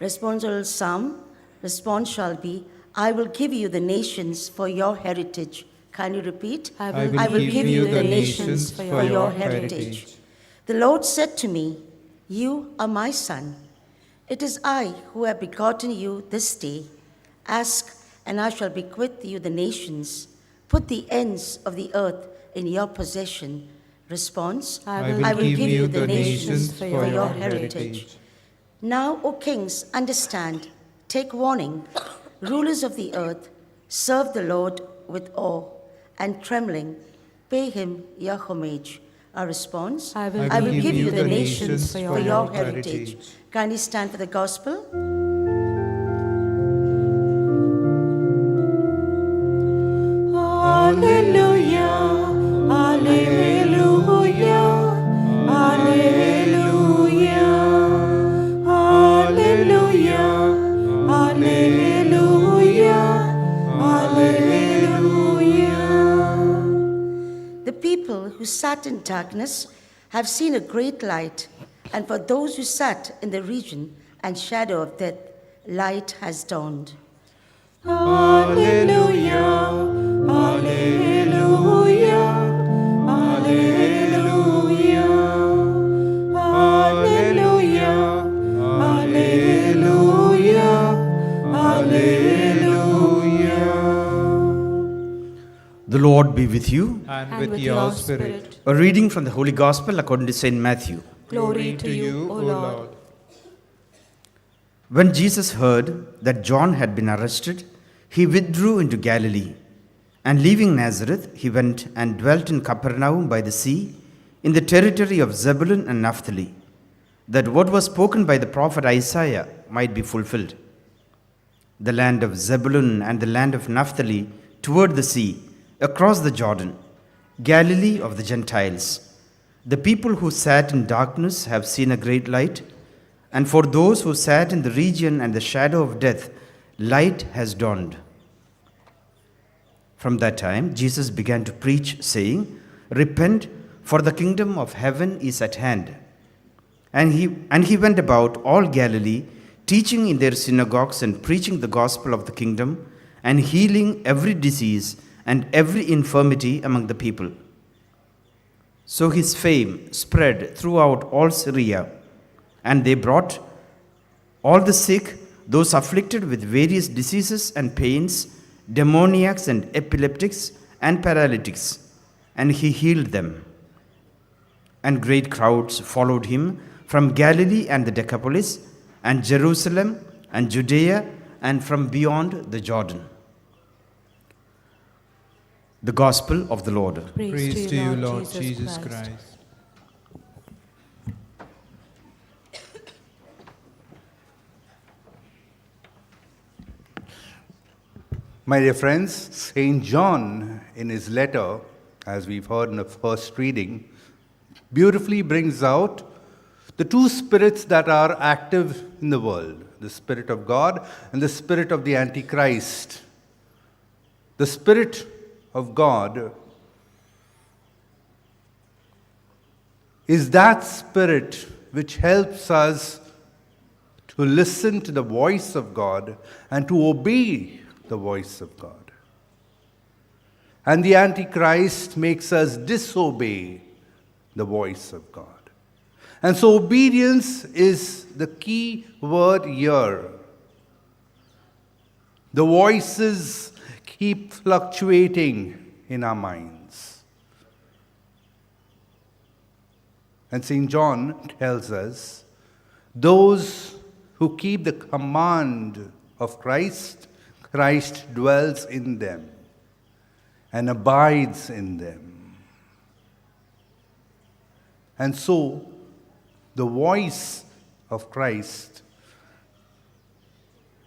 Responsorial psalm. Response shall be, I will give you the nations for your heritage. Can you repeat? I will give you the nations for your heritage. The Lord said to me, you are my son. It is I who have begotten you this day. Ask, and I shall bequeath you the nations. Put the ends of the earth in your possession. Response, I will give you the nations for your heritage. Now, O kings, understand, take warning. Rulers of the earth, serve the Lord with awe and trembling. Pay him your homage. Our response, I will give you the nations for your heritage. Can you stand for the gospel? Alleluia, alleluia, alleluia, alleluia, alleluia, alleluia. The people who sat in darkness have seen a great light, and for those who sat in the region and shadow of death, light has dawned. Alleluia, alleluia, alleluia, alleluia, alleluia, alleluia. The Lord be with you. And with your spirit. A reading from the Holy Gospel according to St. Matthew. Glory to you, O Lord. When Jesus heard that John had been arrested, he withdrew into Galilee. And leaving Nazareth, he went and dwelt in Capernaum by the sea, in the territory of Zebulun and Naphtali, that what was spoken by the prophet Isaiah might be fulfilled. The land of Zebulun and the land of Naphtali toward the sea, across the Jordan, Galilee of the Gentiles. The people who sat in darkness have seen a great light, and for those who sat in the region and the shadow of death, light has dawned. From that time, Jesus began to preach, saying, Repent, for the kingdom of heaven is at hand. And he went about all Galilee, teaching in their synagogues and preaching the gospel of the kingdom, and healing every disease and every infirmity among the people. So his fame spread throughout all Syria, and they brought all the sick, those afflicted with various diseases and pains, demoniacs and epileptics and paralytics, and he healed them. And great crowds followed him from Galilee and the Decapolis, and Jerusalem and Judea, and from beyond the Jordan. The Gospel of the Lord. Praise to you, Lord Jesus Christ. My dear friends, St. John, in his letter, as we've heard in the first reading, beautifully brings out the two spirits that are active in the world, the Spirit of God and the Spirit of the Antichrist. The Spirit of God is that Spirit which helps us to listen to the voice of God and to obey the voice of God. And the Antichrist makes us disobey the voice of God. And so obedience is the key word here. The voices keep fluctuating in our minds. And St. John tells us, those who keep the command of Christ, Christ dwells in them and abides in them. And so, the voice of Christ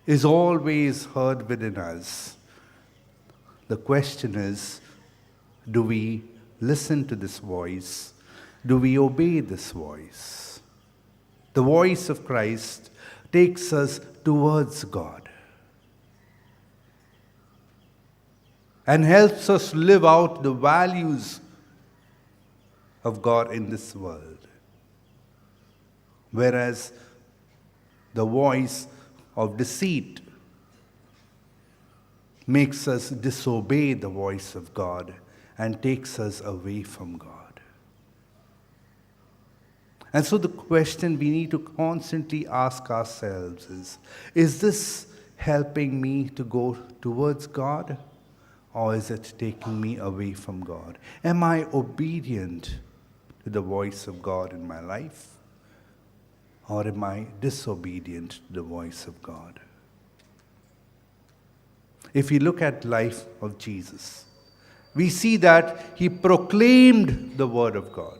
is always heard within us. The question is, do we listen to this voice? Do we obey this voice? The voice of Christ takes us towards God and helps us live out the values of God in this world. Whereas the voice of deceit makes us disobey the voice of God and takes us away from God. And so the question we need to constantly ask ourselves is this helping me to go towards God, or is it taking me away from God? Am I obedient to the voice of God in my life? Or am I disobedient to the voice of God? If we look at the life of Jesus, we see that he proclaimed the word of God.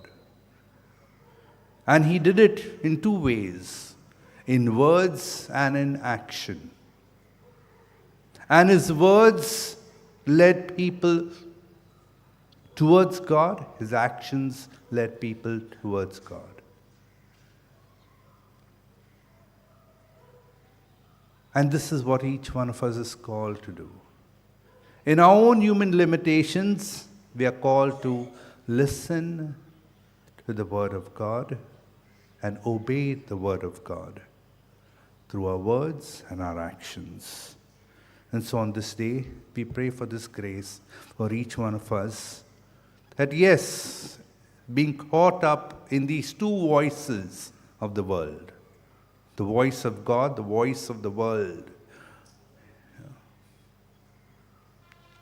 And he did it in two ways, in words and in action. And his words led people towards God, his actions led people towards God. And this is what each one of us is called to do. In our own human limitations, we are called to listen to the word of God and obey the word of God through our words and our actions. And so on this day, we pray for this grace for each one of us, that yes, being caught up in these two voices of the world, the voice of God, the voice of the world,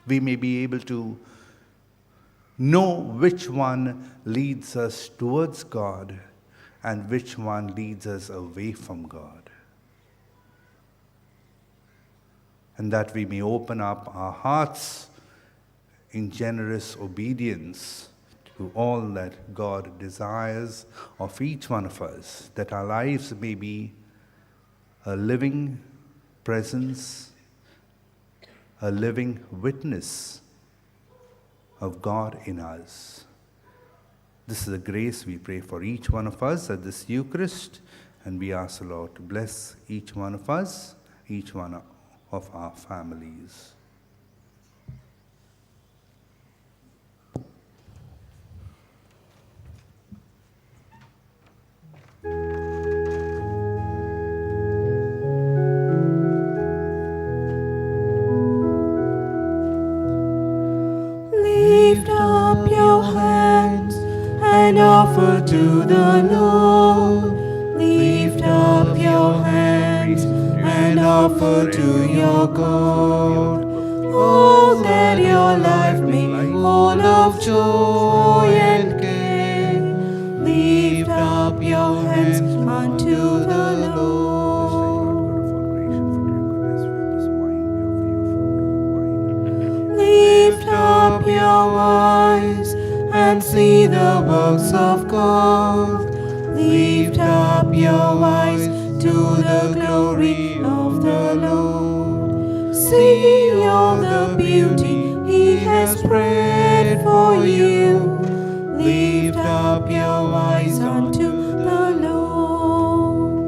we may be able to know which one leads us towards God and which one leads us away from God. And that we may open up our hearts in generous obedience to all that God desires of each one of us, that our lives may be a living presence, a living witness of God in us. This is the grace we pray for each one of us at this Eucharist, and we ask the Lord to bless each one of us, each one of our families. Lift up your hands and offer to the Lord. Lift up your hands and offer to your God. Oh, that your life may full of joy and care. Lift up your hands unto the Lord. Lift up your eyes and see the works of God. Lift up your eyes to the glory of the Lord. See all the beauty He has spread for you. Lift up your eyes unto the Lord.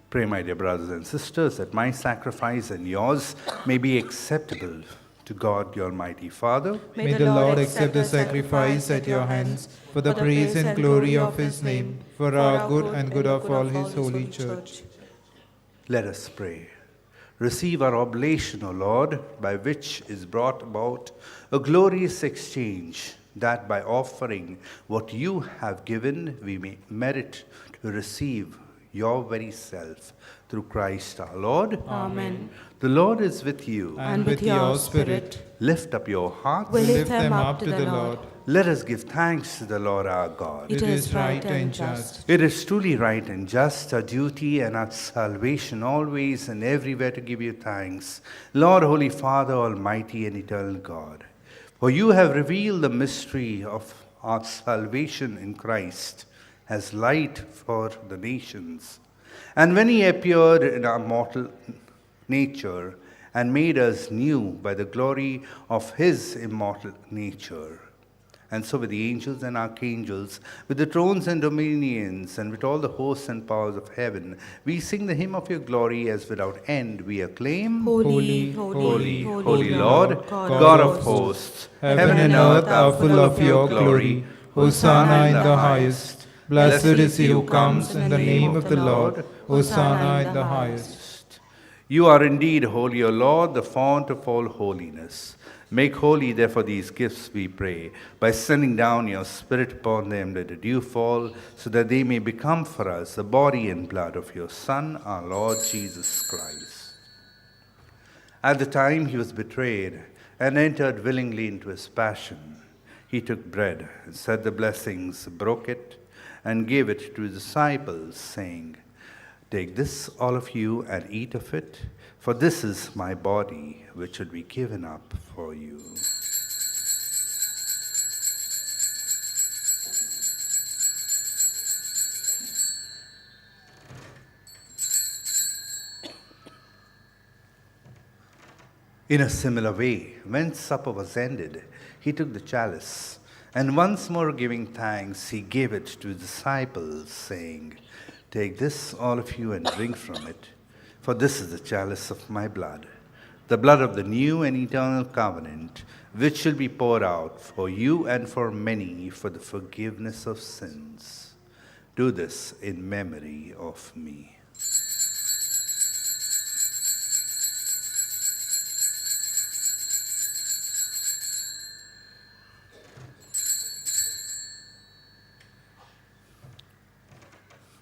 Pray, my dear brothers and sisters, that my sacrifice and yours may be acceptable to God, the Almighty Father. May the Lord accept the sacrifice at your hands for the praise and glory of His name, for our good and good of all His holy church. Let us pray. Receive our oblation, O Lord, by which is brought about a glorious exchange, that by offering what you have given, we may merit to receive your very self, through Christ our Lord. Amen. The Lord is with you. And with your spirit. Lift up your hearts. We lift them up to the Lord. Let us give thanks to the Lord our God. It is right and just. It is truly right and just, our duty and our salvation, always and everywhere to give you thanks, Lord, Holy Father, Almighty and eternal God. For you have revealed the mystery of our salvation in Christ as light for the nations. And when He appeared in our mortal nature and made us new by the glory of His immortal nature. And so with the angels and archangels, with the thrones and dominions, and with all the hosts and powers of heaven, we sing the hymn of your glory as without end we acclaim. Holy, holy, holy Lord, God of hosts, heaven and earth are full of your glory. Hosanna in the highest. Blessed is he who comes in the name of the Lord. Hosanna in the highest. You are indeed holy, O Lord, the fount of all holiness. Make holy, therefore, these gifts, we pray, by sending down your Spirit upon them, let the dew fall, so that they may become for us the body and blood of your Son, our Lord Jesus Christ. At the time he was betrayed and entered willingly into his passion, he took bread and said the blessings, broke it, and gave it to his disciples, saying, "Take this, all of you, and eat of it, for this is my body, which should be given up for you." In a similar way, when supper was ended, he took the chalice, and once more giving thanks, he gave it to his disciples, saying, "Take this, all of you, and drink from it, for this is the chalice of my blood, the blood of the new and eternal covenant, which shall be poured out for you and for many for the forgiveness of sins. Do this in memory of me."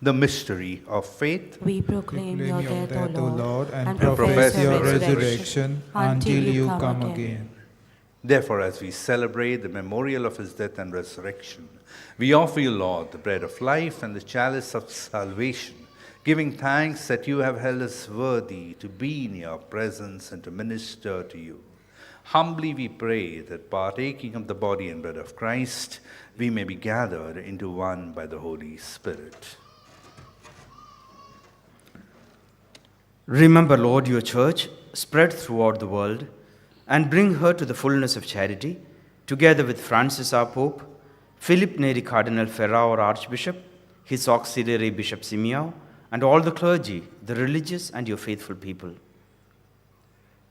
The mystery of faith. We proclaim your death, O Lord, and profess profess your resurrection until you come again. Therefore, as we celebrate the memorial of his death and resurrection, we offer you, Lord, the bread of life and the chalice of salvation, giving thanks that you have held us worthy to be in your presence and to minister to you. Humbly we pray that, partaking of the body and blood of Christ, we may be gathered into one by the Holy Spirit. Remember, Lord, your church spread throughout the world, and bring her to the fullness of charity, together with Francis our Pope, Philip Neri Cardinal Ferrao our Archbishop, his auxiliary Bishop Simeon, and all the clergy, the religious and your faithful people.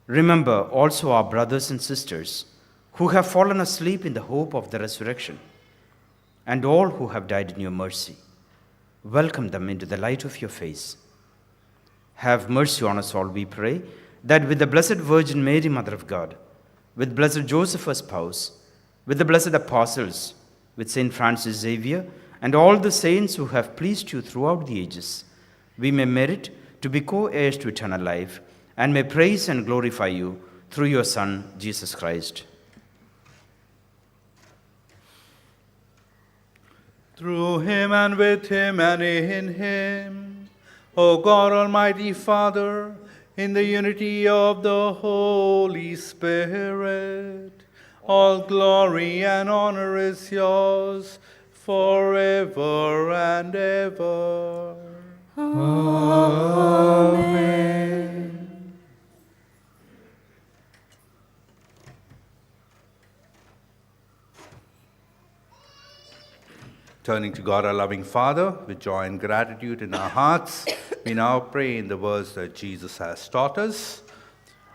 Remember also our brothers and sisters who have fallen asleep in the hope of the resurrection, and all who have died in your mercy. Welcome them into the light of your face. Have mercy on us all, we pray, that with the Blessed Virgin Mary, Mother of God, with Blessed Joseph, her spouse, with the blessed apostles, with Saint Francis Xavier, and all the saints who have pleased you throughout the ages, we may merit to be co-heirs to eternal life, and may praise and glorify you through your Son, Jesus Christ. Through him and with him and in him, O God, Almighty Father, in the unity of the Holy Spirit, all glory and honor is yours forever and ever. Amen. Turning to God, our loving Father, with joy and gratitude in our hearts, we now pray in the words that Jesus has taught us.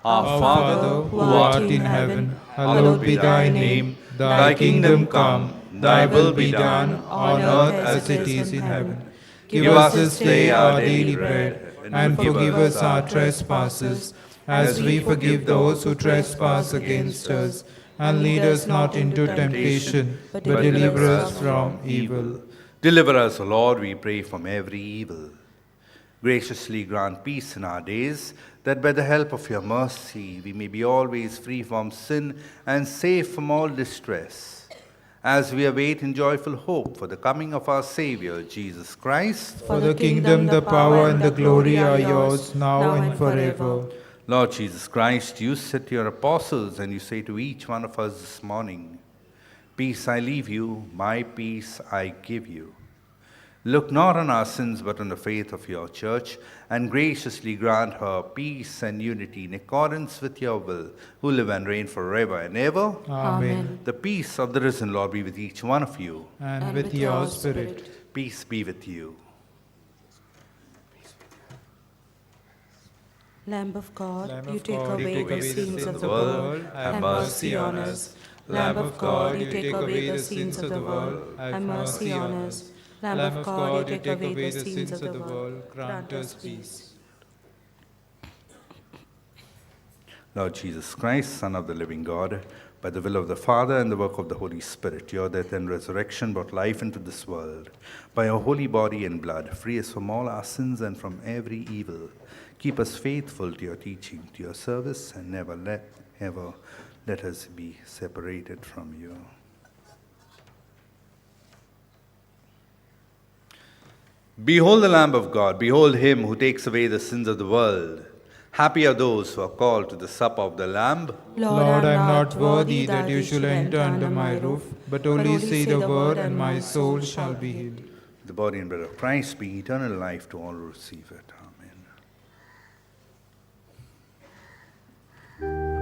Our Father, who art in heaven, hallowed be thy name. Thy kingdom come, thy will be done, on earth as it is in heaven. Give us this day our daily bread, and forgive us our trespasses, as we forgive those who trespass against us. And lead us not into temptation, but deliver us from evil. Deliver us, O Lord, we pray, from every evil. Graciously grant peace in our days, that by the help of your mercy we may be always free from sin and safe from all distress, as we await in joyful hope for the coming of our Savior, Jesus Christ. For the kingdom, the power, and the glory are yours, now and forever. Lord Jesus Christ, you said to your apostles, and you say to each one of us this morning, peace I leave you, my peace I give you. Look not on our sins, but on the faith of your church, and graciously grant her peace and unity in accordance with your will, who live and reign forever and ever. Amen. The peace of the risen Lord be with each one of you. And with your spirit. Peace be with you. Lamb of God, Lamb you of take God, away you the take sins of the world, have mercy on us. Lamb of God, you take away the sins of the world, have mercy on us. Lamb of God, you take away the sins of the world, grant us peace. Lord Jesus Christ, Son of the living God, by the will of the Father and the work of the Holy Spirit, your death and resurrection brought life into this world. By your holy body and blood, free us from all our sins and from every evil. Keep us faithful to your teaching, to your service, and never let us be separated from you. Behold the Lamb of God, behold him who takes away the sins of the world. Happy are those who are called to the supper of the Lamb. Lord, I am not worthy that you should enter under my roof, but only say the word, and my soul shall be healed. The body and blood of Christ be eternal life to all who receive it. Amen.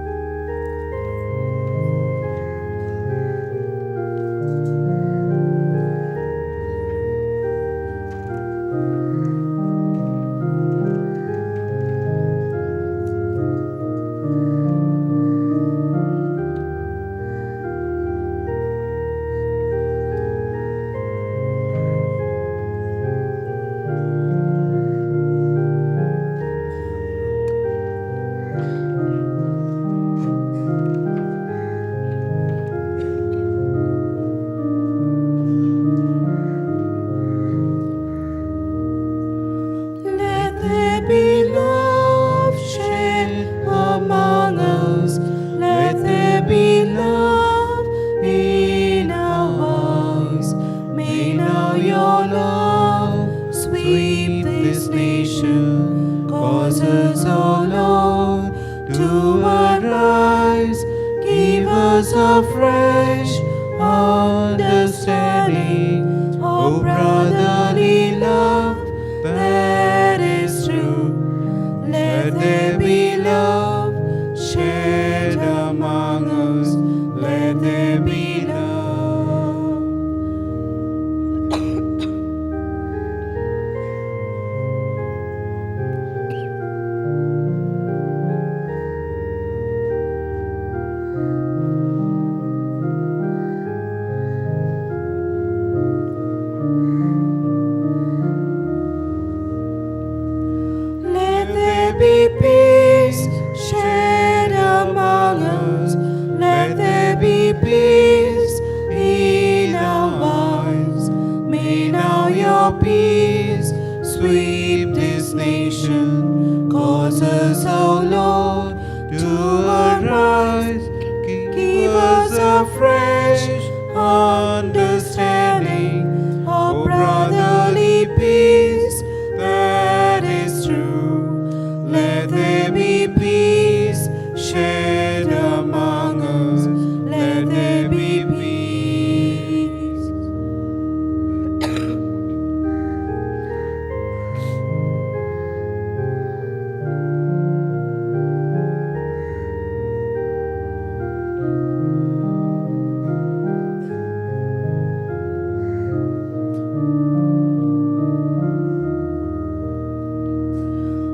us, O Lord, to arise. Give us a fresh understanding of brotherly peace that is true. Let there be peace shared among us. Let there be peace.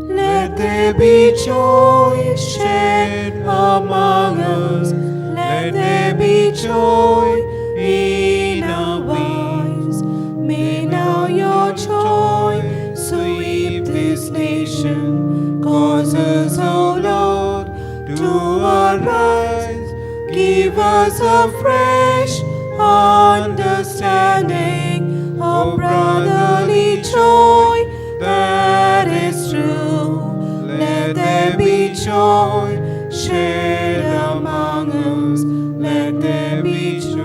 Let there be joy shared among us. Let there be joy in our lives. May now your joy sweep this nation. Cause us, O Lord, to arise. Give us a fresh understanding of brotherly joy that is true. Let there be joy shared among us. Let there be joy.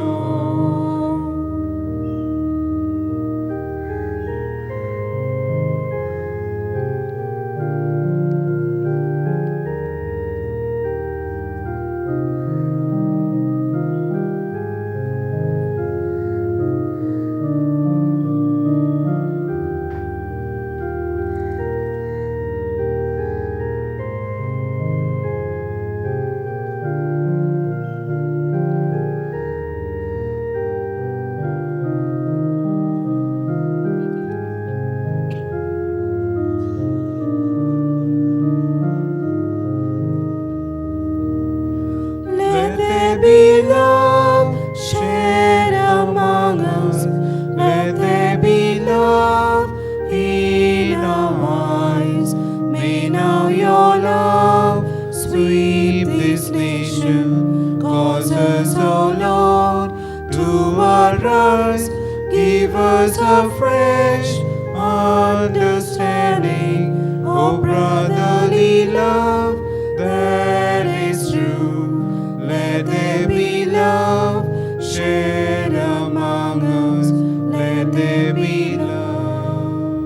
Let there be love shared among us. Let there be love in our lives. May now your love sweep this nation. Cause us, O Lord, to arise. Give us a fresh understanding of brotherly love that is true. Let there be love shared among us. Let there be love.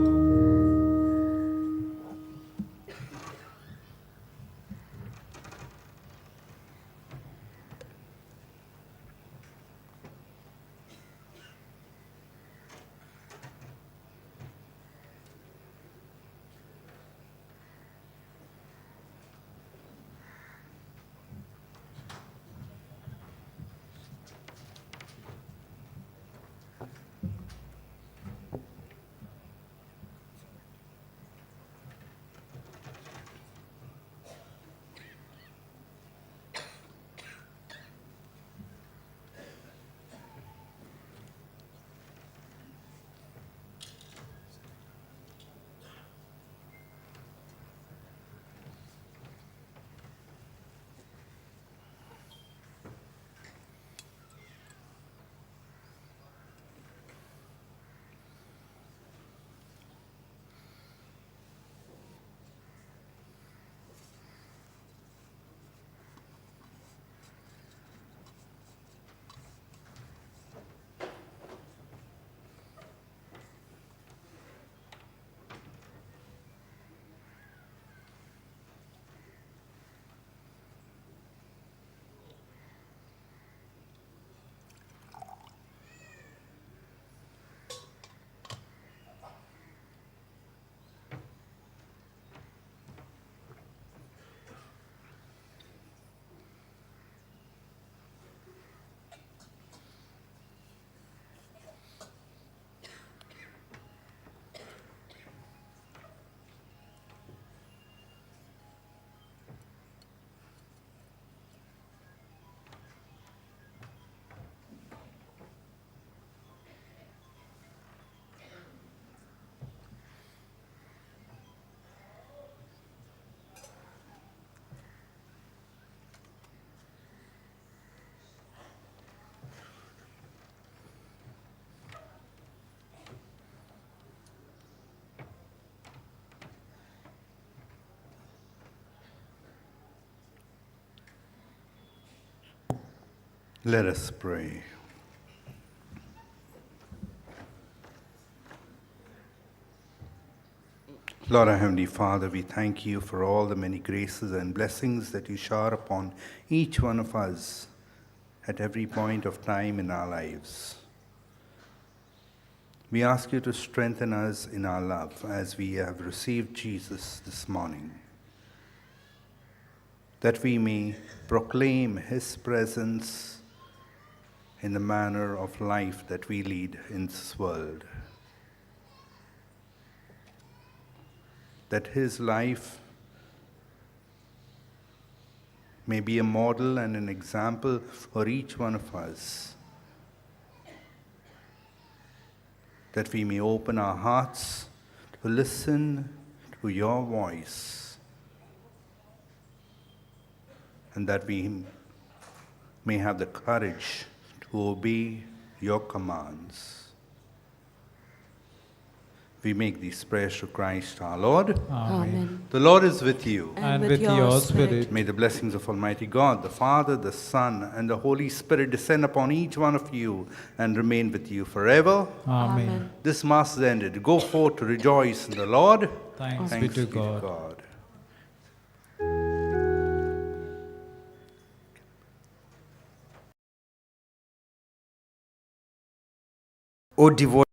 Let us pray. Lord, our Heavenly Father, we thank you for all the many graces and blessings that you shower upon each one of us at every point of time in our lives. We ask you to strengthen us in our love as we have received Jesus this morning, that we may proclaim his presence in the manner of life that we lead in this world. That his life may be a model and an example for each one of us. That we may open our hearts to listen to your voice, and that we may have the courage to obey your commands. We make these prayers to Christ our Lord. Amen. The Lord is with you. And with your spirit. May the blessings of Almighty God, the Father, the Son, and the Holy Spirit descend upon each one of you and remain with you forever. Amen. This Mass is ended. Go forth to rejoice in the Lord. Thanks be to God. O devoted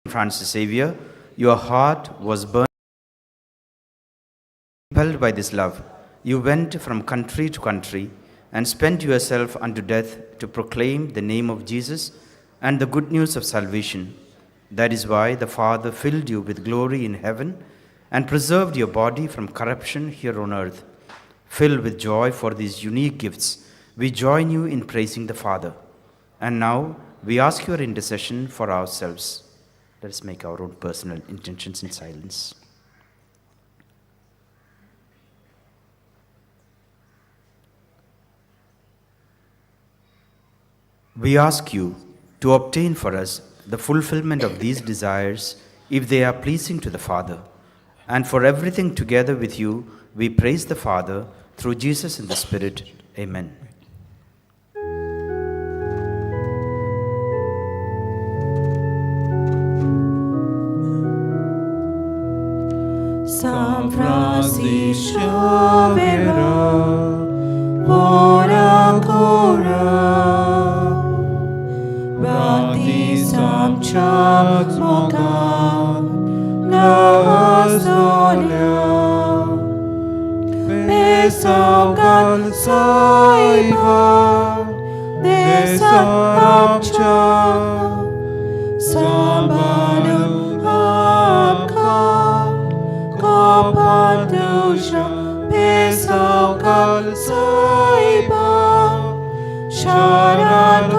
Francis Xavier, your heart was burned. Impelled by this love, you went from country to country and spent yourself unto death to proclaim the name of Jesus and the good news of salvation. That is why the Father filled you with glory in heaven and preserved your body from corruption here on earth. Filled with joy for these unique gifts, we join you in praising the Father. And now we ask your intercession for ourselves. Let us make our own personal intentions in silence. We ask you to obtain for us the fulfillment of these desires if they are pleasing to the Father. And for everything together with you, we praise the Father through Jesus and the Spirit. Amen. San Francisco Vera, ora cora, Baptism Church Mogan, La Solia, Pesaugal Saiba, Desatapcha, Sambalu Abka, Kopadusha, Pesaugal Saiba, Sharan